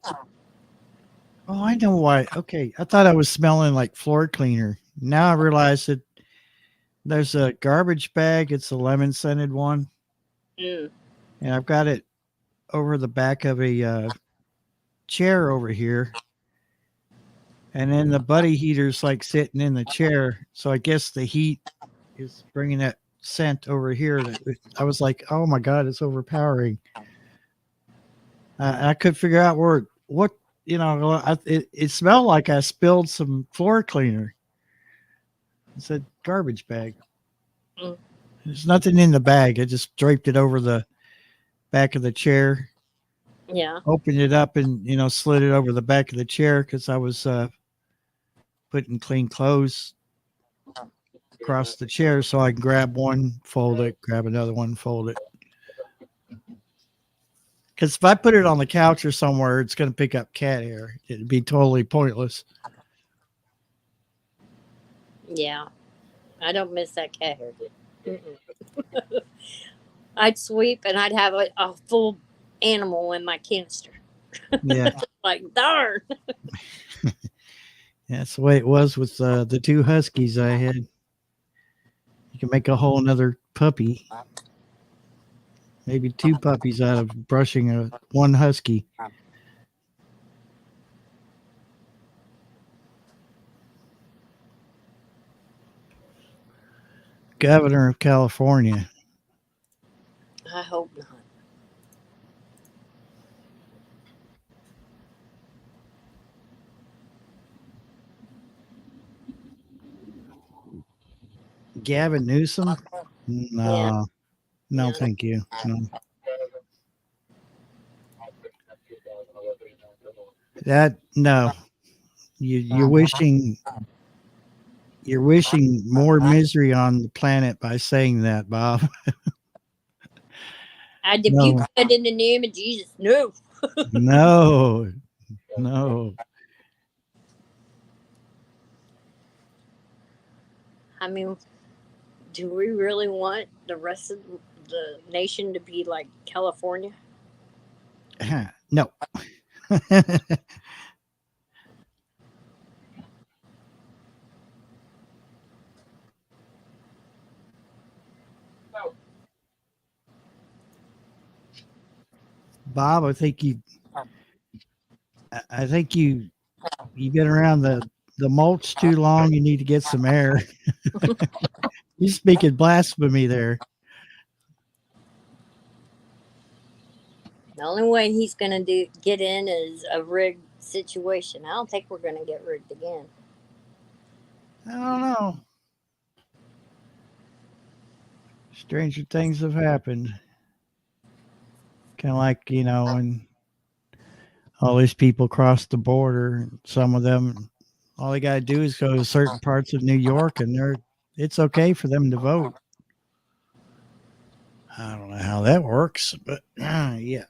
Oh, I know why. Okay, I thought I was smelling like floor cleaner. Now I realize that there's a garbage bag. It's a lemon scented one, and I've got it over the back of a chair over here. And then the buddy heater's like sitting in the chair. So I guess the heat is bringing that scent over here. I was like, oh my God, it's overpowering. I couldn't figure out what it smelled like I spilled some floor cleaner. It's a garbage bag. Mm. There's nothing in the bag. I just draped it over the back of the chair, Yeah. opened it up, and slid it over the back of the chair because I was putting clean clothes across the chair so I can grab one, fold it, grab another one, fold it. Because if I put it on the couch or somewhere, it's going to pick up cat hair. It'd be totally pointless. Yeah. I don't miss that cat hair. Mm-mm. I'd sweep and I'd have a full animal in my canister. Yeah. Like, darn. That's the way it was with the two huskies I had. You can make a whole another puppy. Maybe two puppies out of brushing one husky. Governor of California. I hope not. Gavin Newsom? No. Yeah. No, Yeah. thank you. No. No. You're wishing more misery on the planet by saying that, Bob. I rebuke No. that in the name of Jesus. No. No. I mean, do we really want the rest of the nation to be like California? No. Bob, I think you've been around the mulch too long. You need to get some air. You're speaking blasphemy there. The only way he's going to get in is a rigged situation. I don't think we're going to get rigged again. I don't know. Stranger things have happened. Kind of like, when all these people cross the border, some of them, all they got to do is go to certain parts of New York and it's okay for them to vote. I don't know how that works, but yeah.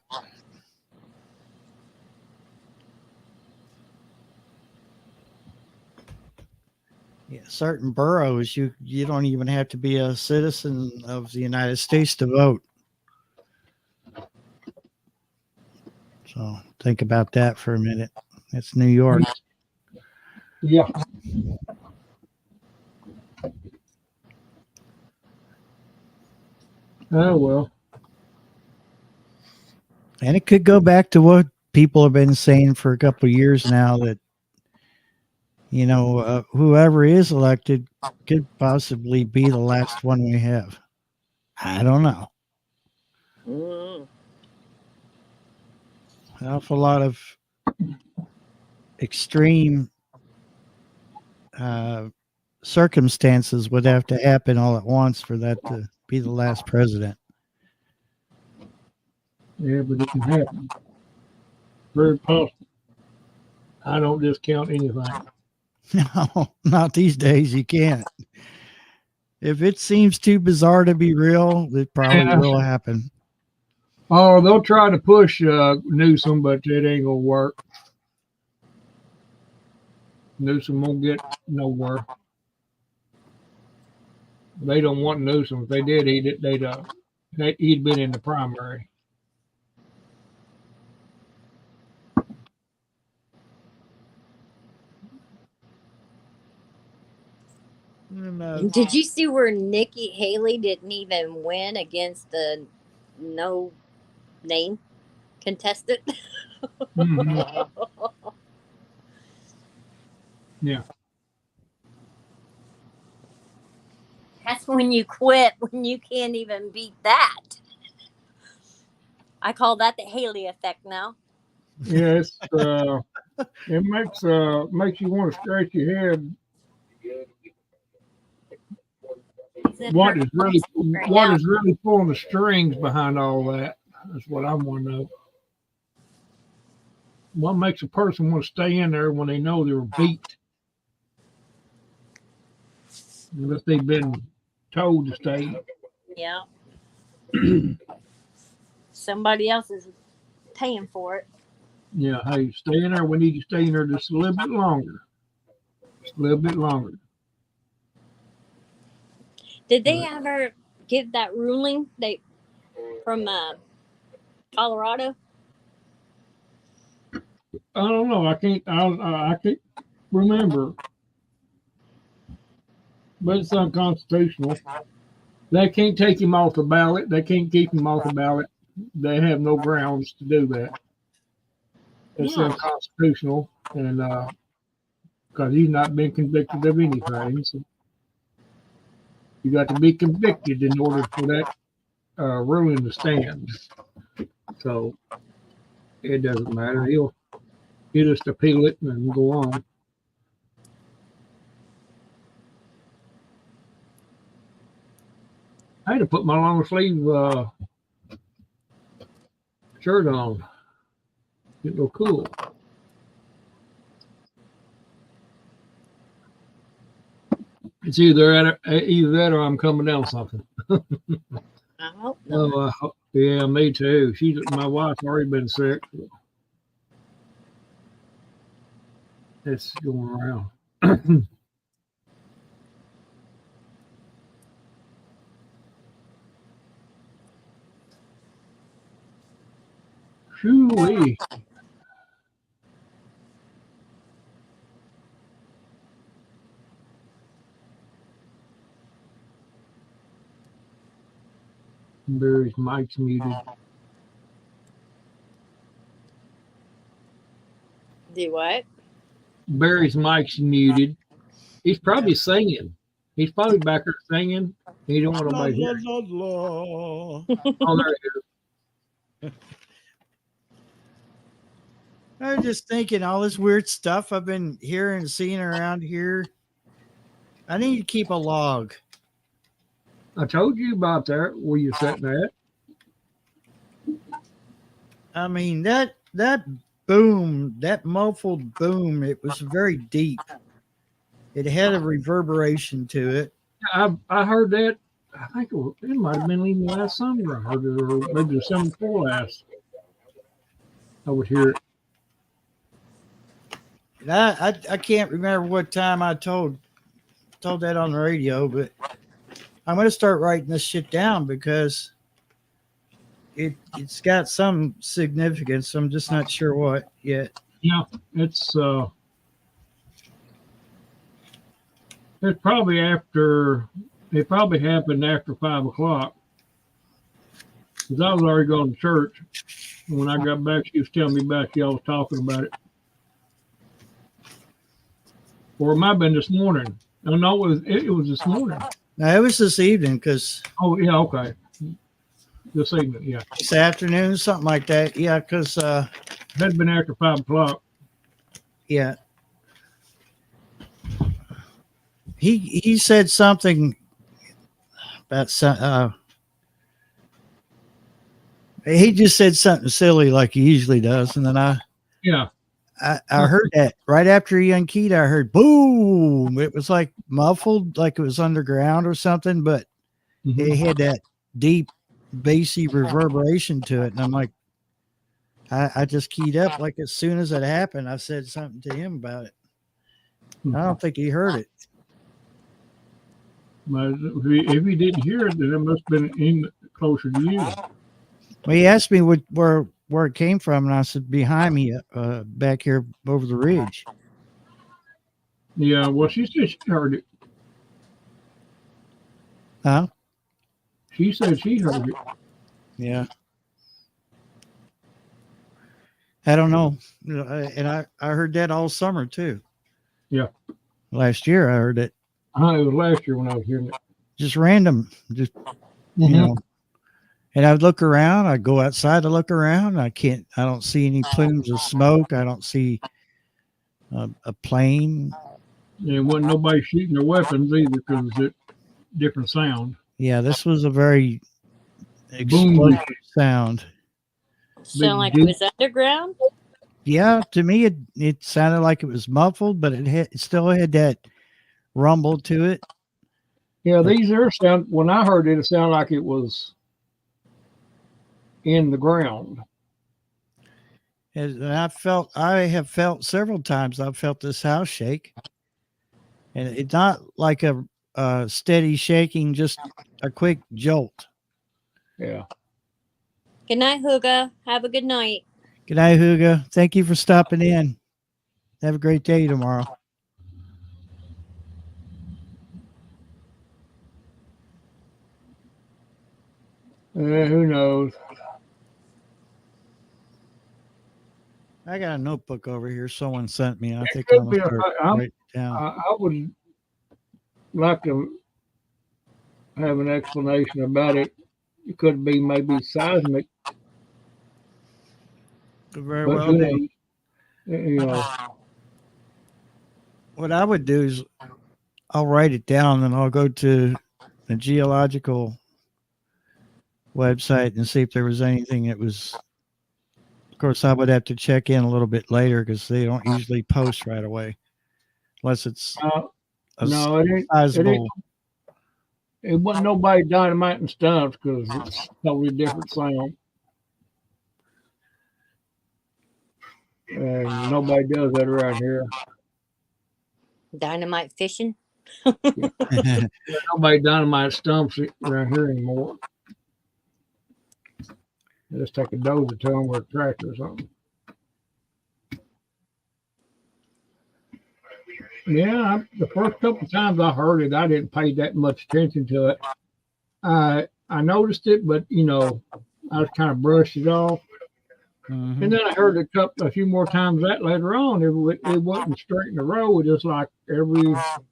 Yeah, certain boroughs, you don't even have to be a citizen of the United States to vote. So think about that for a minute. That's New York. Yeah. Oh, well. And it could go back to what people have been saying for a couple of years now, that whoever is elected could possibly be the last one we have. I don't know. Mm. An awful lot of extreme circumstances would have to happen all at once for that to be the last president. Yeah, but it can happen. Very possible. I don't discount anything. No, not these days. You can't. If it seems too bizarre to be real, it probably will happen. Oh, they'll try to push Newsom, but it ain't gonna work. Newsom won't get nowhere. They don't want Newsom. If they did, he'd been in the primary. Did you see where Nikki Haley didn't even win against the no name contestant? Mm-hmm. Yeah. That's when you quit, when you can't even beat that. I call that the Haley effect now. Yeah, it makes you want to scratch your head. What is really pulling the strings behind all that? That's what I'm wondering. What makes a person want to stay in there when they know they were beat? Unless they've been told to stay. Yeah. Somebody else is paying for it. Yeah, hey, stay in there. We need to stay in there just a little bit longer. Just a little bit longer. Did they ever give that ruling from Colorado? I don't know. I can't remember. But it's unconstitutional. They can't take him off the ballot. They can't keep him off the ballot. They have no grounds to do that. It's unconstitutional, and because he's not been convicted of anything, so you got to be convicted in order for that ruling to stand. So it doesn't matter. He'll just appeal it and go on. I had to put my long sleeve shirt on. Get a little cool. It's either that or I'm coming down something. I hope not. Yeah, me too. My wife's already been sick. It's going around. Shoo-wee. Barry's mic's muted. Do what? Barry's mic's muted. He's probably singing. He's probably back there singing. He don't want nobody to hear. Oh, there he is. I was just thinking all this weird stuff I've been hearing and seeing around here. I need to keep a log. I told you about that. Where you sitting at? I mean, that boom, that muffled boom, it was very deep. It had a reverberation to it. I heard that. I think it might have been even last summer. I heard it, or maybe the summer before last. I would hear it. And I can't remember what time I told that on the radio, but I'm going to start writing this shit down because it's got some significance. I'm just not sure what yet. Yeah, it's probably after. It probably happened after 5 o'clock. Because I was already going to church. And when I got back, she was telling me about y'all was talking about it. Or it might have been this morning. Oh, no, it was this morning. No, it was this evening because. Oh, yeah, okay. This evening, yeah. This afternoon, something like that. Yeah, because. It had been after 5 o'clock. Yeah. He said something about he just said something silly like he usually does, and then I heard that right after he unkeyed. I heard boom. It was like muffled, like it was underground or something, but it had that deep, bassy reverberation to it, and I'm like, I just keyed up. Like as soon as it happened, I said something to him about it. I don't think he heard it. But if he didn't hear it, then it must have been in closer to you. Well, he asked me where it came from, and I said behind me, back here over the ridge. Yeah, well, she said she heard it. Huh? She said she heard it. Yeah. I don't know, and I heard that all summer too. Yeah. Last year I heard it. It was last year when I was hearing it. Just random, just you know. And I'd look around. I'd go outside to look around. I don't see any plumes of smoke. I don't see a plane. And wasn't nobody shooting their weapons either because it's a different sound. Yeah, this was a very Boom. explosive sound. Sound like it was underground? Yeah, to me it sounded like it was muffled, but it still had that rumble to it. Yeah, these air sound. When I heard it, it sounded like it was in the ground. And I have felt several times. I've felt this house shake, and it's not like a steady shaking, just a quick jolt. Yeah. Good night, Huga. Have a good night. Good night, Huga. Thank you for stopping in. Have a great day tomorrow. Who knows? I got a notebook over here. Someone sent me. I think could I'm be gonna a- start I'm- writing it down. I would like to have an explanation about it. It could be maybe seismic, Could very but well who be. knows? You know, What I would do is I'll write it down and I'll go to the geological website and see if there was anything that was. Of course, I would have to check in a little bit later because they don't usually post right away, unless it's a no, it ain't. sizable. It wasn't nobody dynamiting stuff because it's totally different sound. And nobody does that around here. Dynamite fishing? Nobody dynamite stumps around here anymore. They just take a dozer to them with a tractor or something. Yeah, the first couple times I heard it, I didn't pay that much attention to it. I noticed it, but you know, I just kind of brushed it off. Mhm. And then I heard it a few more times that later on. It wasn't straight in a row. It just like every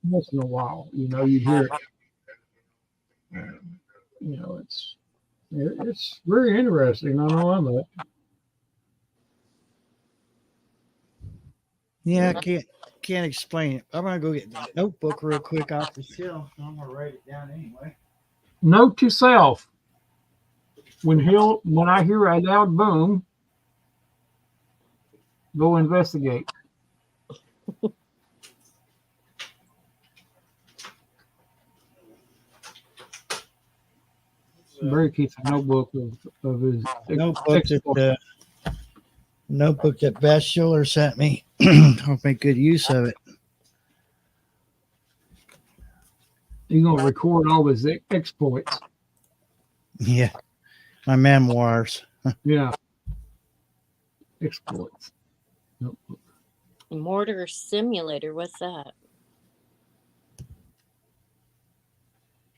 once in a while, you know, you'd hear it. You know, it's very interesting. I know I'm a Yeah, I can't explain it. I'm gonna go get the notebook real quick off the shelf. I'm gonna write it down anyway. note to self. When I hear a loud boom, go investigate. Barry keeps a notebook of his Notebook that Beth Schuler sent me. I'll make good use of it. He's gonna record all his exploits. Yeah, my memoirs. Yeah, exploits. Notebook. Mortar simulator. What's that?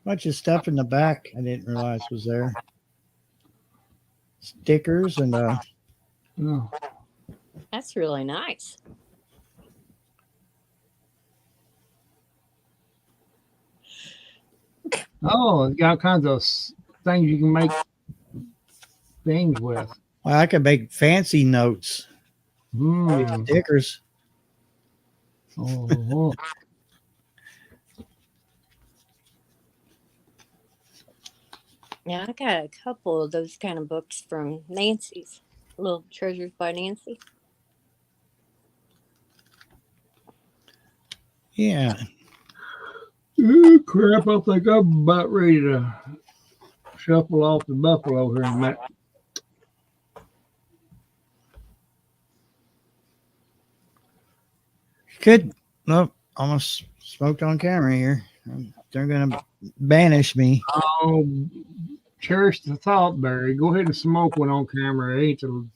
Bunch of stuff in the back I didn't realize was there. Stickers and Oh. That's really nice. Oh, it's got all kinds of things you can make things with. well, I could make fancy notes. Hmm. Stickers. Oh, Yeah, I got a couple of those kind of books from Nancy's. Little Treasures by Nancy. Yeah. oh, crap! I think I'm about ready to shuffle off the buffalo here in a minute. Could nope. Almost smoked on camera here. They're gonna banish me. Oh, cherish the thought, Barry. Go ahead and smoke one on camera. It ain't the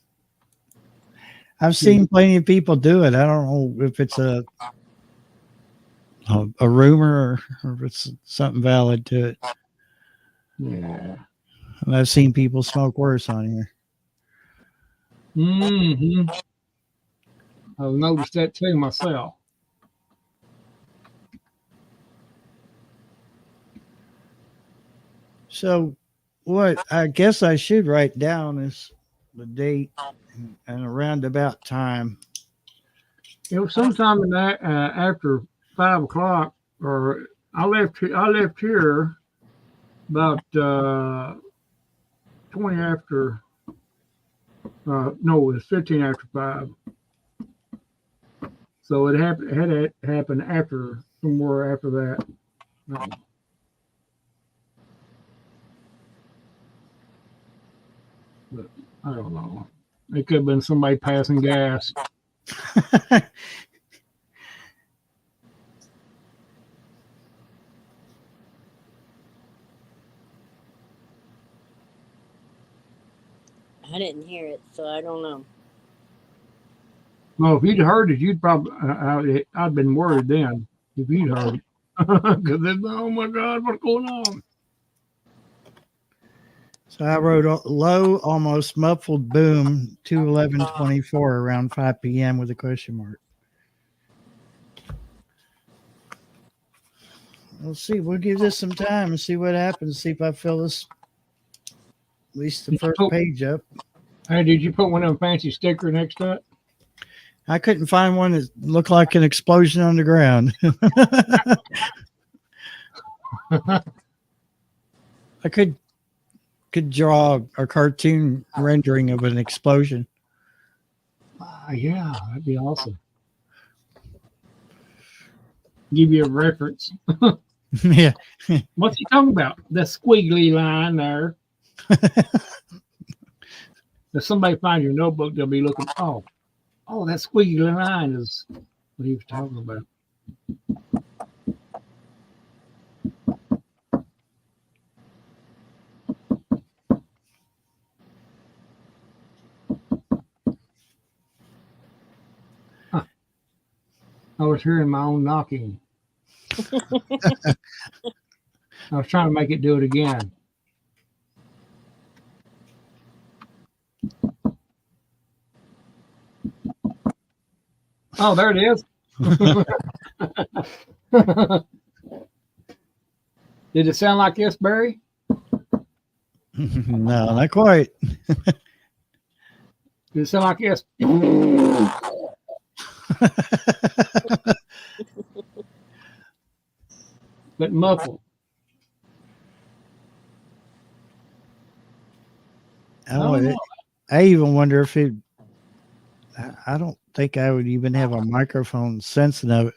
I've seen plenty of people do it. I don't know if it's a rumor or if it's something valid to it. yeah. And I've seen people smoke worse on here. Mm-hmm. I've noticed that too myself. So what I guess I should write down is the date and around about time. It was sometime in that after 5 o'clock, or I left here about 20 after. No, it was 15 after 5. So it had to happen after, somewhere after that. But I don't know. It could have been somebody passing gas. I didn't hear it, so I don't know. Well, if you'd heard it, you'd probably, I'd been worried then if you'd heard it. Because oh my God, what's going on? So I wrote low, almost muffled boom, 2:11:24 around 5 p.m. with a question mark. We'll see. We'll give this some time and see what happens. See if I fill this, at least the first page up. Hey, did you put one of them fancy stickers next to it? I couldn't find one that looked like an explosion on the ground. I could draw a cartoon rendering of an explosion. Yeah, that'd be awesome. Give you a reference. Yeah. What's he talking about? The squiggly line there. If somebody finds your notebook, they'll be looking, oh, that squiggly line is what he was talking about. Huh. I was hearing my own knocking. I was trying to make it do it again. Oh, there it is. Did it sound like this, Barry? No, not quite. Did it sound like this? But muffled. I even wonder if it. I don't think I would even have a microphone sensitive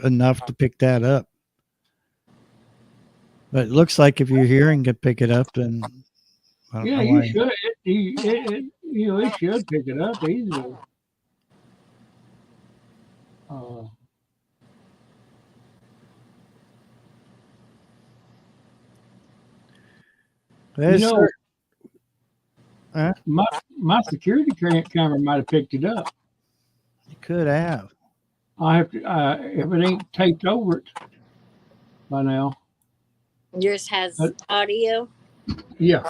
enough to pick that up. But it looks like if your hearing could pick it up, then Yeah, you should. It should pick it up easily. My security camera might have picked it up. It could have. I have to if it ain't taped over it by now. Yours has audio. Yeah.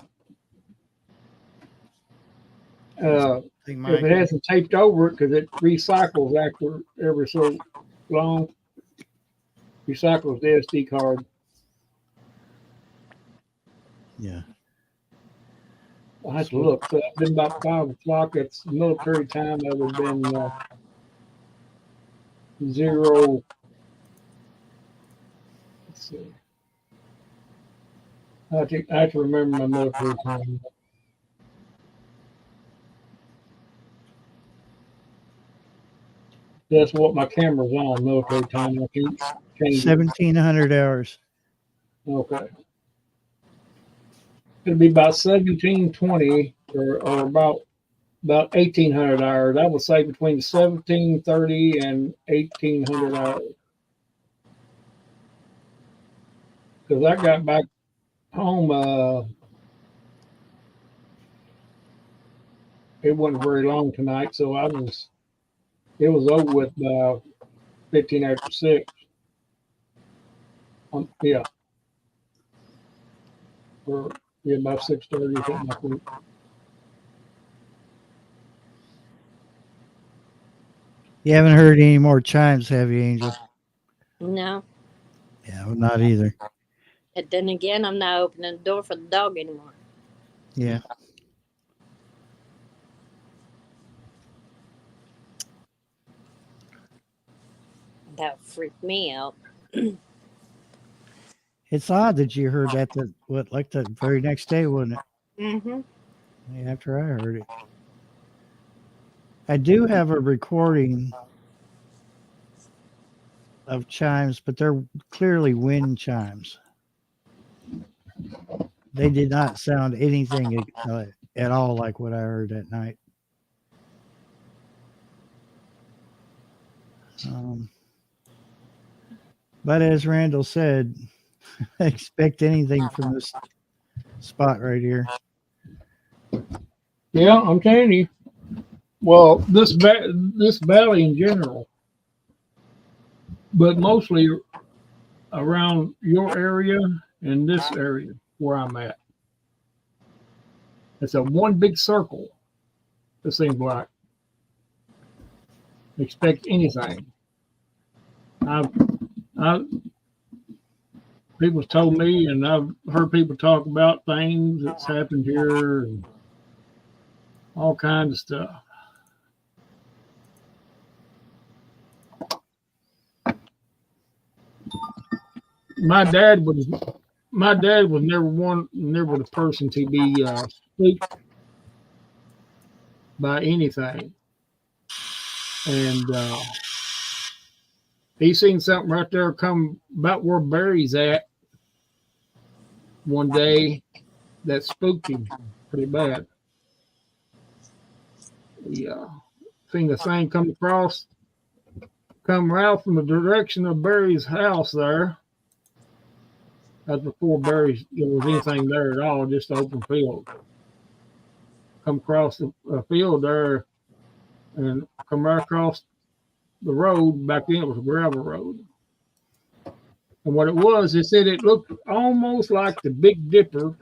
If it hasn't taped over it, because it recycles after ever so long, recycles the SD card. Yeah. I have to look. So it's been about 5 o'clock. It's military time. That would have been 0. Let's see. I have to remember my military time. That's what my camera's on, military time. I can't change 1,700 hours. Okay. It'll be about 1720 or about 1,800 hours. I would say between 1,730 and 1,800 hours. Because I got back home. It wasn't very long tonight, so it was over with 15 after 6. Yeah. Or about 6:30 or something like that. You haven't heard any more chimes, have you, Angel? No. Yeah, not either. But then again, I'm not opening the door for the dog anymore. Yeah. That freaked me out. It's odd that you heard that like the very next day, wasn't it? Mm-hmm. After I heard it. I do have a recording of chimes, but they're clearly wind chimes. They did not sound anything at all like what I heard that night. But as Randall said, expect anything from this spot right here. Yeah, I'm telling you. Well, this valley in general, but mostly around your area and this area where I'm at. It's a one big circle. It seems like. Expect anything. I've people told me, and I've heard people talk about things that's happened here, and all kinds of stuff. My dad was never the person to be spooked by anything, and he seen something right there come about where Barry's at one day that spooked him pretty bad. Yeah, seen the thing come out from the direction of Barry's house there. That's before Barry's there was anything there at all, just open field. Come across the field there and come right across the road. Back then it was a gravel road. And what it was, they said it looked almost like the Big Dipper,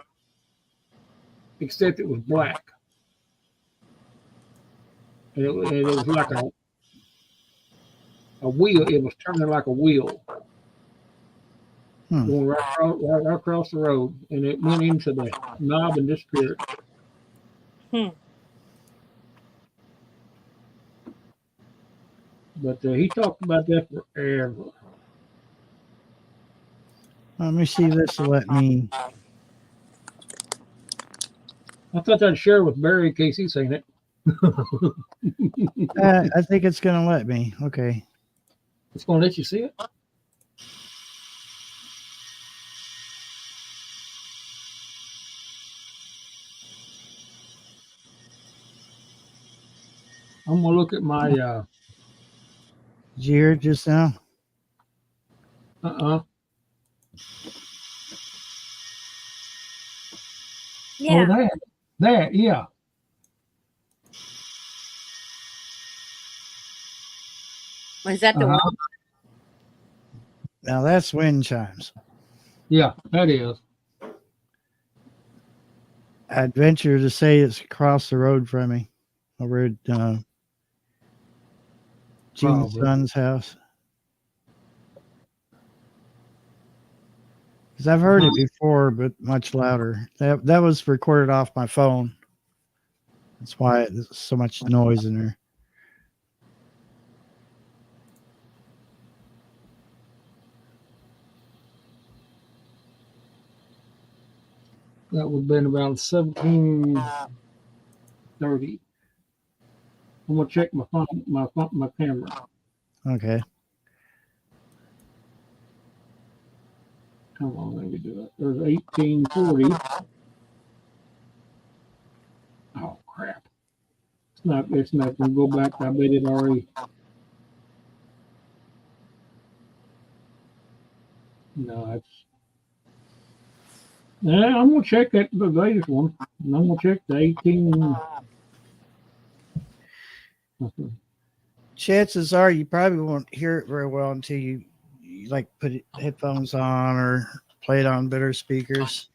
except it was black. And it was like a wheel. It was turning like a wheel. Going right across the road. And it went into the knob and disappeared. But he talked about that forever. Let me see if this will let me. I thought I'd share with Barry in case he's seen it. I think it's going to let me. Okay. It's going to let you see it? I'm going to look at my... Did you hear it just now? Yeah. Oh, that, yeah. Was that the one? Now that's wind chimes. Yeah, that is. I'd venture to say it's across the road from me, over at Gene's son's house. Because I've heard it before, but much louder. That was recorded off my phone. That's why there's so much noise in there. That would have been about 1730. I'm going to check my camera. Okay. Come on, let me do it. There's 1840. Oh, crap. It's not going to go back. I bet it already. No, it's. Yeah, I'm going to check the latest one. And I'm going to check the 18. Chances are you probably won't hear it very well until you like put headphones on or play it on better speakers.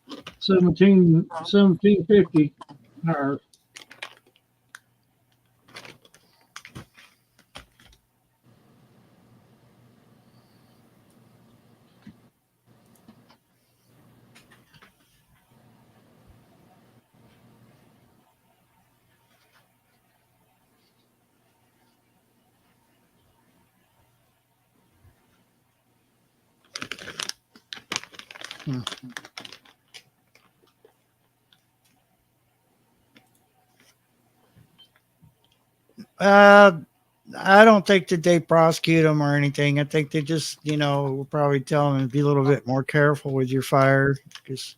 1750 hours. Hmm. I don't think that they prosecute them or anything. I think they just, will probably tell them to be a little bit more careful with your fire. Because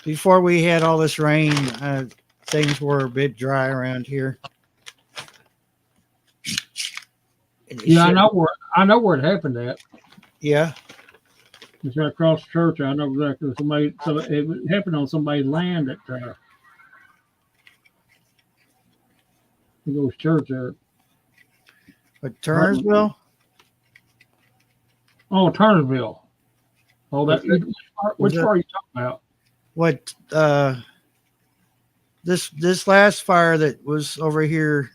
before we had all this rain, things were a bit dry around here. Yeah, I know where it happened at. Yeah. It's right across the church. I know exactly. So it happened on somebody's land at it goes church there. But Turnersville? Oh, Turnersville. Oh, which part are you talking about? What this last fire that was over here,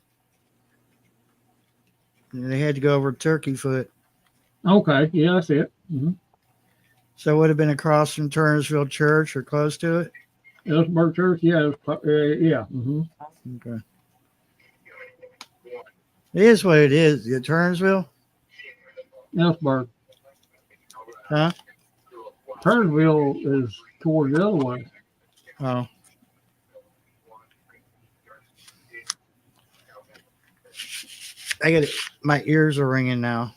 they had to go over Turkey Foot. Okay, yeah, that's it. Mm-hmm. So it would have been across from Turnersville Church or close to it. Ellsberg Church, yeah, yeah. Mm-hmm. Okay. It is what it is. Turnersville? Ellsberg. Huh? Turnersville is toward the other way. Oh. I get it. My ears are ringing now.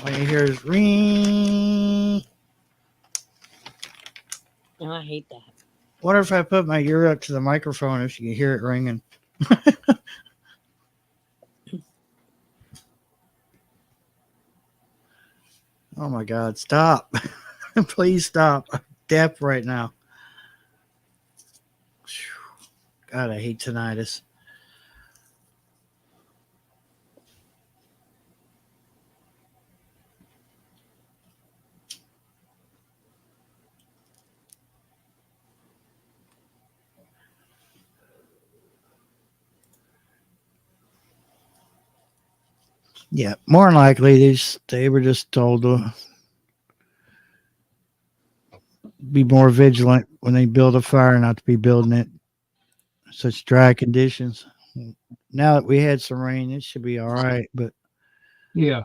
All you hear is ring. Oh, I hate that. Wonder if I put my ear up to the microphone if you can hear it ringing. Oh my God, stop. Please stop. I'm deaf right now. God, I hate tinnitus. Yeah, more than likely they were just told to be more vigilant when they build a fire, not to be building it in such dry conditions. Now that we had some rain, it should be all right. But yeah,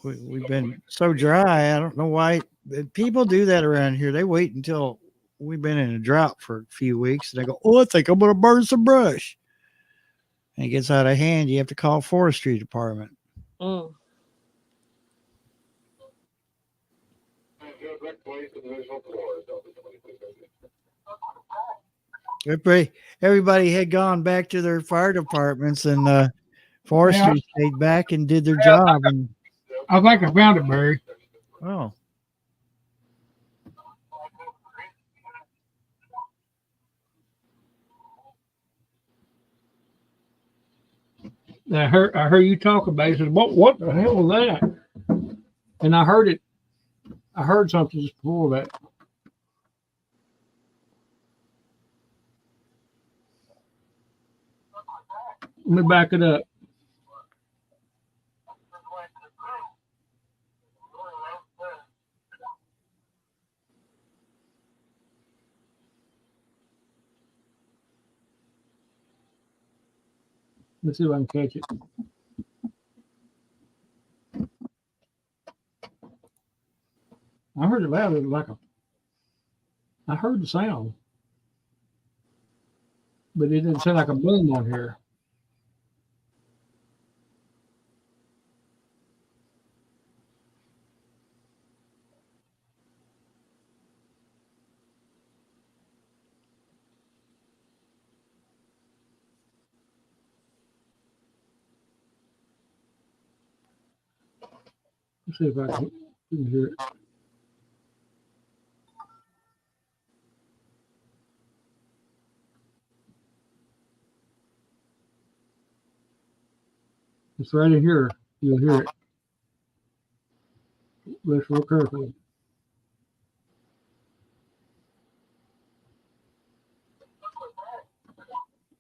we've been so dry. I don't know why people do that around here. They wait until we've been in a drought for a few weeks, and they go, "Oh, I think I'm going to burn some brush." And it gets out of hand. You have to call forestry department. Mm. Everybody had gone back to their fire departments, and forestry stayed back and did their job. And I think I found it, Barry. oh, I heard you talk about it. I said, what the hell was that? And I heard it. I heard something just before that. Let me back it up. Let's see if I can catch it. I heard it loud. It was I heard the sound, but it didn't sound like a boom on here. Let's see if I can hear it. It's right in here. You'll hear it. Listen real carefully.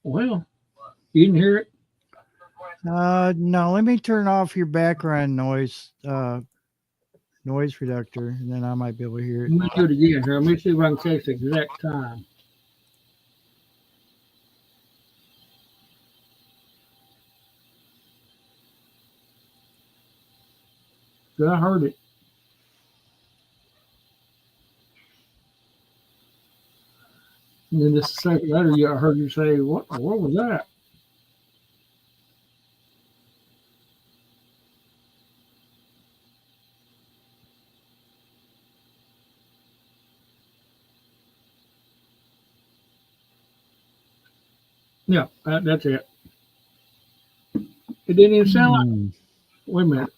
Well, you didn't hear it? no. Let me turn off your background noise reductor, and then I might be able to hear it. Let me do it again here. Let me see if I can catch the exact time. 'Cause I heard it. And then just a second later, I heard you say, "What was that?" Yeah, that's it. It didn't even sound like. Hmm. Wait a minute.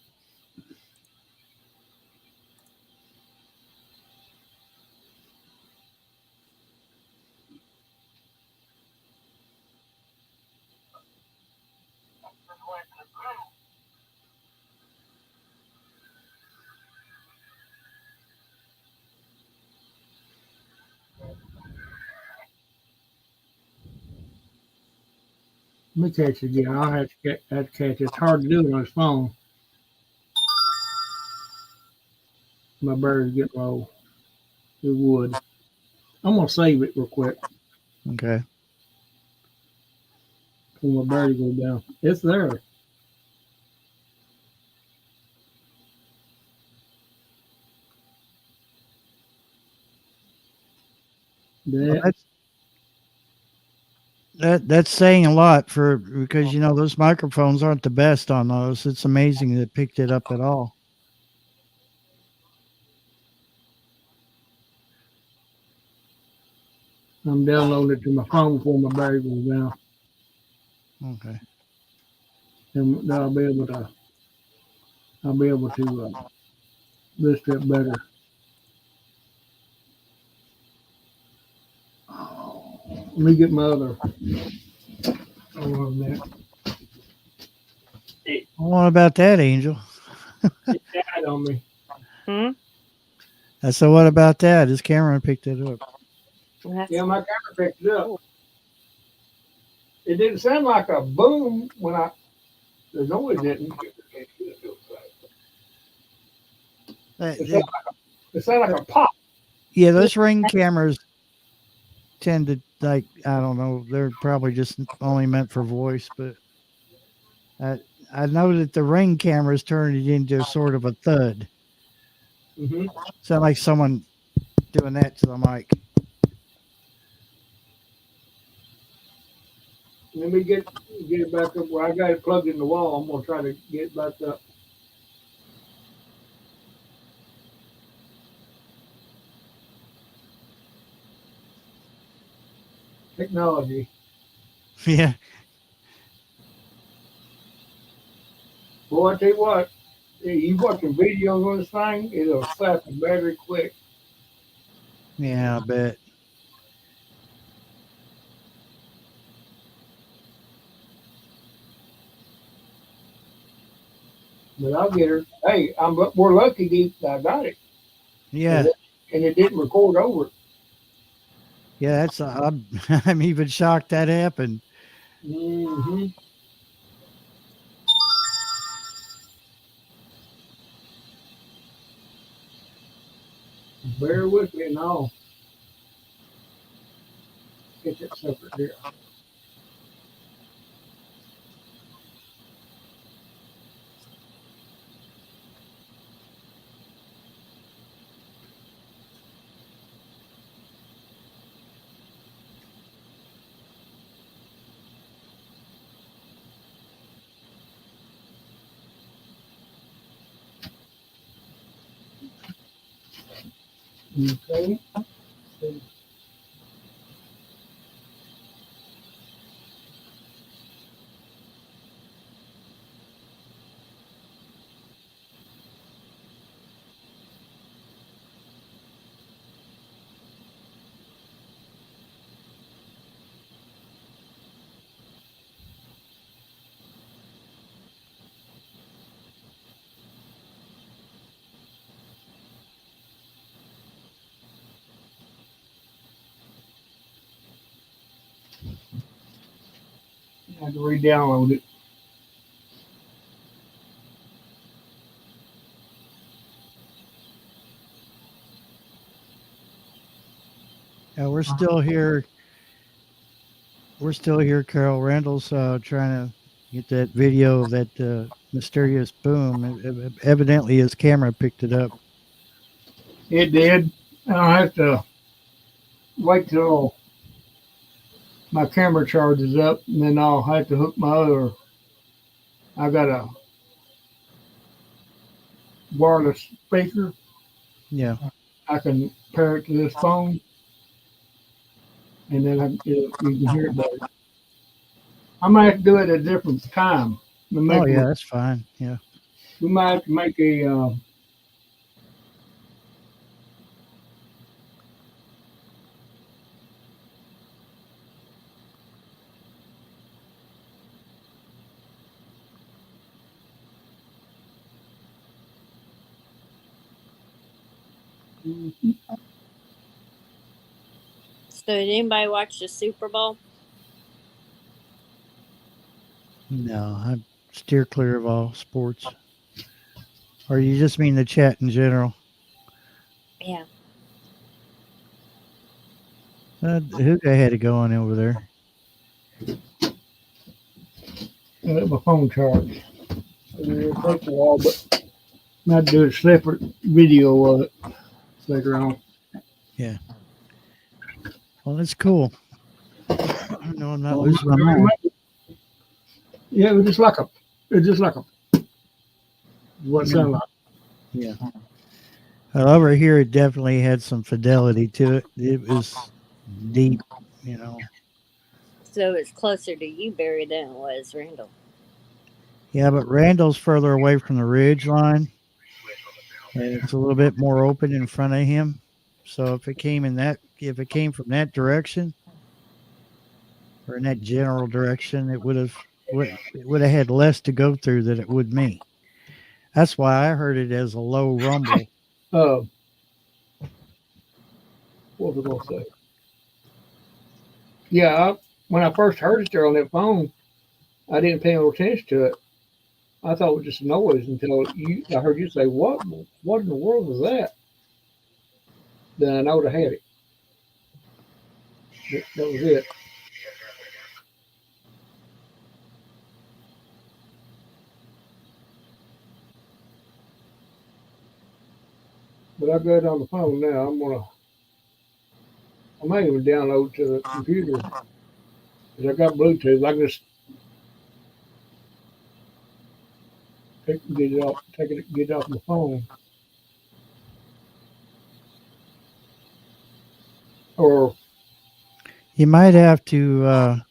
Let me catch it again. I'll have to catch it. It's hard to do it on his phone. My battery's getting low. It would. I'm gonna save it real quick Okay. before my battery goes down. It's there. Well, That that's saying a lot for because those microphones aren't the best on those. It's amazing that it picked it up at all. I'm downloading it to my phone before my battery goes down, Okay. and then I'll be able to list it better. Let me get my other. Hold on a minute. What about that, Angel? It died on me. Hmm? I said, what about that? His camera picked it up. That's Yeah, my camera picked it up. It didn't sound like a boom when the noise didn't. Uh, It sounded like a pop. Yeah, those Ring cameras tend to I don't know. They're probably just only meant for voice, but I know that the Ring cameras turned it into sort of a thud. Mm-hmm. Sound like someone doing that to the mic. Let me get it back up where I got it plugged in the wall. I'm gonna try to get it back up. Technology. Yeah. Boy, I tell you what, you watching videos on this thing, it'll sap the battery quick. Yeah, I bet. But I'll get her. Hey, we're lucky that I got it. Yeah. And it didn't record over it. Yeah, that's I'm even shocked that happened. Mm-hmm. Bear with me and I'll get that separate here. Okay. I had to re-download it. Yeah, we're still here. We're still here. Carol Randall's trying to Get that video of that mysterious boom. Evidently, his camera picked it up. It did. I have to wait till my camera charges up, and then I'll have to hook my other. I got a wireless speaker. Yeah. I can pair it to this phone, and then you can hear it better. I might have to do it at a different time. Oh yeah, that's fine. Yeah. We might have to make a. So did anybody watch the Super Bowl? No, I steer clear of all sports. Or you just mean the chat in general? Yeah. Who had it going over there? Let my phone charge. It'll take a while, but I might do a separate video of it later on. Yeah. Well, that's cool. I know I'm not losing my mind. Yeah, it's just like a. What it sounds like. Yeah. Well, over here, it definitely had some fidelity to it. It was deep, you know. So it's closer to you, Barry, than it was Randall. Yeah, but Randall's further away from the ridge line, and it's a little bit more open in front of him. So if it came from that direction, or in that general direction, it would have had less to go through than it would me. That's why I heard it as a low rumble. What was I going to say? Yeah, when I first heard it there on that phone, I didn't pay no attention to it. I thought it was just noise until I heard you say, "What in the world was that?" Then I know I had it. That was it. But I got it on the phone now. I might even download to the computer. Cause I got Bluetooth. I can just get it off my phone. Or You might have to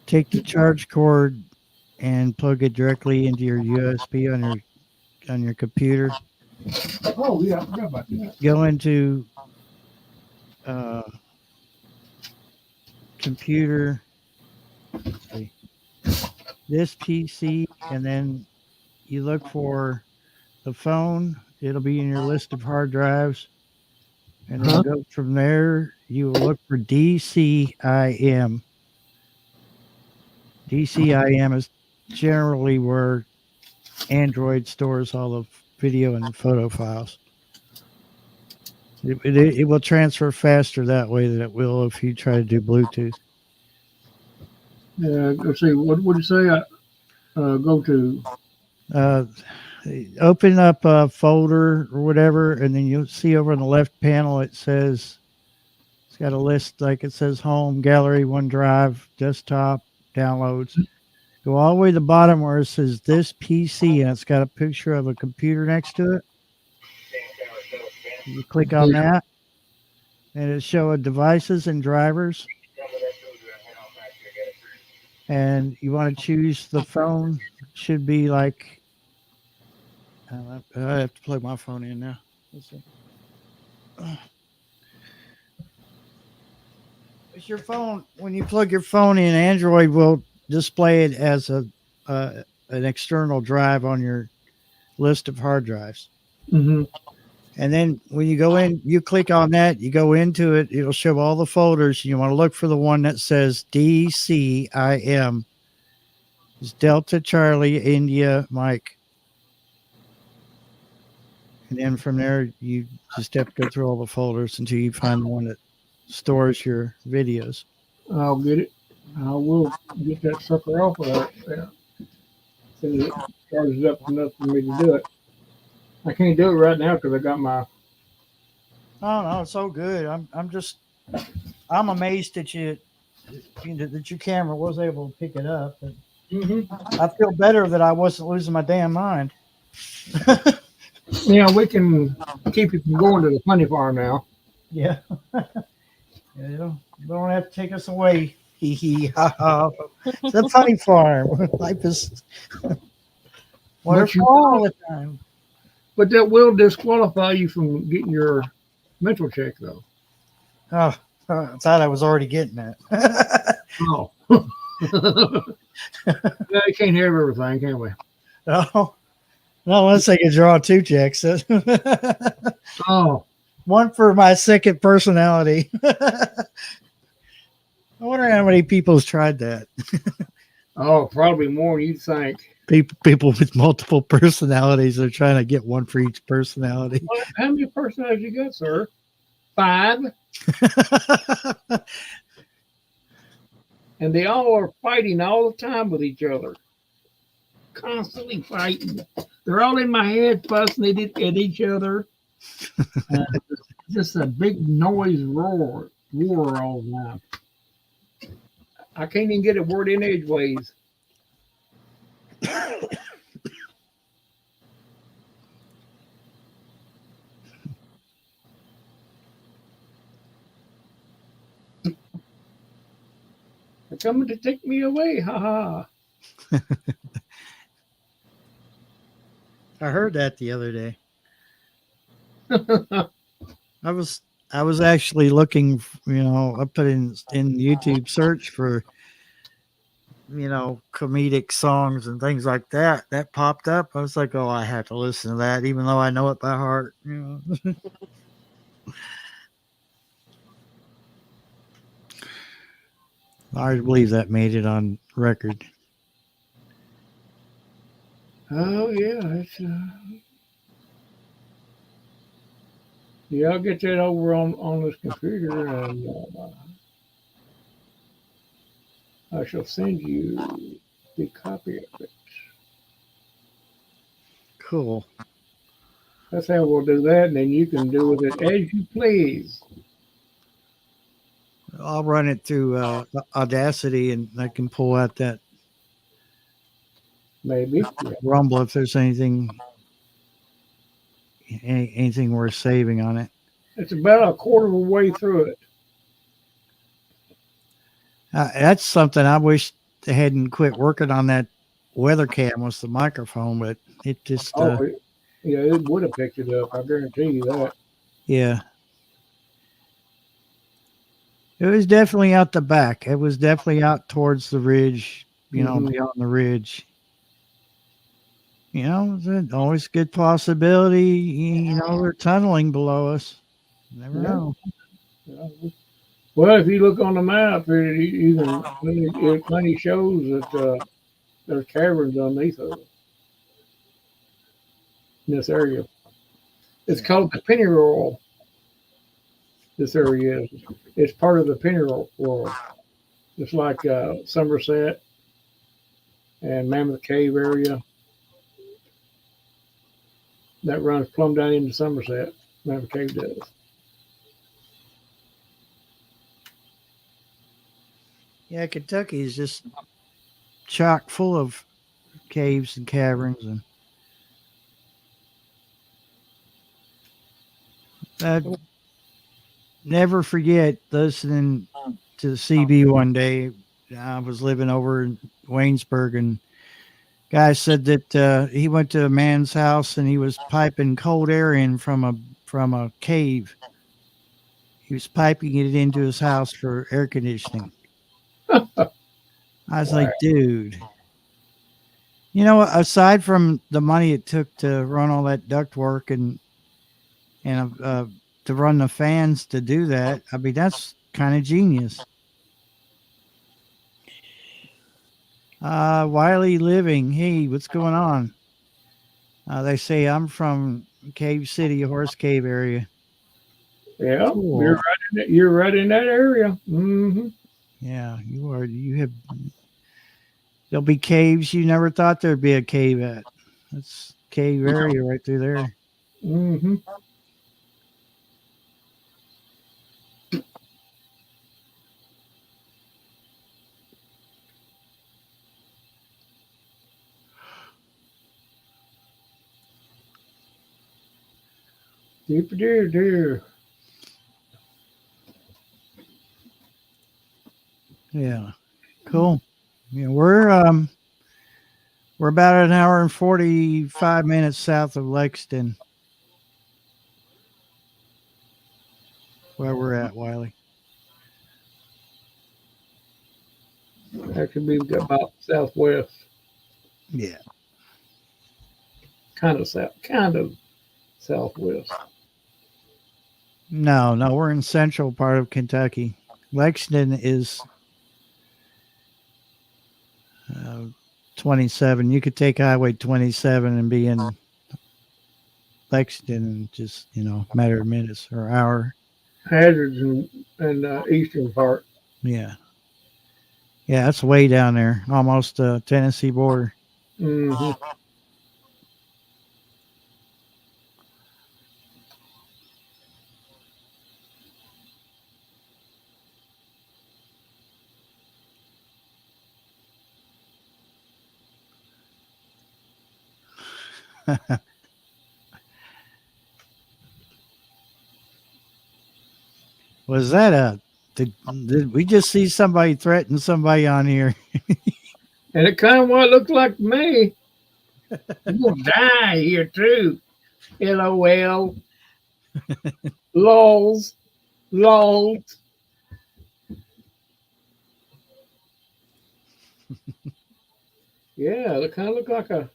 take the charge cord and plug it directly into your USB on your computer. oh yeah, I forgot about that. Go into computer, let's see, this PC, and then you look for the phone. It'll be in your list of hard drives, and then go from there. You will look for DCIM. DCIM is generally where Android stores all the video and photo files. It will transfer faster that way than it will if you try to do Bluetooth. Yeah, let's see. What did you say? Go to. Open up a folder or whatever, and then you'll see over on the left panel it's got a list, like it says home, gallery, OneDrive, desktop, downloads. Go all the way to the bottom where it says this PC, and it's got a picture of a computer next to it. You click on that, and it shows devices and drivers. And you want to choose the phone. Should be like, I have to plug my phone in now. Let's see. It's your phone. When you plug your phone in, Android will display it as an external drive on your list of hard drives. Mm-hmm. And then when you go in, you click on that, you go into it, it'll show all the folders. You want to look for the one that says DCIM. It's Delta Charlie India Mike. And then from there, you just have to go through all the folders until you find the one that stores your videos. I'll get it. I will get that sucker off of there. Yeah. As soon as it charges up enough for me to do it. I can't do it right now because I got my. Oh no, it's so good. I'm amazed that that your camera was able to pick it up. And I feel better that I wasn't losing my damn mind. Yeah, we can keep it from going to the funny farm now. Yeah. Yeah, you don't have to take us away. Hee hee ha ha. It's a funny farm. Life is wonderful all the time. But that will disqualify you from getting your mental check, though. Oh, I thought I was already getting that. Oh. Yeah, you can't have everything, can we? No, unless I can draw 2 checks. Oh. One for my second personality. I wonder how many people's tried that. Oh, probably more than you think. People with multiple personalities are trying to get one for each personality. Well, how many personalities you got, sir? 5? And they all are fighting all the time with each other. Constantly fighting. They're all in my head fussing at each other. Just a big noise war all the time. I can't even get a word in edgeways. They're coming to take me away. Ha ha. I heard that the other day. I was actually looking, I put in YouTube search for, comedic songs and things like that. That popped up. I was like, oh, I have to listen to that, even though I know it by heart. I believe that made it on record. Oh yeah, yeah. I'll get that over on this computer, and I shall send you the copy of it. Cool. That's how we'll do that, and then you can do with it as you please. I'll run it through Audacity, and I can pull out that Maybe Rumble if there's anything worth saving on it. it's about a quarter of the way through it. That's something I wish they hadn't quit working on. That weather cam was the microphone, but it just yeah, it would have picked it up. I guarantee you that. Yeah. It was definitely out the back. It was definitely out towards the ridge, beyond the ridge. There's always a good possibility, they're tunneling below us. Never know. Yeah. Well, if you look on the map, it plenty shows that there's caverns underneath of it in this area. It's called the Pennyroyal. This area is. It's part of the Pennyroyal world. Just like Somerset and Mammoth Cave area. That runs plumb down into Somerset. Mammoth Cave does. Yeah, Kentucky is just chock full of caves and caverns, and I'd never forget listening to the CB one day. I was living over in Waynesburg, and guy said that he went to a man's house and he was piping cold air in from a cave. He was piping it into his house for air conditioning. I was like, dude, aside from the money it took to run all that duct work and to run the fans to do that, I mean, that's kind of genius. Wiley Living, hey, what's going on? They say I'm from Cave City, Horse Cave area. Yeah, Cool. you're right in that area. Yeah, you are. You have. There'll be caves you never thought there'd be a cave at. That's cave area right through there. Mm-hmm. Dear. Yeah, cool. Yeah, we're about an hour and 45 minutes south of Lexington, where we're at, Wiley. That could be about southwest, Yeah. kind of southwest. No, we're in central part of Kentucky. Lexington is 27. You could take Highway 27 and be in Lexington in just, a matter of minutes or hour. Hazards and eastern part. Yeah. Yeah, that's way down there, almost Tennessee border. Mm-hmm. Was that did we just see somebody threaten somebody on here? And it kind of what it looked like to me. You're gonna die here too. LOL. Lols. Lols. Yeah, it kind of looked like a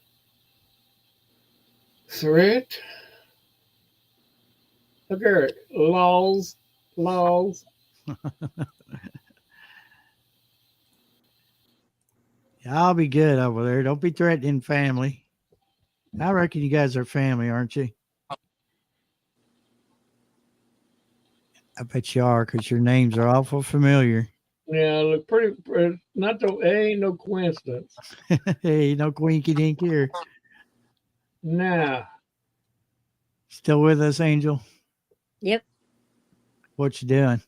threat. Look at it. Lols. Lols. I'll be good over there. Don't be threatening family. I reckon you guys are family, aren't you? I bet you are, because your names are awful familiar. Yeah, look pretty. Not the. It ain't no coincidence. Hey, no quinky dink here. Nah. Still with us, Angel? Yep. What you doing?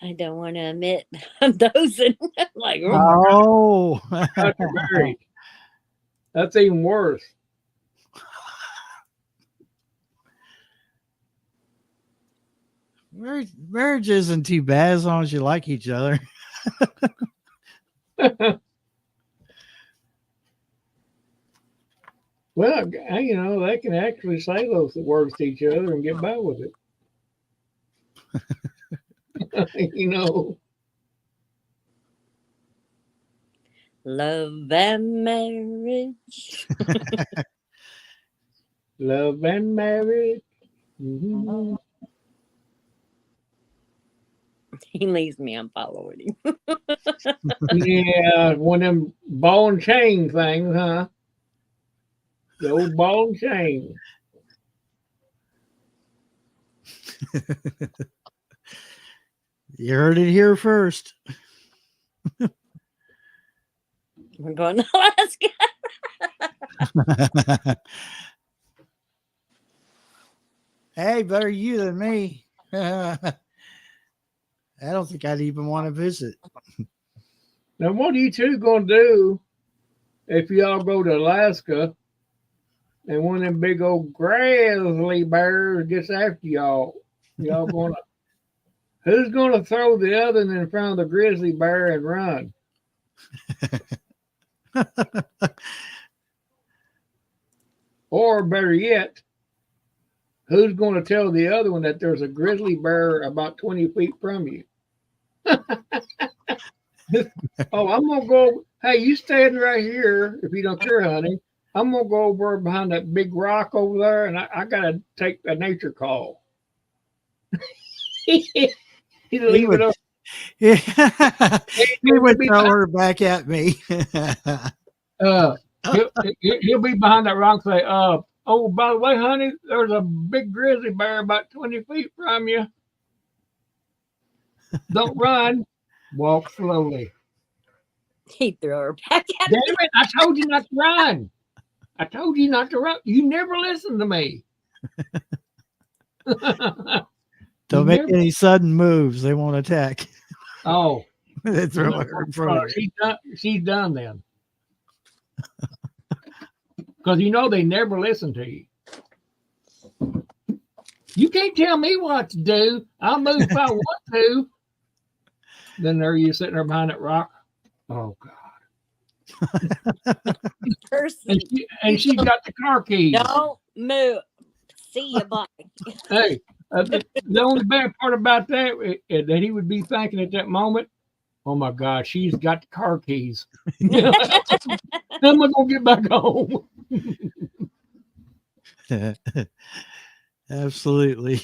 I don't want to admit I'm dozing. Like, oh. That's even worse. Marriage isn't too bad as long as you like each other. Well, they can actually say those words to each other and get by with it. Love and marriage. Love and marriage. Mm-hmm. He leaves me, I'm following him. Yeah, one of them ball and chain things, huh? The old ball and chain. You heard it here first. We're going to Alaska. Hey, better you than me. I don't think I'd even want to visit. Now, what are you two going to do if y'all go to Alaska and one of them big old grizzly bears gets after y'all? Y'all going to... Who's going to throw the other in front of the grizzly bear and run? Or better yet, who's going to tell the other one that there's a grizzly bear about 20 feet from you? Oh, I'm going to go. Hey, you standing right here if you don't care, honey. I'm going to go over behind that big rock over there, and I got to take a nature call. He'd leave it up. Yeah. He would throw her back at me. He'll be behind that rock and say, oh, by the way, honey, there's a big grizzly bear about 20 feet from you. Don't run. Walk slowly. He'd throw her back at Damn it! I told you not to run. I told you not to run. You never listen to me. Don't make any sudden moves. They won't attack. Oh, They throw her in front of you. she's done then. Because you know they never listen to you. You can't tell me what to do. I'll move if I want to. Then there you sitting there behind that rock. Oh God. And she's got the car keys. Don't move. See you, bye. Hey, the only bad part about that is that he would be thinking at that moment, oh my God, she's got the car keys. How am I going to get back home? Absolutely.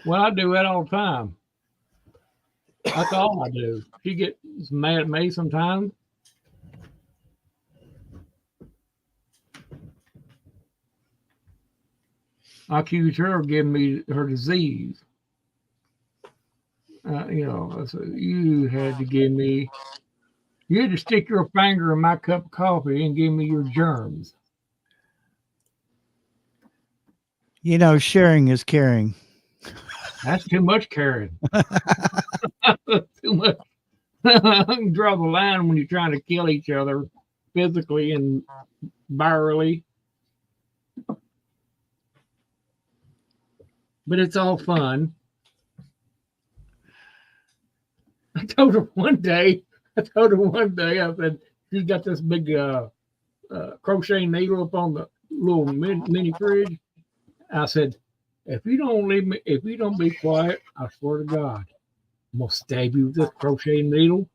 Well, I do that all the time. That's all I do. She gets mad at me sometimes. I accuse her of giving me her disease. I said, you had to stick your finger in my cup of coffee and give me your germs. Sharing is caring. That's too much caring. Too much. I can draw the line when you're trying to kill each other physically and virally. But it's all fun. I told her one day, I said, she's got this big crochet needle up on the little mini fridge. I said, if you don't be quiet, I swear to God, I'm gonna stab you with this crochet needle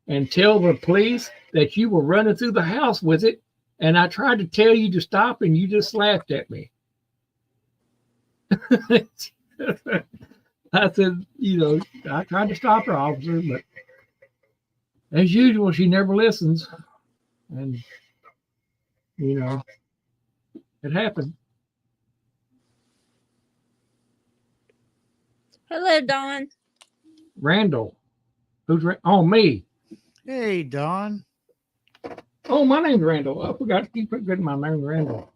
and tell the police that you were running through the house with it, and I tried to tell you to stop and you just laughed at me. I said, I tried to stop her, officer, but as usual, she never listens. And, it happened. Hello, Dawn. Randall. Who's Oh, me. Hey, Don. Oh, my name's Randall. I forgot to keep it good. My name's Randall.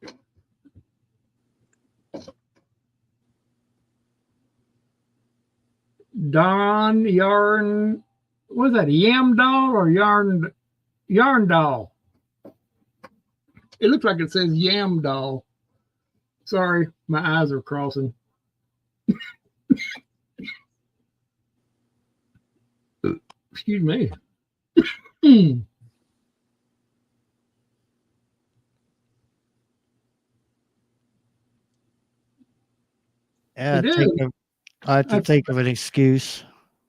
Don Yarn. What is that? A yam doll or yarn doll? It looks like it says yam doll. Sorry, my eyes are crossing. Excuse me. I have to think of an excuse.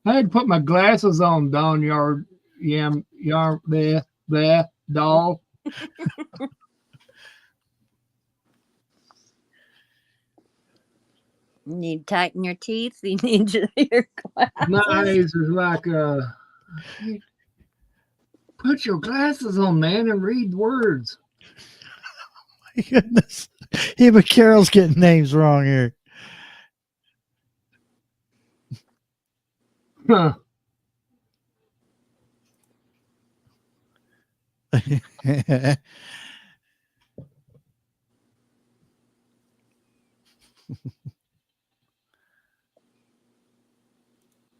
I had to put my glasses on, Don doll. You need to tighten your teeth. You need your glasses. My eyes is like, put your glasses on, man, and read words. My goodness. Yeah, but Carol's getting names wrong here. Huh.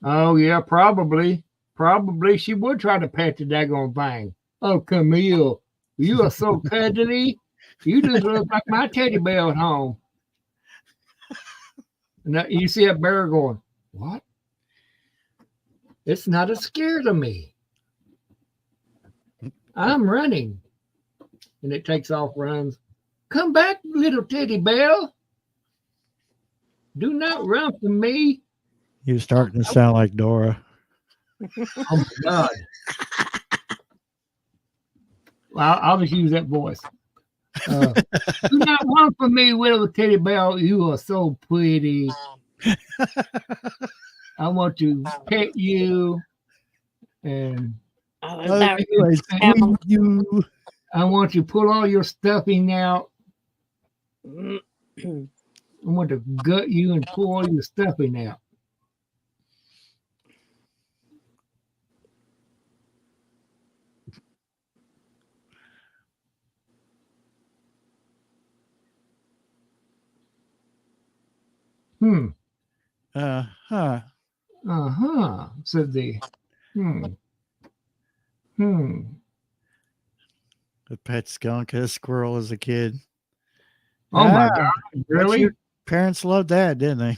Oh, yeah, probably. Probably she would try to pat the daggone thing. Oh, Camille, you are so cuddly. You just look like my teddy bear at home. And you see that bear going, what? It's not a scare to me. I'm running. And it takes off, runs. Come back, little teddy bear. Do not run from me. You're starting to sound like Dora. Oh, my God. Well, I'll just use that voice. Do not run from me, little teddy bear. You are so pretty. I want to pet you. And I want you to pull all your stuffing out I'm going to gut you and pull all your stuffing out. Huh. Said the hmm. A pet skunk, a squirrel as a kid. Oh my Ah, God, but really? your parents loved that, didn't they?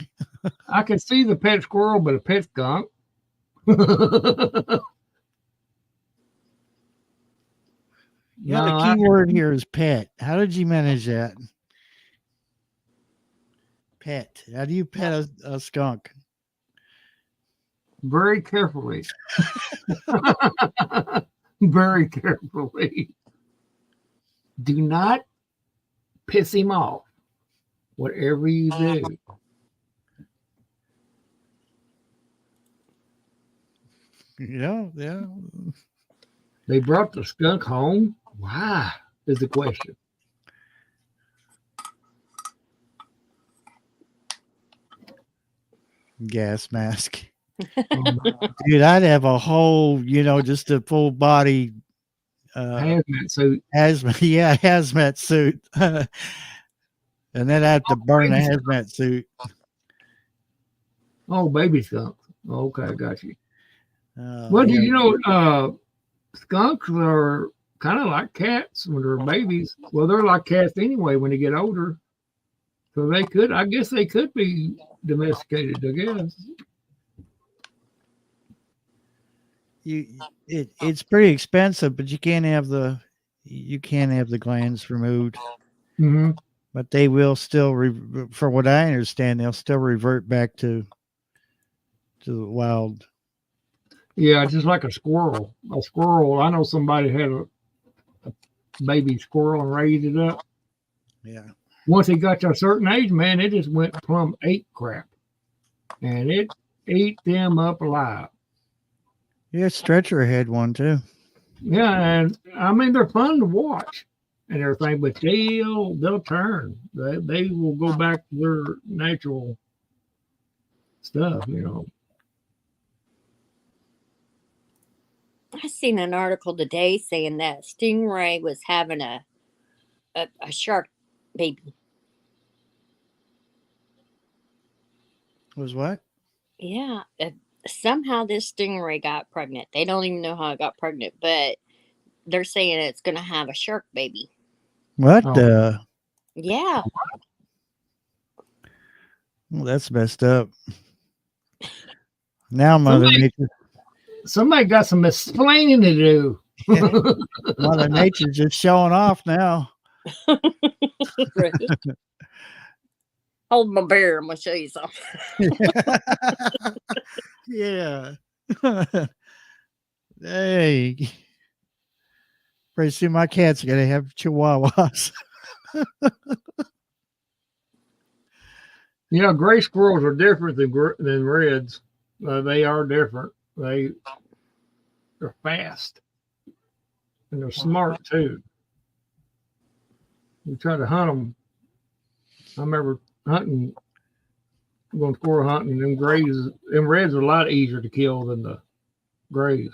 I could see the pet squirrel, but a pet skunk. Yeah, the No, key word here is pet. How did you manage that? Pet. How do you pet a skunk? very carefully. Very carefully. Do not piss him off, whatever you do. Yeah. They brought the skunk home. Why is the question. Gas mask. Um, Dude, I'd have a whole, just a full body hazmat suit. hazmat suit. And then I have to burn a hazmat suit. Oh, baby skunk. Okay, I got you. Well, Did you know skunks are kind of like cats when they're babies? Well, they're like cats anyway when they get older. So I guess they could be domesticated, I guess. It's pretty expensive, but you can't have the glands removed. Mm-hmm. But they will still, for what I understand, they'll still revert back to the wild. Yeah, just like a squirrel. A squirrel. I know somebody had a baby squirrel and raised it up. Yeah. Once it got to a certain age, man, it just went plumb ate crap, and it ate them up alive. Yeah, Stretcher had one too. Yeah, and I mean they're fun to watch and everything, but they'll turn. They will go back to their natural stuff, I seen an article today saying that stingray was having a shark baby. Was what? Yeah, somehow this stingray got pregnant. They don't even know how it got pregnant, but they're saying it's going to have a shark baby. What Oh. the? Yeah. Well, that's messed up. Now, Mother Nature. Somebody got some explaining to do. Mother Nature's just showing off now. Right. Hold my bear. I'm going to show you something. Yeah. Hey. Pretty soon my cat's going to have chihuahuas. Gray squirrels are different than reds. They are different. They're fast and they're smart too. You try to hunt them. I remember going squirrel hunting. Them reds are a lot easier to kill than the grays.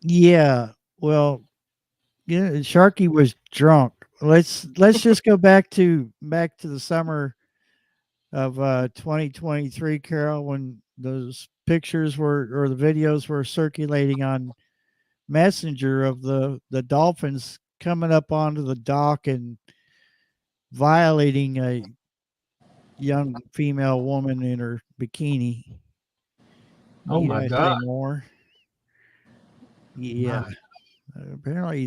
Yeah. Well, Sharky was drunk. Let's just go back to the summer of 2023, Carol, when those pictures or the videos were circulating on Messenger of the dolphins coming up onto the dock and violating a young female woman in her bikini. Oh my God! More? Yeah. Apparently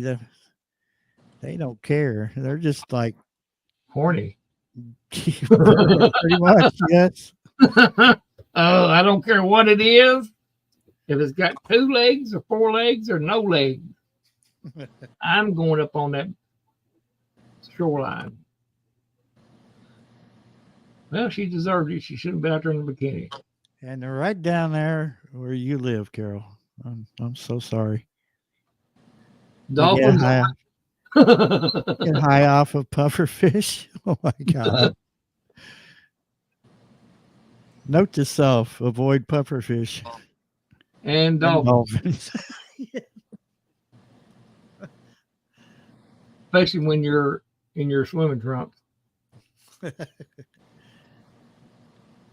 they don't care. They're just like horny. Pretty much, yes. Oh, I don't care what it is. If it's got 2 legs or 4 legs or no legs, I'm going up on that shoreline. Well, she deserved it. She shouldn't have been out there in the bikini. And they're right down there where you live, Carol. I'm so sorry. Dolphins. Get high off of pufferfish. Oh my God. Note to self, avoid pufferfish and and dolphins, dolphins. especially when you're in your swimming trunks.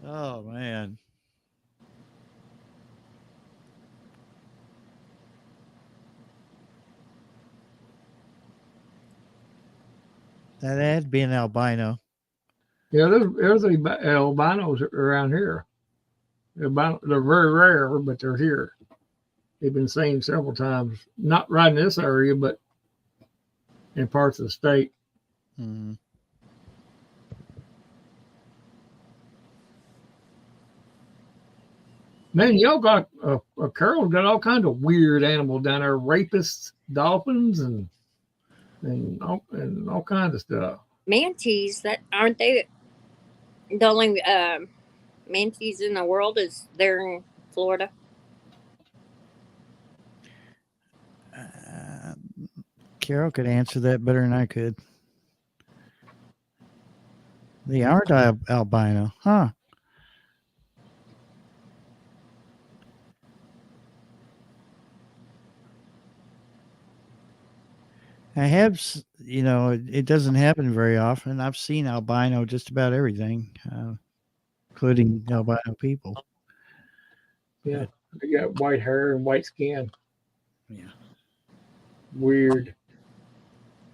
Oh man. That had to be an albino. Yeah, there's albinos around here. They're very rare, but they're here. They've been seen several times, not right in this area, but in parts of the state. Mm. Man, y'all got Carol's got all kinds of weird animals down there, rapists, dolphins, and all kinds of stuff. Manatees, that aren't they the only manatees in the world is there in Florida? Carol could answer that better than I could. They aren't albino, huh? I have, it doesn't happen very often. I've seen albino just about everything, including albino people. Yeah, they got white hair and white skin. Yeah. Weird.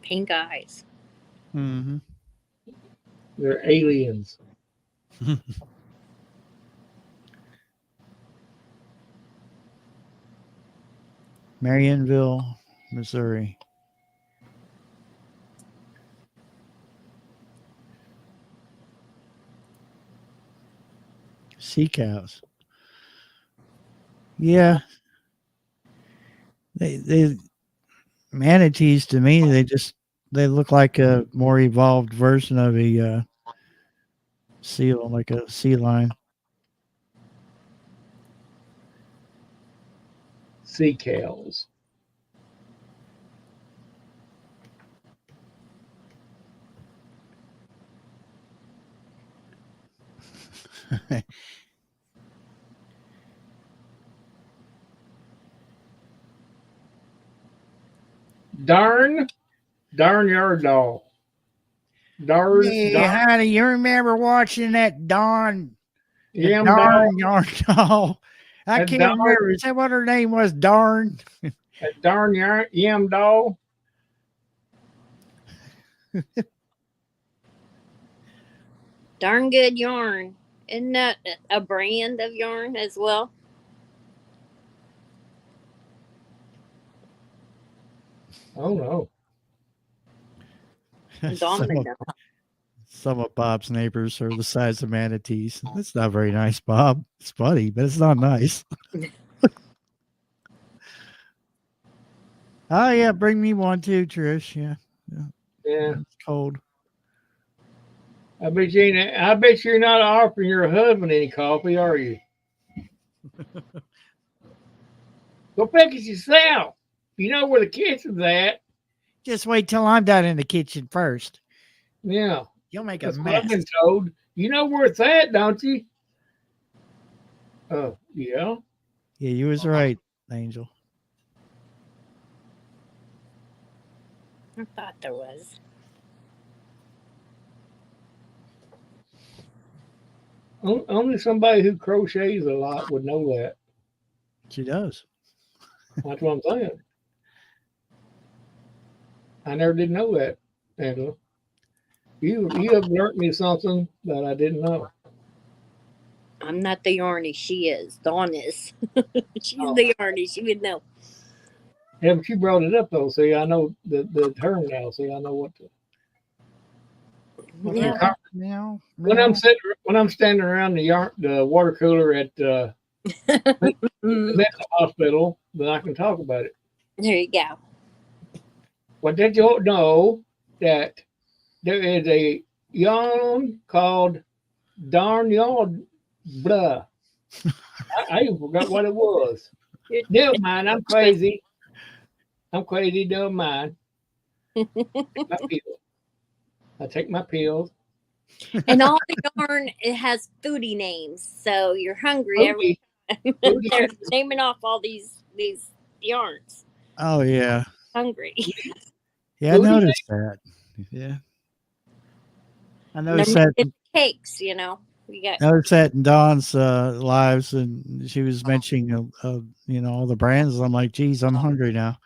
Pink eyes. Mm-hmm. They're aliens. Marionville, Missouri. Sea cows. Yeah. They manatees to me, they look like a more evolved version of a seal, like a sea lion. Sea cows. Darn yard dog. Hey, honey, you remember watching that Dawn? Yam Darn dog. yarn dog. I That can't darn- remember. Is that what her name was? Darn. That darn yam dog. Darn good yarn. Isn't that a brand of yarn as well? Oh no. Domino. Some of Bob's neighbors are the size of manatees. That's not very nice, Bob. It's funny, but it's not nice. Oh yeah, bring me one too, Trish. Yeah. Yeah. It's cold. I bet you're not offering your husband any coffee, are you? Go pick it yourself. You know where the kitchen's at. Just wait till I'm done in the kitchen first. Yeah. You'll make a That's what I've mess. been told. You know where it's at, don't you? Oh, yeah. Yeah, you was right, Angel. I thought there was. Only somebody who crochets a lot would know that. She does. That's what I'm saying. I never did know that, Angela. You have learned me something that I didn't know. I'm not the yarny. She is. Dawn is. She's the yarny. She would know. Yeah, but you brought it up though. See, I know the term now. See, I know what to. Yeah. When I'm standing around the water cooler at the mental hospital, then I can talk about it. There you go. But did you know that there is a yarn called darn yarn blah? I even forgot what it was. Never mind, I'm crazy. I'm crazy, don't mind. My pills. I take my pills. And all the yarn, it has foodie names, so you're hungry every Foodie. time. They're naming off all these yarns. Oh yeah. Hungry. Yeah, I Foodie noticed that. Yeah. I And they're noticed that. making cakes, you know. We got Noticed that in Dawn's lives, and she was mentioning, you know, all the brands. I'm like, geez, I'm hungry now.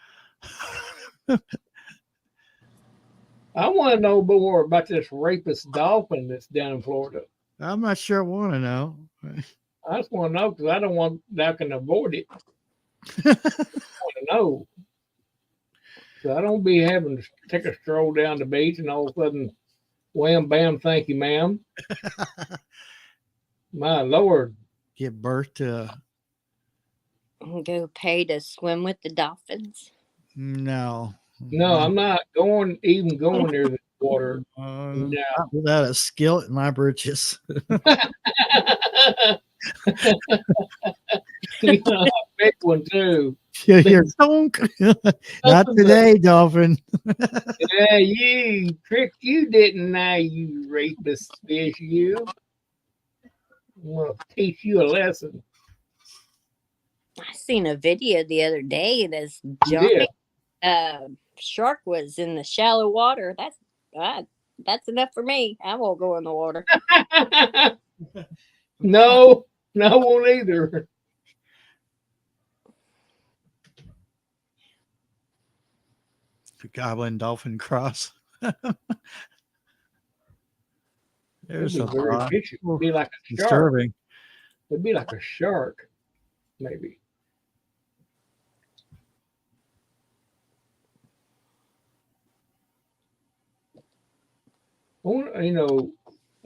I want to know more about this rapist dolphin that's down in Florida. I'm not sure I want to know. I just want to know because I don't want that I can avoid it. I want to know. So I don't be having to take a stroll down the beach and all of a sudden, wham, bam, thank you, ma'am. My Lord. Give birth to go pay to swim with the dolphins. no. No, I'm not even going near the water. Not without a skillet in my britches. You know, a big one too. You're donk. Not today, dolphin. Yeah, you tricked you, didn't I, you rapist fish, you? I'm gonna teach you a lesson. I seen a video the other day. This Yeah. giant shark was in the shallow water. That's enough for me. I won't go in the water. No, won't either. The goblin dolphin cross. There's a It'd be very thought. vicious. It'd be like a shark. Disturbing. It'd be like a shark, maybe. You know,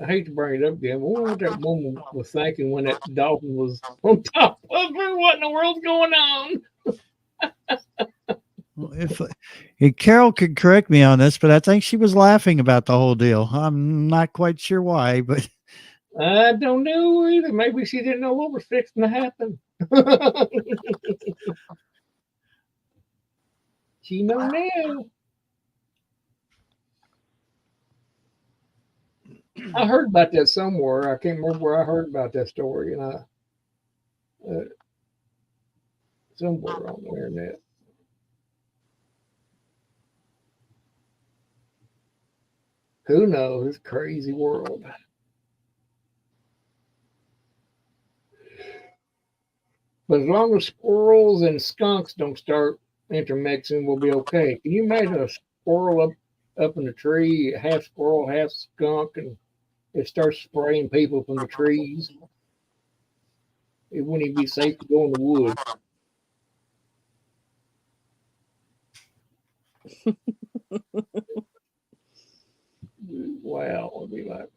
I hate to bring it up again. I wonder what that woman was thinking when that dolphin was on top of her. What in the world's going on? Well, if Carol could correct me on this, but I think she was laughing about the whole deal. I'm not quite sure why, but I don't know either. Maybe she didn't know what was fixing to happen. She know now. I heard about that somewhere. I can't remember where I heard about that story, and somewhere on the internet. Who knows? It's a crazy world. But as long as squirrels and skunks don't start intermixing, we'll be okay. Can you imagine a squirrel up in the tree, half squirrel, half skunk, and it starts spraying people from the trees? It wouldn't even be safe to go in the woods. Wow, it'd be like.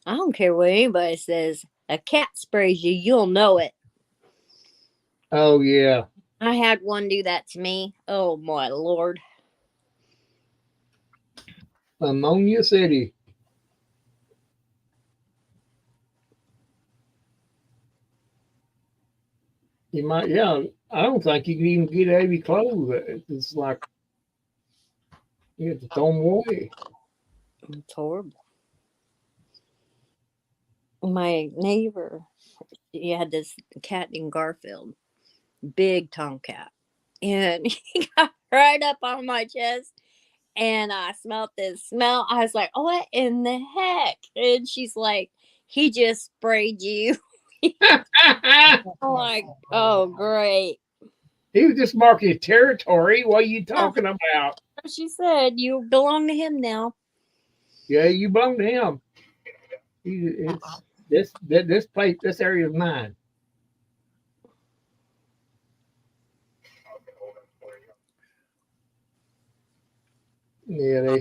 I don't care what anybody says. A cat sprays you, you'll know it. Oh yeah. I had one do that to me. Oh my Lord. Ammonia City. You might, yeah. I don't think you can even get out of your clothes. It's like you have to throw them away. It's horrible. My neighbor, he had this cat named Garfield, big tomcat, and he got right up on my chest, and I smelled this smell. I was like, "What in the heck?" And she's like, "He just sprayed you." I'm like, "Oh, great." He was just marking territory. What are you talking about? She said, "You belong to him now." Yeah, you belong to him. This place, this area is mine. Yeah,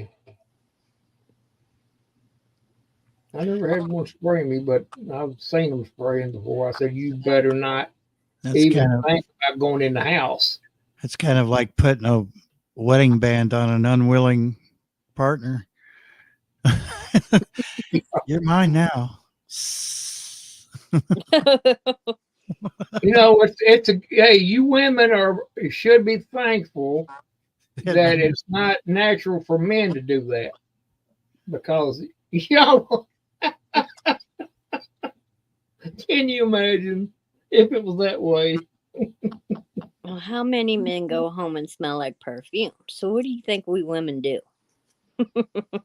I never had one spray me, but I've seen them spraying before. I said, you better not think about going in the house. It's kind of like putting a wedding band on an unwilling partner. You're mine now. You know, hey, you women should be thankful that it's not natural for men to do that, because y'all, can you imagine if it was that way? Well, how many men go home and smell like perfume? So what do you think we women do?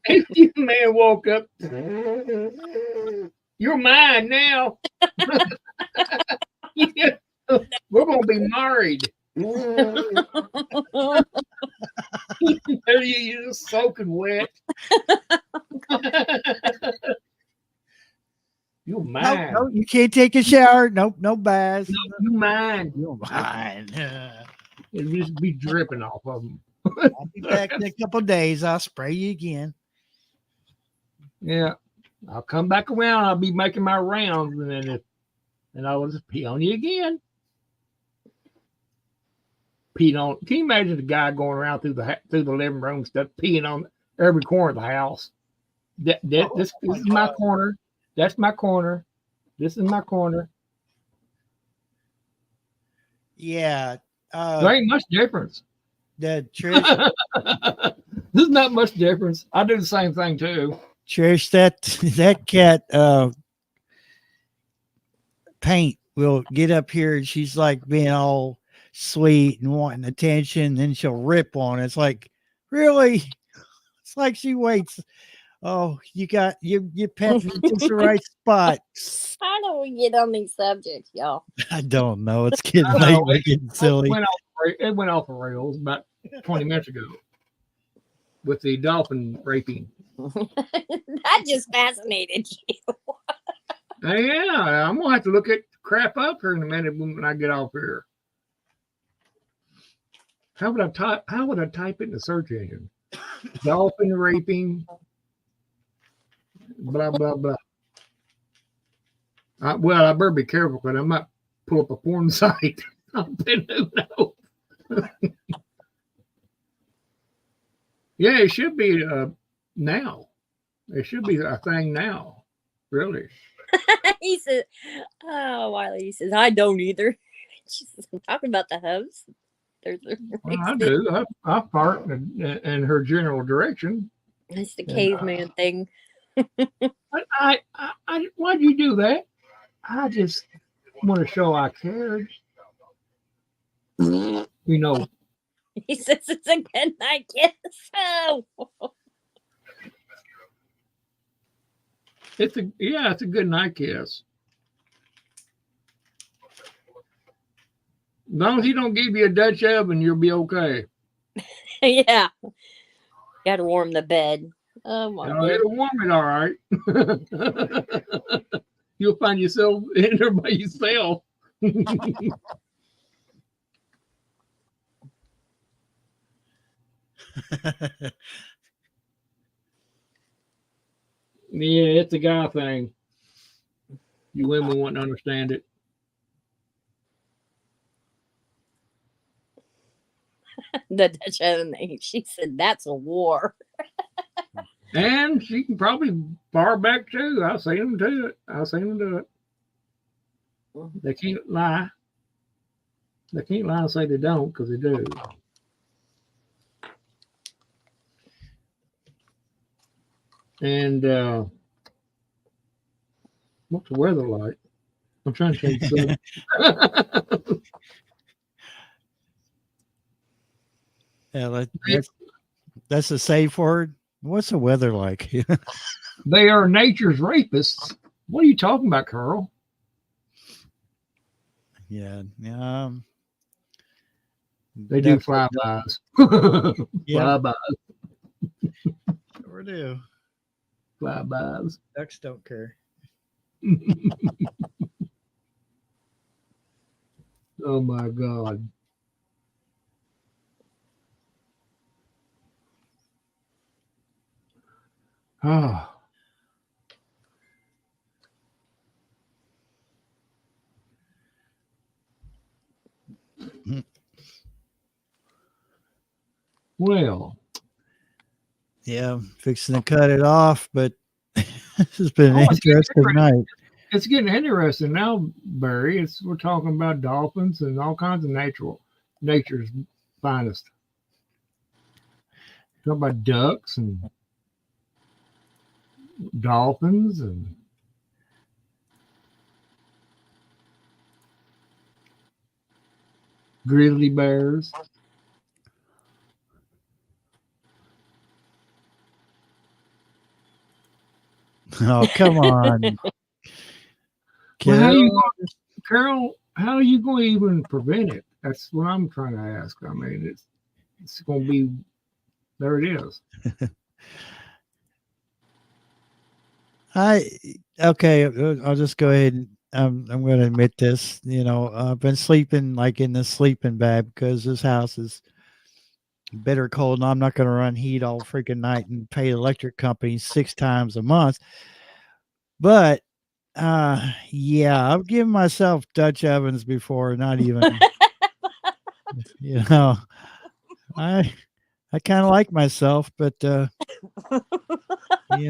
If you man woke up, you're mine now. Yeah, we're gonna be married. You're just soaking wet. You're mine. No, you can't take a shower. Nope, no baths. No, you mine. You're mine. It'll just be dripping off of them. I'll be back in a couple of days. I'll spray you again. Yeah, I'll come back around. I'll be making my rounds, and I'll just pee on you again. Peeing on. Can you imagine the guy going around through the living room stuff, peeing on every corner of the house? This is my corner. That's my corner. This is my corner. Yeah. There ain't much difference. Trish, There's not much difference. I do the same thing too. Trish, that cat Paint will get up here and she's like being all sweet and wanting attention, and then she'll rip on it. It's like, really? It's like she waits. Oh, you got you pet me just the right spot. How do we get on these subjects, y'all? I don't know. It's getting late. We're getting silly. It went off the rails about 20 minutes ago with the dolphin raping. That just fascinated you. Yeah, I'm gonna have to look at crap up here in a minute when I get off here. How would I type it in the search engine? Dolphin raping. Blah blah blah. I better be careful because I might pull up a porn site. Who knows? Yeah, it should be now. It should be a thing now. Really. He says, "Oh, Wiley." He says, "I don't either." She says, "I'm talking about the hubs." Well, I do. I fart in her general direction. It's the caveman thing. Why'd you do that? I just want to show I cared. You know. He says it's a good night kiss. Oh. It's a good night kiss. As long as he don't give you a Dutch oven, you'll be okay. Yeah. Got to warm the bed. Oh my God. It'll warm it all right. You'll find yourself in there by yourself. Yeah, it's a guy thing. You women won't understand it. The Dutch oven thing. She said that's a war. And she can probably bar back too. I've seen them do it. They can't lie. They can't lie and say they don't, because they do. And what's the weather like? I'm trying to change something. Yeah, that's a safe word. What's the weather like? They are nature's rapists. What are you talking about, Carl? Yeah. They do flybys. Yeah. Flybys. Sure do. Flybys. Ducks don't care. Oh my God. Oh. Well, yeah, I'm fixing to cut it off, but this has been an interesting night. it's getting interesting now, Barry. We're talking about dolphins and all kinds of nature's finest. Talking about ducks and dolphins and grizzly bears. Oh, come on. Well, Carol. Carol, how are you going to even prevent it? That's what I'm trying to ask. I mean, it's going to be, there it is. Okay, I'll just go ahead and I'm going to admit this. You know, I've been sleeping like in the sleeping bag because this house is bitter cold, and I'm not going to run heat all freaking night and pay the electric company 6 times a month. But yeah, I've given myself Dutch ovens before, not even. You know, I kind of like myself, but you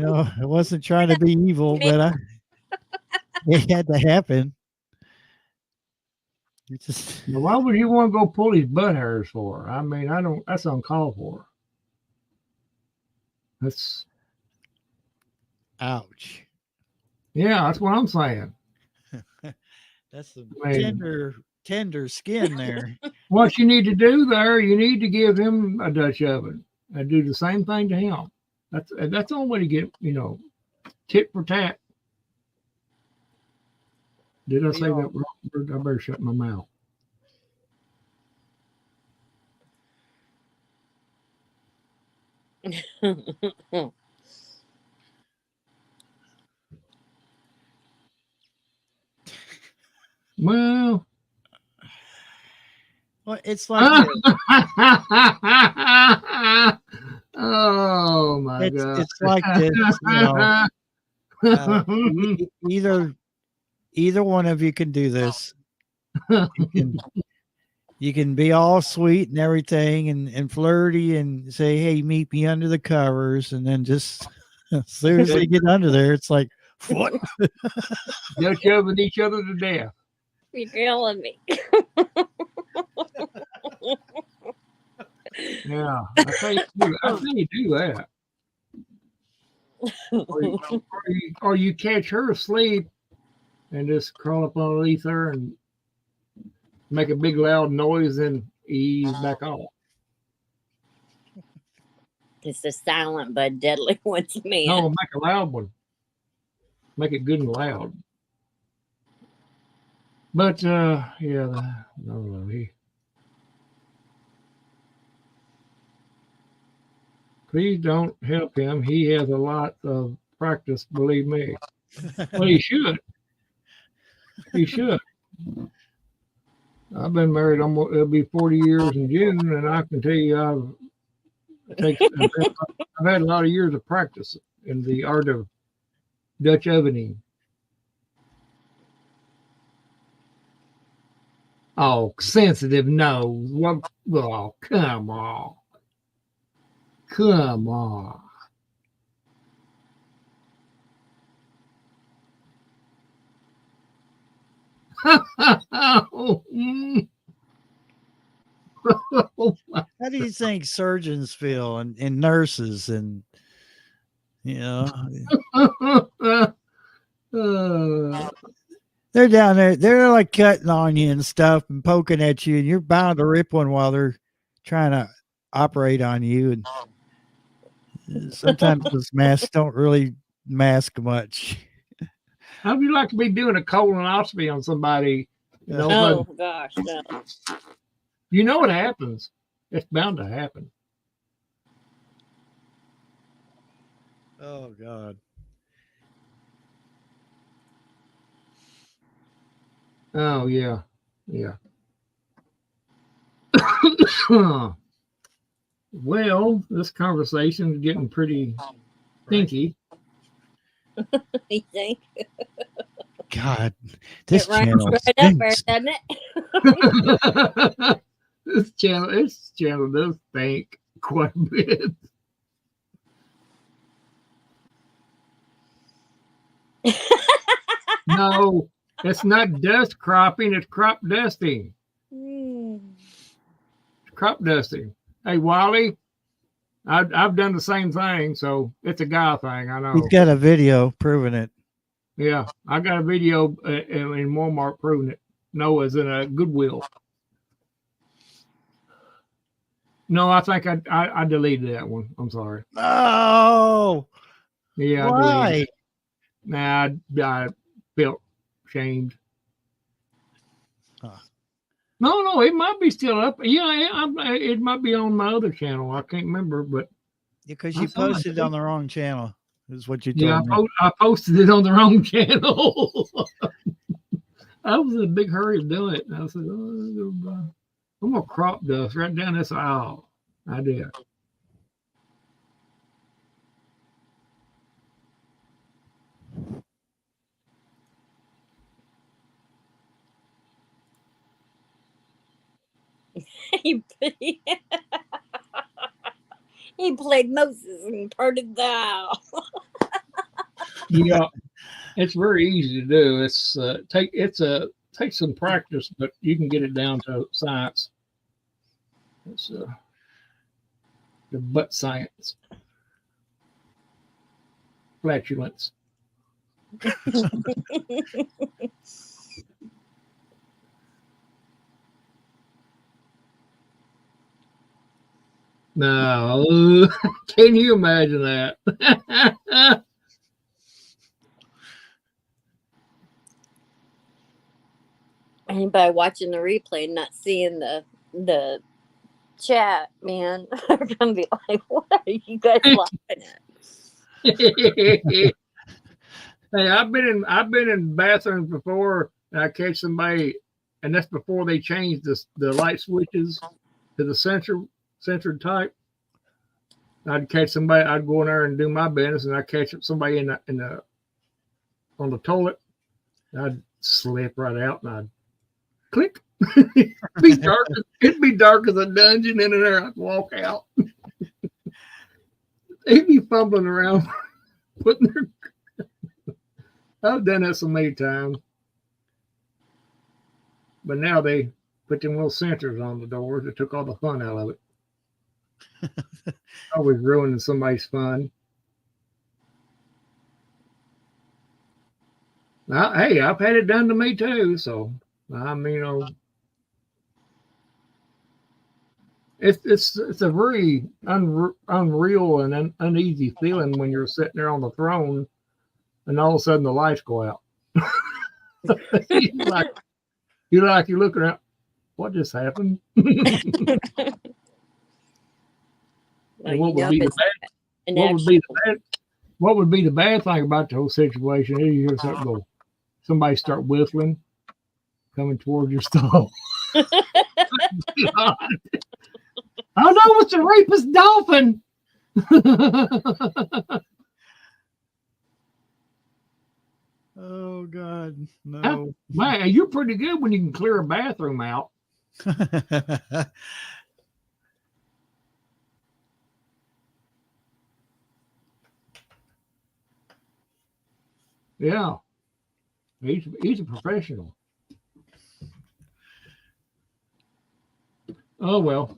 know, I wasn't trying to be evil, but it had to happen. Now, why would you want to go pull his butt hairs for? I mean, that's uncalled for. That's, ouch. yeah, that's what I'm saying. That's the I mean, tender skin there. What you need to do there, you need to give him a Dutch oven and do the same thing to him. That's the only way to get, tit for tat. Did I say that wrong? I better shut my mouth. Well, it's like oh my God! It's like this, either one of you can do this. You can be all sweet and everything and flirty and say, "Hey, meet me under the covers," and then just as soon as they get under there, it's like, what? They're shoving each other to death. You're killing me. Yeah, I think you do that. Or you catch her asleep and just crawl up underneath her and make a big loud noise and ease back off. It's the silent but deadly ones, man. No, make a loud one. Make it good and loud. But yeah, no, please don't help him. He has a lot of practice, believe me. Well, he should. He should. I've been married it'll be 40 years in June, and I can tell you I've had a lot of years of practice in the art of Dutch ovening. Oh, sensitive nose. What? Oh, come on. Come on. How do you think surgeons feel and nurses and they're down there, they're like cutting on you and stuff and poking at you, and you're bound to rip one while they're trying to operate on you. And sometimes those masks don't really mask much. How would you like to be doing a colonoscopy on somebody? Oh gosh, no. You know what happens. It's bound to happen. Oh God. Oh yeah. Yeah. Well, this conversation is getting pretty stinky. You think? God, this It runs channel right up there, stinks. doesn't it? This channel does stink quite a bit. No, it's not dust cropping. It's crop dusting. Mm. Crop dusting. Hey, Wally, I've done the same thing, so it's a guy thing. I know. He's got a video proving it. Yeah, I got a video in Walmart proving it. Noah's in a Goodwill. No, I think I deleted that one. I'm sorry. Oh, Yeah, I why? deleted it. Nah, I felt shamed. Huh. No, it might be still up. Yeah, it might be on my other channel. I can't remember, but Because I you saw it. posted on the wrong channel, is what you yeah, told me. I posted it on the wrong channel. I was in a big hurry of doing it. And I said, I'm gonna crop dust right down this aisle. I did. he played Moses and parted the aisle. Yeah, it's very easy to do. It's takes some practice, but you can get it down to science. It's the butt science. Flatulence. No, can you imagine that? Anybody watching the replay not seeing the chat, man, they're gonna be like, "What are you guys laughing at?" Hey, I've been in bathrooms before, and I catch somebody, and that's before they changed the light switches to the centered type. I'd catch somebody. I'd go in there and do my business, and I'd catch somebody on the toilet. I'd slip right out, and I'd click. It'd be dark as a dungeon in there. I'd walk out. They'd be fumbling around, putting their. I've done that so many times, but now they put them little sensors on the doors that took all the fun out of it. Always ruining somebody's fun. Hey, I've had it done to me too. So it's a very unreal and uneasy feeling when you're sitting there on the throne, and all of a sudden the lights go out. You're looking around. What just happened? Well, what would be the bad? What would be the bad thing about the whole situation? Is you hear something go, somebody start whistling, coming towards your stall. Oh no, it's a rapist dolphin. Oh God, no. Man, you're pretty good when you can clear a bathroom out. Yeah, he's a professional. Oh well,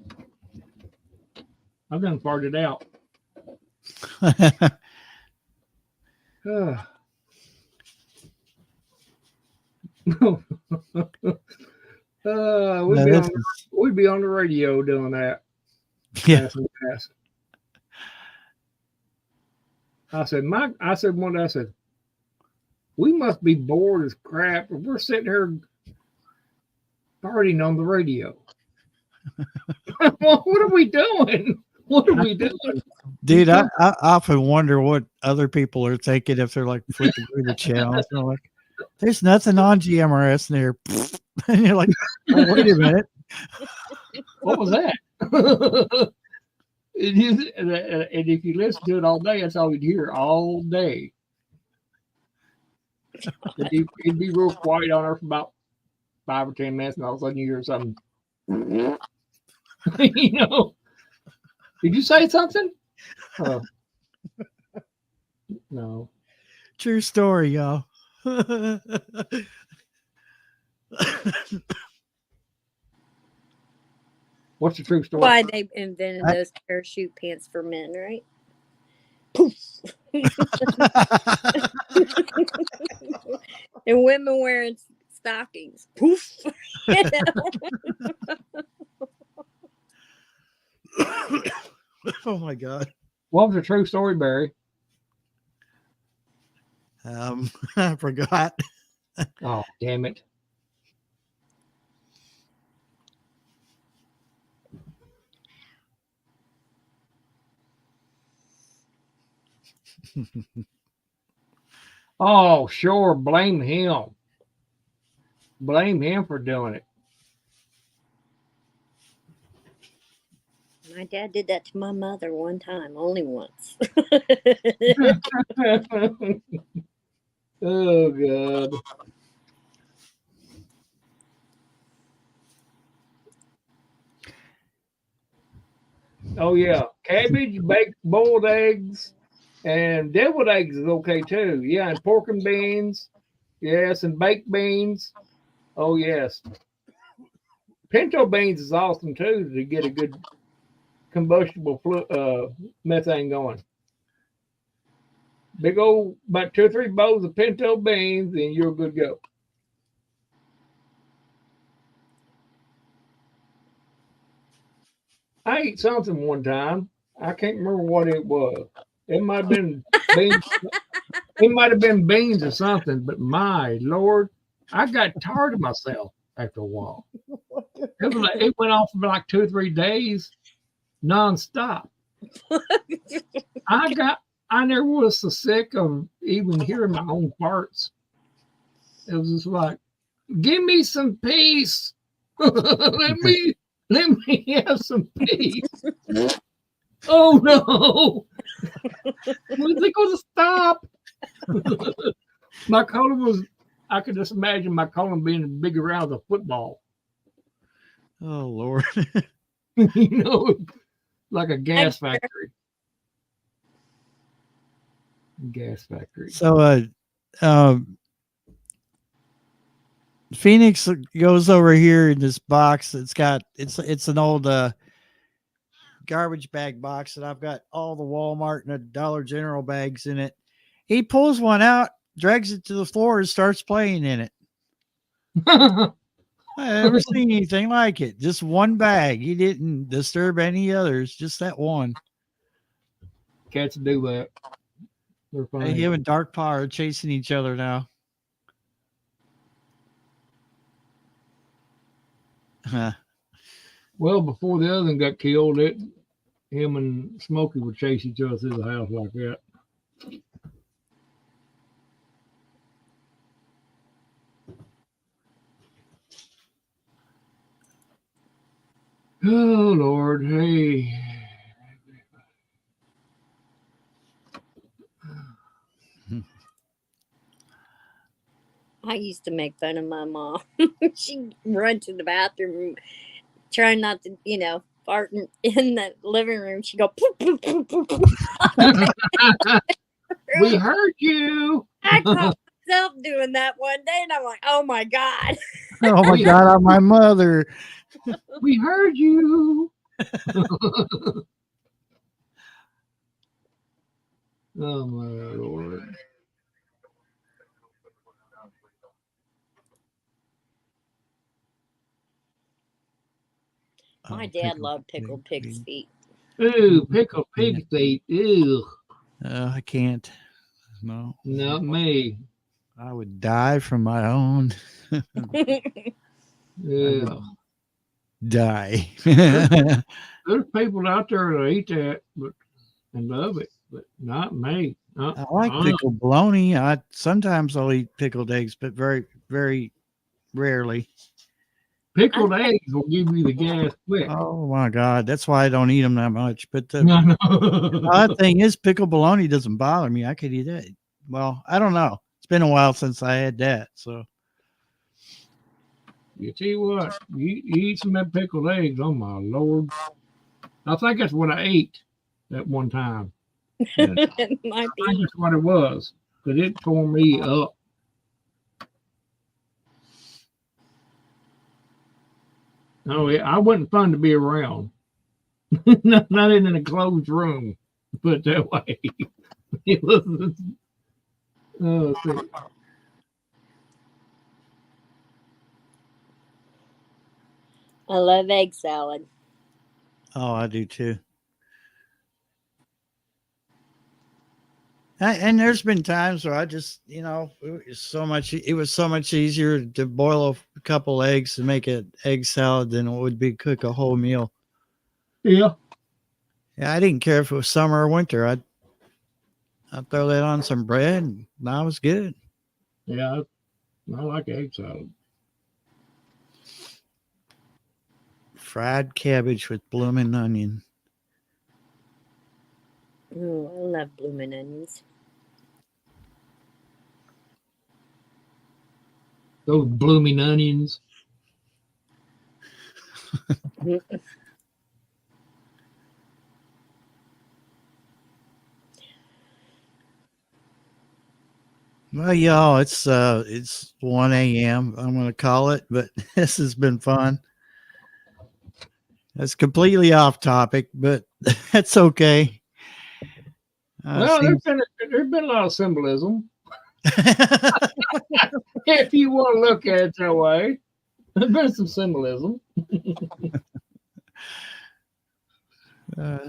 I've done farted out. We'd be on the radio doing that. Yeah. I said, we must be bored as crap if we're sitting here farting on the radio. What are we doing? What are we doing? Dude, I often wonder what other people are thinking if they're like flipping through the channels. They're like, there's nothing on GMRS in there. And you're like, oh, wait a minute. What was that? And if you listen to it all day, that's all you'd hear all day. It'd be real quiet on there for about 5 or 10 minutes, and all of a sudden you hear something. You know, did you say something? No. True story, y'all. What's the true story? Why they invented those parachute pants for men, right? Poof. And women wearing stockings. Poof. You know? Oh my God. What was the true story, Barry? I forgot. Oh, damn it. Oh, sure. Blame him. Blame him for doing it. My dad did that to my mother one time, only once. Oh, God. Oh, yeah. Cabbage, baked boiled eggs, and deviled eggs is okay, too. Yeah, and pork and beans. Yes, and baked beans. Oh, yes. Pinto beans is awesome, too, to get a good combustible methane going. Big old, about 2 or 3 bowls of pinto beans, and you're good to go. I ate something one time. I can't remember what it was. It might have been beans. It might have been beans or something, but my Lord, I got tired of myself after a while. It went on for like 2 or 3 days, nonstop. I never was so sick of even hearing my own farts. It was just like, give me some peace. let me have some peace. Oh no. When's it gonna stop? My colon was, I could just imagine my colon being big around a football. Oh Lord. You know, like a gas factory. Gas factory. So Phoenix goes over here in this box. It's an old garbage bag box, and I've got all the Walmart and the Dollar General bags in it. He pulls one out, drags it to the floor, and starts playing in it. I never seen anything like it. Just one bag. He didn't disturb any others. Just that one. Cats do that. They're funny. Him and Dark Paw are chasing each other now. Huh. Well, before the other one got killed, him and Smokey would chase each other through the house like that. Oh Lord, hey. I used to make fun of my mom. She'd run to the bathroom, trying not to, fart in the living room. She'd go, poof, poof, poof, poof, poof. We heard you. I caught myself doing that one day, and I'm like, oh my God. Oh my God, I'm my mother. We heard you. Oh my Lord. My dad loved pickled pig's feet. Ooh, pickled pig feet. Ew. I can't. No. Not me. I would die from my own. Yeah. Die. There's people out there that eat that and love it, but not me. I like pickled bologna. Sometimes I'll eat pickled eggs, but very, very rarely. Pickled eggs will give you the gas quick. Oh my God, that's why I don't eat them that much. But the odd thing is, pickled bologna doesn't bother me. I could eat it. Well, I don't know. It's been a while since I had that, so. You tell you what, you eat some of that pickled eggs. Oh my Lord! I think that's what I ate at one time. It might be. I think that's what it was, because it tore me up. Oh, yeah, I wasn't fun to be around. Not in a closed room. Put it that way. It was. Oh, see. I love egg salad. Oh, I do too. And there's been times where I just, it was so much easier to boil a couple eggs and make an egg salad than it would be cook a whole meal. Yeah. Yeah, I didn't care if it was summer or winter. I'd throw that on some bread and that was good. Yeah. I like egg salad. Fried cabbage with blooming onion. Oh, I love blooming onions. Those blooming onions. Well, y'all, it's 1 a.m. I'm gonna call it, but this has been fun. It's completely off topic, but that's okay. Well, there's been a lot of symbolism. If you want to look at it that way, there's been some symbolism. Yeah.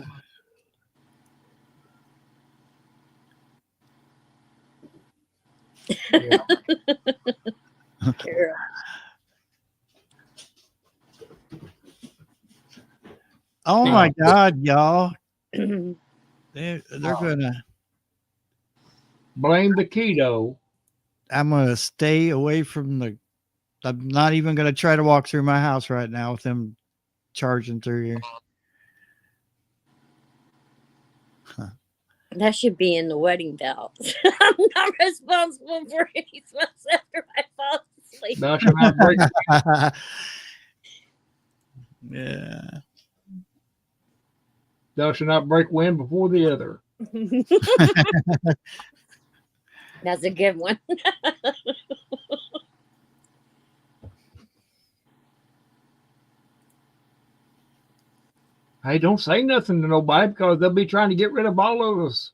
Oh my God, y'all! They're gonna blame the keto. I'm gonna stay away from the. I'm not even gonna try to walk through my house right now with them charging through here. Huh. That should be in the wedding vows. I'm not responsible for any smells after I fall asleep. Thou shalt not break. Yeah. Thou shalt not break wind before the other. That's a good one. Hey, don't say nothing to nobody because they'll be trying to get rid of all of us.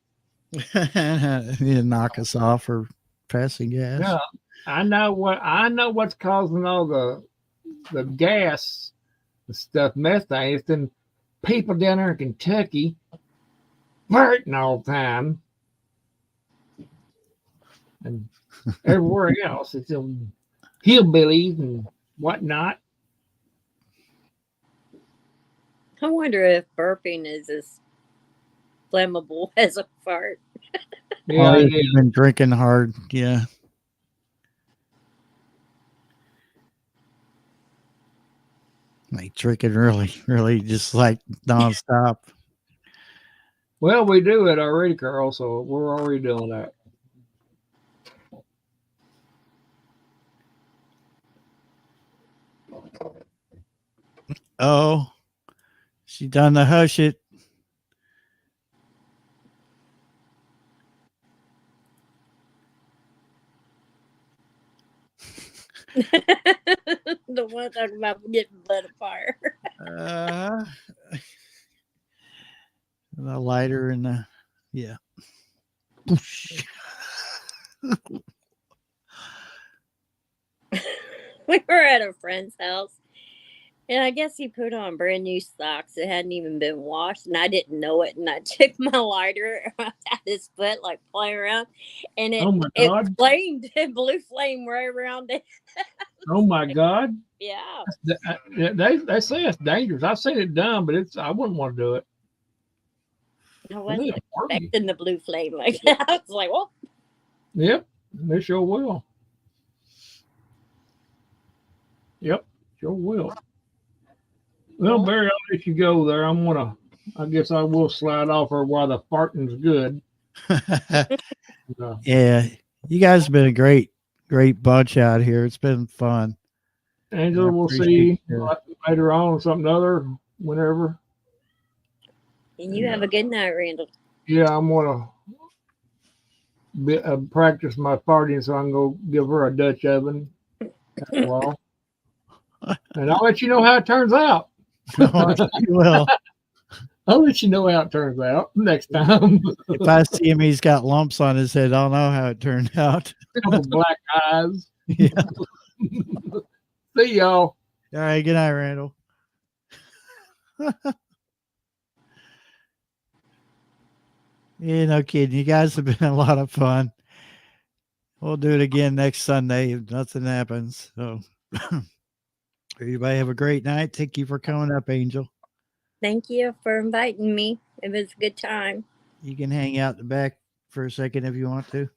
Knock us off or passing gas. Yeah, I know what's causing all the gas, the stuff, methane. It's them people down there in Kentucky farting all the time, and everywhere else. It's them hillbillies and whatnot. I wonder if burping is as flammable as a fart. Yeah, you've been drinking hard. Yeah. Like drinking really just like nonstop. Well, we do it already, Carl, so we're already doing that. Oh, she done the hush it. The one talking about getting blood fire. The lighter and the yeah. We were at a friend's house, and I guess he put on brand new socks that hadn't even been washed, and I didn't know it. And I took my lighter at his foot, like playing around, and it flamed, it blue flame right around it. Oh my God! Yeah, they say it's dangerous. I've seen it done, but I wouldn't want to do it. I wasn't expecting the blue flame like that. I was like, well, yep, they sure will. Yep, sure will. Well, Barry, I'll let you go there. I guess I will slide off her while the farting's good. Yeah, you guys have been a great bunch out here. It's been fun. Angela, we'll see you later on or something other, whenever. And you have a good night, Randall. Yeah, I'm going to practice my farting so I can go give her a Dutch oven after a while. And I'll let you know how it turns out. Well, I'll let you know how it turns out next time. if I see him, he's got lumps on his head. I'll know how it turned out. Couple black eyes. Yeah. See y'all. All right. Good night, Randall. Yeah, no kidding. You guys have been a lot of fun. We'll do it again next Sunday if nothing happens. So, everybody have a great night. Thank you for coming up, Angel. Thank you for inviting me. It was a good time. You can hang out the back for a second if you want to.